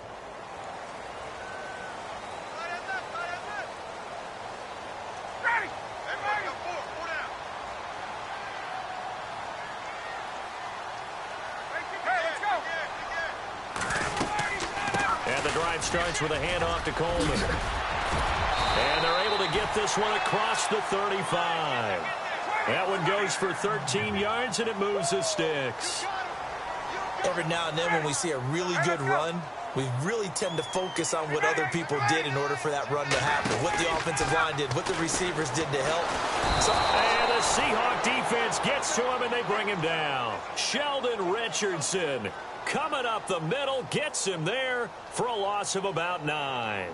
Starts with a handoff to Coleman. And they're able to get this one across the 35. That one goes for 13 yards, and it moves the sticks. Every now and then when we see a really good run, we really tend to focus on what other people did in order for that run to happen, what the offensive line did, what the receivers did to help. And the Seahawk defense gets to him, and they bring him down. Sheldon Richardson coming up the middle, gets him there for a loss of about 9.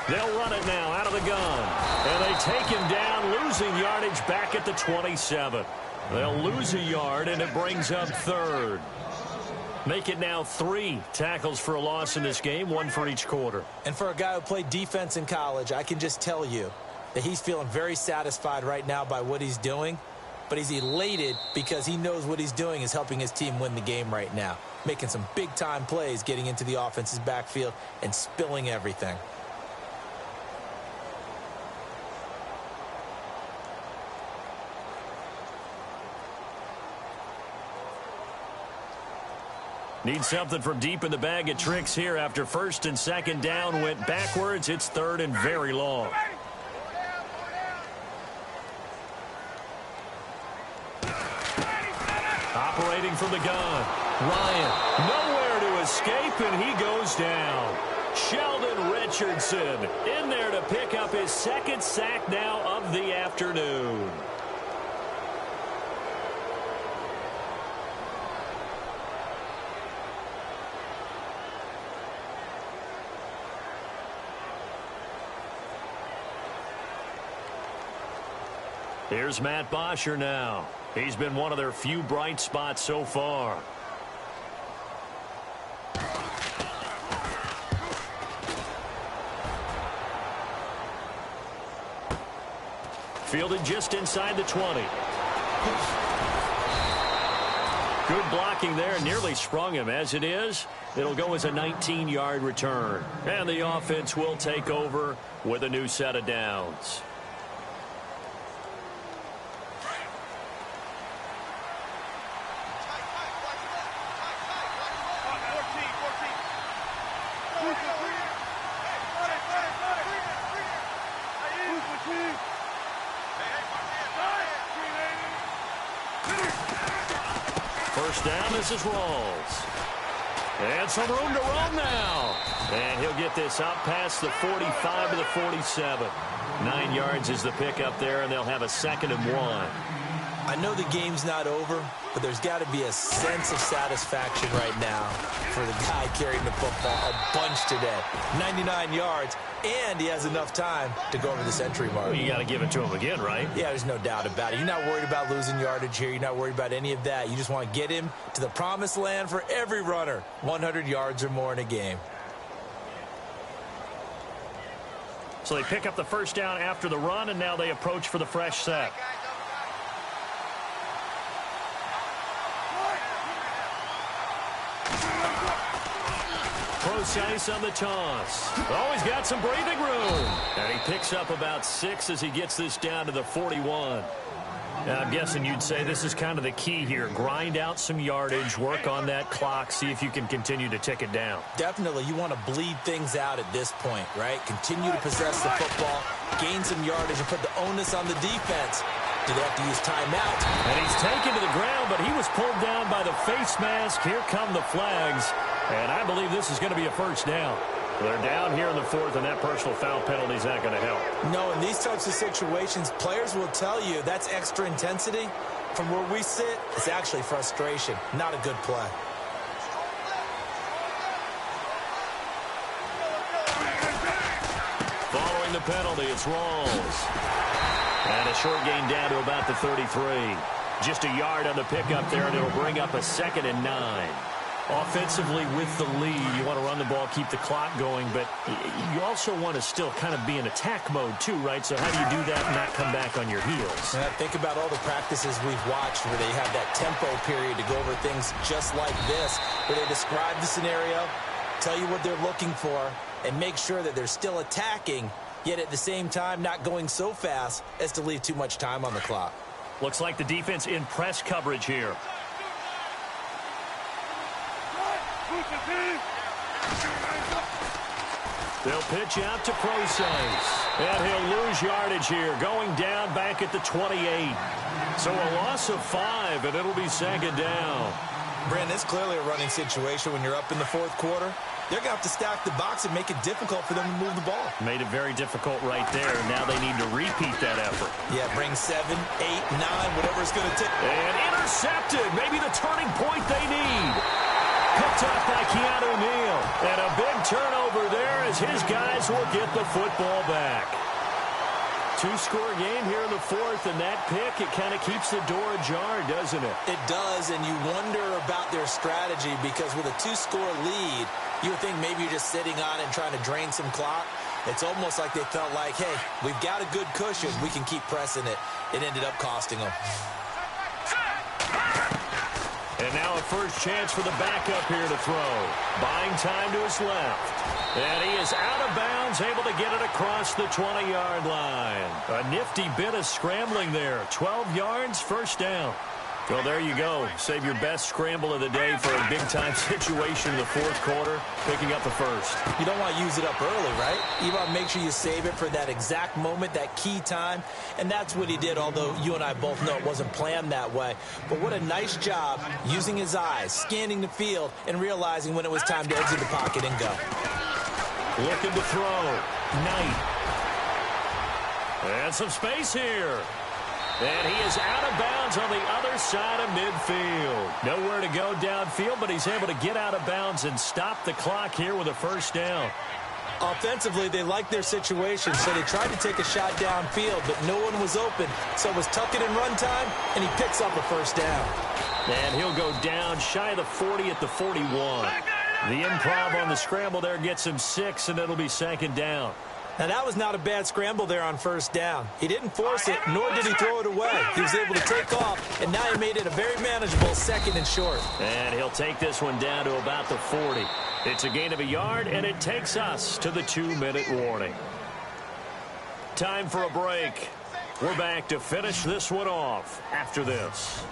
They'll run it now out of the gun. And they take him down, losing yardage back at the 27. They'll lose a yard, and it brings up 3rd. Make it now 3 tackles for a loss in this game, 1 for each quarter. And for a guy who played defense in college, I can just tell you that he's feeling very satisfied right now by what he's doing. But he's elated because he knows what he's doing is helping his team win the game right now. Making some big-time plays, getting into the offense's backfield, and spilling everything. Need something from deep in the bag of tricks here after 1st and 2nd down went backwards. It's 3rd and very long. Operating from the gun. Ryan, nowhere to escape, and he goes down. Sheldon Richardson in there to pick up his 2nd sack now of the afternoon. Here's Matt Bosher now. He's been one of their few bright spots so far. Fielded just inside the 20. Good blocking there. Nearly sprung him. As it is, it'll go as a 19-yard return. And the offense will take over with a new set of downs. First down, this is Rawls. And some room to run now. And he'll get this out past the 45 to the 47. 9 yards is the pickup there, and they'll have a 2nd and 1. I know the game's not over, but there's got to be a sense of satisfaction right now for the guy carrying the football a bunch today. 99 yards, and he has enough time to go over the century mark. Well, you got to give it to him again, right? Yeah, there's no doubt about it. You're not worried about losing yardage here. You're not worried about any of that. You just want to get him to the promised land for every runner. 100 yards or more in a game. So they pick up the first down after the run, and now they approach for the fresh set. Procise on the toss. Oh, he's got some breathing room. And he picks up about 6 as he gets this down to the 41. Now, I'm guessing you'd say this is kind of the key here. Grind out some yardage, work on that clock, see if you can continue to tick it down. Definitely. You want to bleed things out at this point, right? Continue to possess the football, gain some yardage, and put the onus on the defense. Do they have to use timeout? And he's taken to the ground, but he was pulled down by the face mask. Here come the flags. And I believe this is going to be a first down. They're down here in the 4th, and that personal foul penalty is not going to help. No, in these types of situations, players will tell you that's extra intensity. From where we sit, it's actually frustration. Not a good play. Following the penalty, it's Rawls. And a short gain down to about the 33. Just a yard on the pickup there, and it'll bring up a 2nd and 9. Offensively with the lead, you want to run the ball, keep the clock going, but you also want to still kind of be in attack mode too, right? So how do you do that and not come back on your heels? And think about all the practices we've watched where they have that tempo period to go over things just like this, where they describe the scenario, tell you what they're looking for, and make sure that they're still attacking, yet at the same time not going so fast as to leave too much time on the clock. Looks like the defense in press coverage here. They'll pitch out to Process. And he'll lose yardage here, going down back at the 28. So a loss of 5, and it'll be second down. Brandon, it's clearly a running situation when you're up in the fourth quarter. They're going to have to stack the box and make it difficult for them to move the ball. Made it very difficult right there. Now they need to repeat that effort. Yeah, bring 7, 8, 9, whatever it's going to take. And intercepted. Maybe the turning point they need. Picked up by Keanu Neal. And a big turnover there as his guys will get the football back. 2-score game here in the fourth, and that pick, it kind of keeps the door ajar, doesn't it? It does, and you wonder about their strategy because with a 2-score lead, you would think maybe you're just sitting on it and trying to drain some clock. It's almost like they felt like, hey, we've got a good cushion. We can keep pressing it. It ended up costing them. And now a first chance for the backup here to throw. Buying time to his left. And he is out of bounds, able to get it across the 20-yard line. A nifty bit of scrambling there. 12 yards, first down. Well, there you go. Save your best scramble of the day for a big-time situation in the fourth quarter, picking up the first. You don't want to use it up early, right? You want to make sure you save it for that exact moment, that key time. And that's what he did, although you and I both know it wasn't planned that way. But what a nice job using his eyes, scanning the field, and realizing when it was time to exit the pocket and go. Looking to throw. Knight. And some space here. And he is out of bounds on the other side of midfield. Nowhere to go downfield, but he's able to get out of bounds and stop the clock here with a first down. Offensively, they liked their situation, so they tried to take a shot downfield, but no one was open. So it was tuck it and run time, and he picks up a first down. And he'll go down shy of the 40 at the 41. The improv on the scramble there gets him 6, and it'll be second down. Now, that was not a bad scramble there on first down. He didn't force it, nor did he throw it away. He was able to take off, and now he made it a very manageable second and short. And he'll take this one down to about the 40. It's a gain of a yard, and it takes us to the 2-minute warning. Time for a break. We're back to finish this one off after this.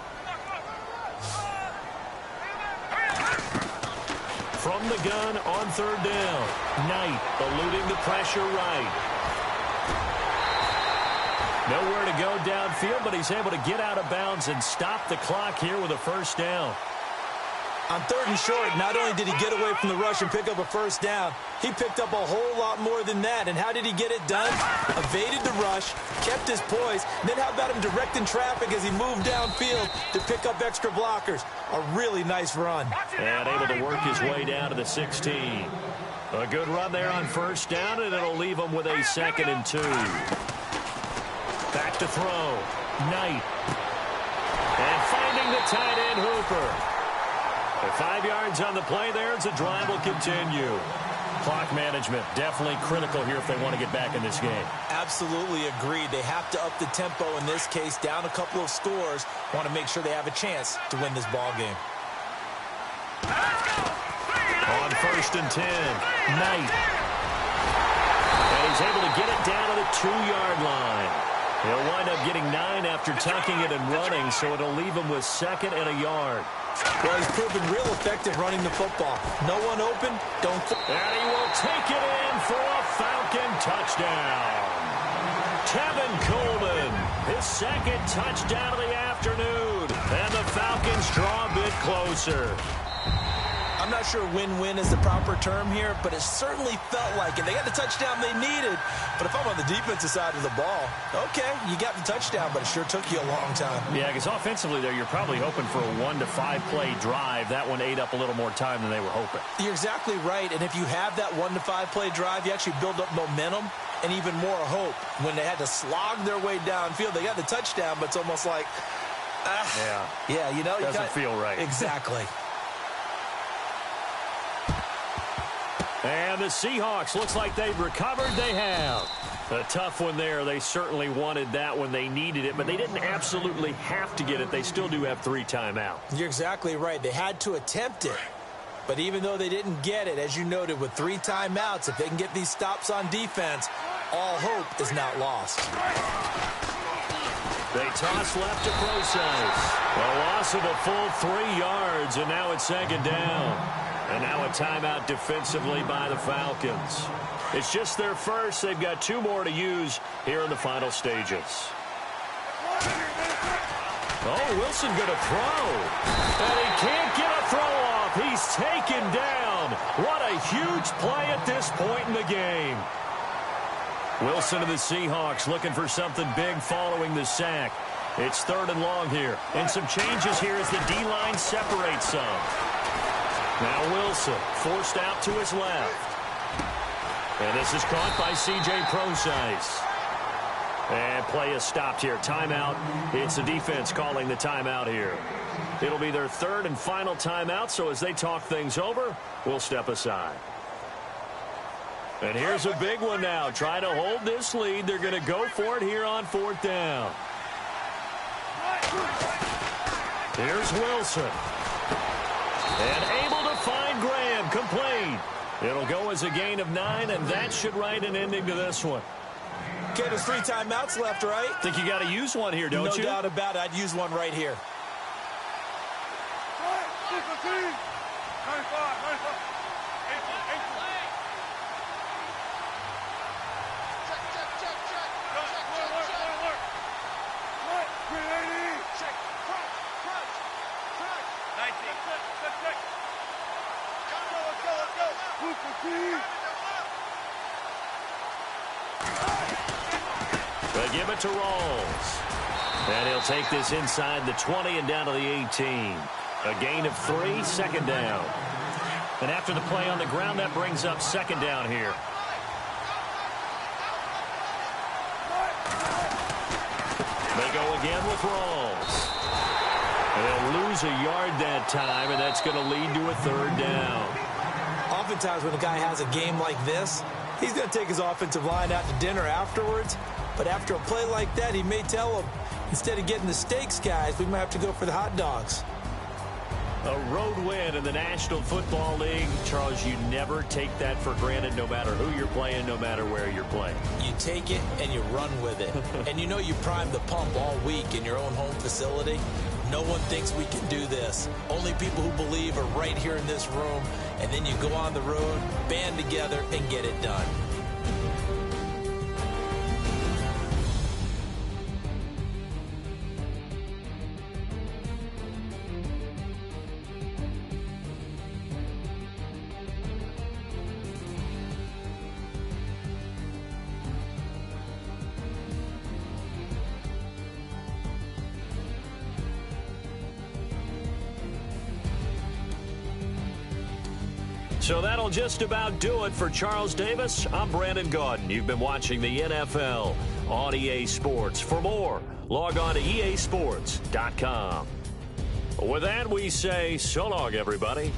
From the gun on third down. Knight eluding the pressure right. Nowhere to go downfield, but he's able to get out of bounds and stop the clock here with a first down. On third and short, not only did he get away from the rush and pick up a first down, he picked up a whole lot more than that. And how did he get it done? Evaded the rush, kept his poise, then how about him directing traffic as he moved downfield to pick up extra blockers? A really nice run. And able to work his way down to the 16. A good run there on first down, and it'll leave him with a 2nd and 2. Back to throw. Knight. And finding the tight end Hooper. 5 yards on the play there as the drive will continue. Clock management definitely critical here if they want to get back in this game. Absolutely agreed. They have to up the tempo in this case, down a couple of scores. Want to make sure they have a chance to win this ball game. On first and 10, Knight. And he's able to get it down to the 2-yard line. He'll wind up getting 9 after tucking it and running, so it'll leave him with 2nd and a yard. Well, he's proven real effective running the football. No one open, don't... And he will take it in for a Falcon touchdown. Tevin Coleman, his 2nd touchdown of the afternoon. And the Falcons draw a bit closer. I'm not sure win-win is the proper term here, but it certainly felt like it. They got the touchdown they needed, but if I'm on the defensive side of the ball, okay, you got the touchdown, but it sure took you a long time. Yeah, because offensively there, you're probably hoping for a 1 to 5 play drive. That one ate up a little more time than they were hoping. You're exactly right, and if you have that 1 to 5 play drive, you actually build up momentum and even more hope. When they had to slog their way downfield, they got the touchdown, but it's almost like, yeah, you know, doesn't feel right. Exactly. And the Seahawks, looks like they've recovered. They have. A tough one there. They certainly wanted that when they needed it, but they didn't absolutely have to get it. They still do have 3 timeouts. You're exactly right. They had to attempt it. But even though they didn't get it, as you noted, with 3 timeouts, if they can get these stops on defense, all hope is not lost. They toss left to Procise. A loss of a full 3 yards, and now it's second down. And now a timeout defensively by the Falcons. It's just their first. They've got 2 more to use here in the final stages. Oh, Wilson going to throw. And he can't get a throw off. He's taken down. What a huge play at this point in the game. Wilson of the Seahawks looking for something big following the sack. It's 3rd and long here. And some changes here as the D-line separates some. Now Wilson forced out to his left. And this is caught by C.J. Procise. And play is stopped here. Timeout. It's the defense calling the timeout here. It'll be their 3rd and final timeout, so as they talk things over, we'll step aside. And here's a big one now. Trying to hold this lead. They're going to go for it here on 4th down. Here's Wilson. And able to find Graham. Complete. It'll go as a gain of 9, and that should write an ending to this one. Okay, there's 3 timeouts left, right? Think you got to use one here, don't you? No doubt about it. I'd use one right here. They give it to Rawls. And he'll take this inside the 20 and down to the 18. A gain of 3, second down. And after the play on the ground, that brings up second down here. They go again with Rawls. And they'll lose a yard that time, and that's going to lead to a 3rd down. Oftentimes when a guy has a game like this, he's going to take his offensive line out to dinner afterwards. But after a play like that, he may tell them, instead of getting the steaks, guys, we might have to go for the hot dogs. A road win in the National Football League. Charles, you never take that for granted no matter who you're playing, no matter where you're playing. You take it and you run with it. And you know you primed the pump all week in your own home facility. No one thinks we can do this. Only people who believe are right here in this room. And then you go on the road, band together, and get it done. So that'll just about do it for Charles Davis. I'm Brandon Gaudin. You've been watching the NFL on EA Sports. For more, log on to easports.com. With that, we say so long, everybody.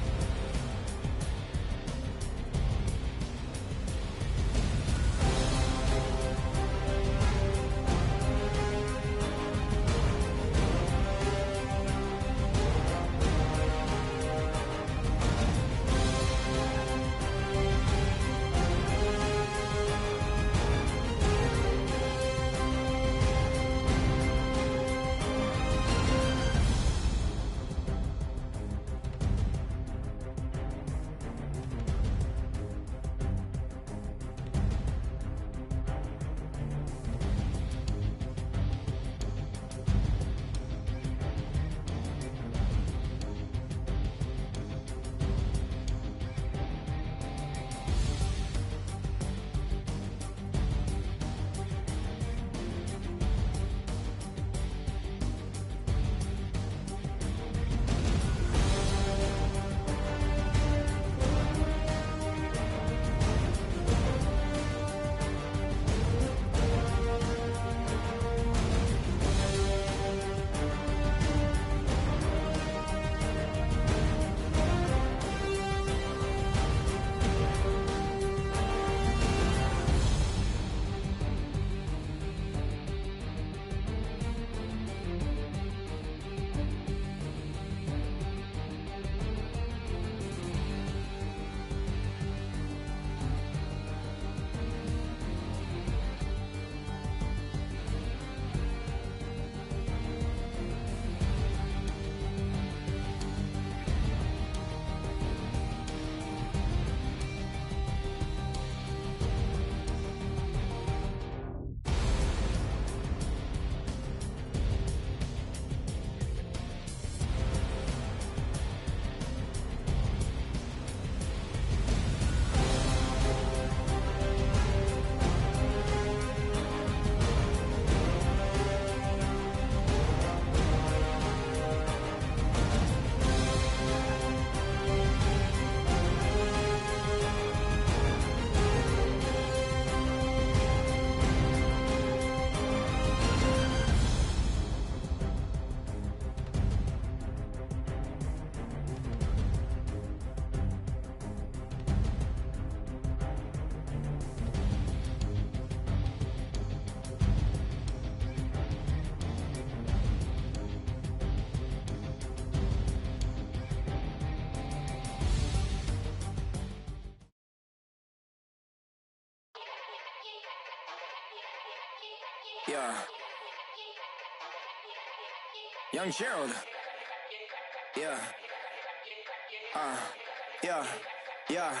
Yeah. Young Gerald. Yeah. Yeah.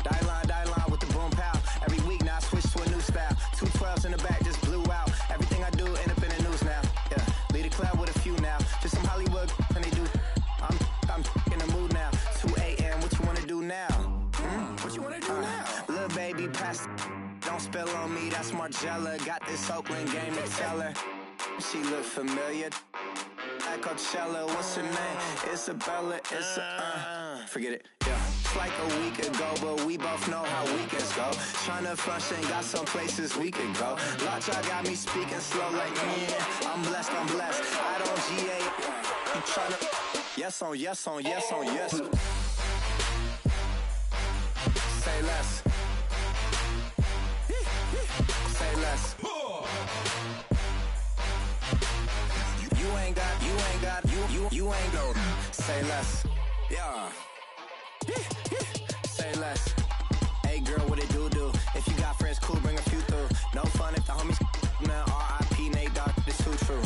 Die line with the boom pow. Every week now I switch to a new style. 212s in the back just blew out. Everything I do end up in the news now. Yeah. Lead a club with a few now. Just some Hollywood and they do. I'm in the mood now. 2 a.m. What you wanna do now? What you wanna do now? Little baby pass. Don't spill on me. That's Margella. Got this Oakland game to tell her. She look familiar. At Coachella, what's her name? Isabella, forget it, yeah. It's like a week ago, but we both know how weekends go. Tryna function, got some places we could go. Lot y'all got me speaking slow like, I'm blessed. I don't GA, you tryna, yes on yes. Say less. Say less. You ain't go. Say less. Yeah. Say less. Hey girl, what it do? If you got friends, cool, bring a few through. No fun if the homies, man. R.I.P. Nate Dogg, this too true.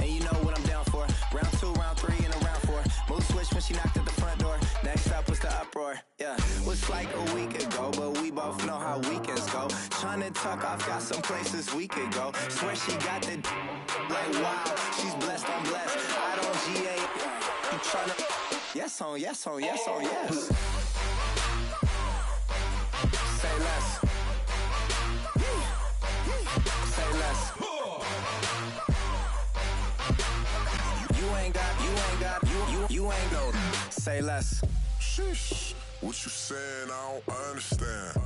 And you know what I'm down for. Round 2, round 3, and a round 4. Mood switch when she knocked at the front door. Next up was the uproar. Yeah. Was like a week ago, but we both know how weekends go. Tryna tuck off, got some places we could go. Swear she got the like wow, she's blessed, I'm blessed. I don't GA. You tryna yes on yes. Say less. Say less. You ain't go. Say less. Sheesh. What you saying? I don't understand.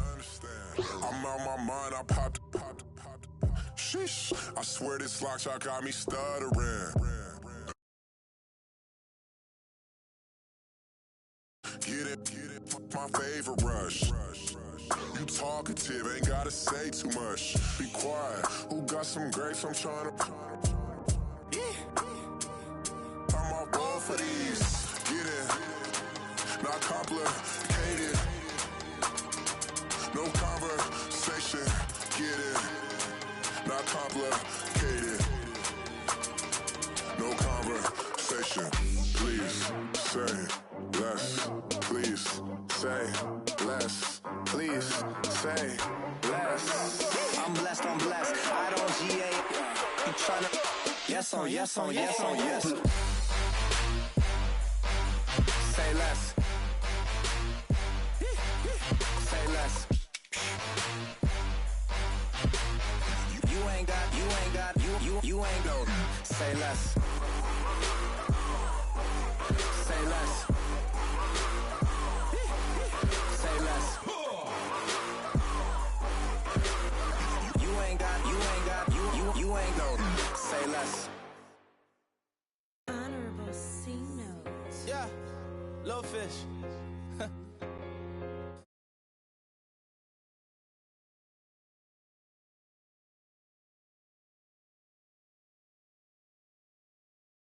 I'm out my mind. I popped. Sheesh. I swear this lock shot got me stuttering. Get it, my favorite rush. You talkative, ain't gotta say too much. Be quiet, who got some grapes? I'm trying to. I'm all ball for these. Get it, not complicated. No conversation. Get it, not complicated. No conversation. Please say less. Please say less. Please say less. I'm blessed. I don't GA. You tryna yes on yes. Say less. Say less. You ain't go. Say less. Say less. Say less. You ain't go. Say less. Honorable C note. Yeah, low fish.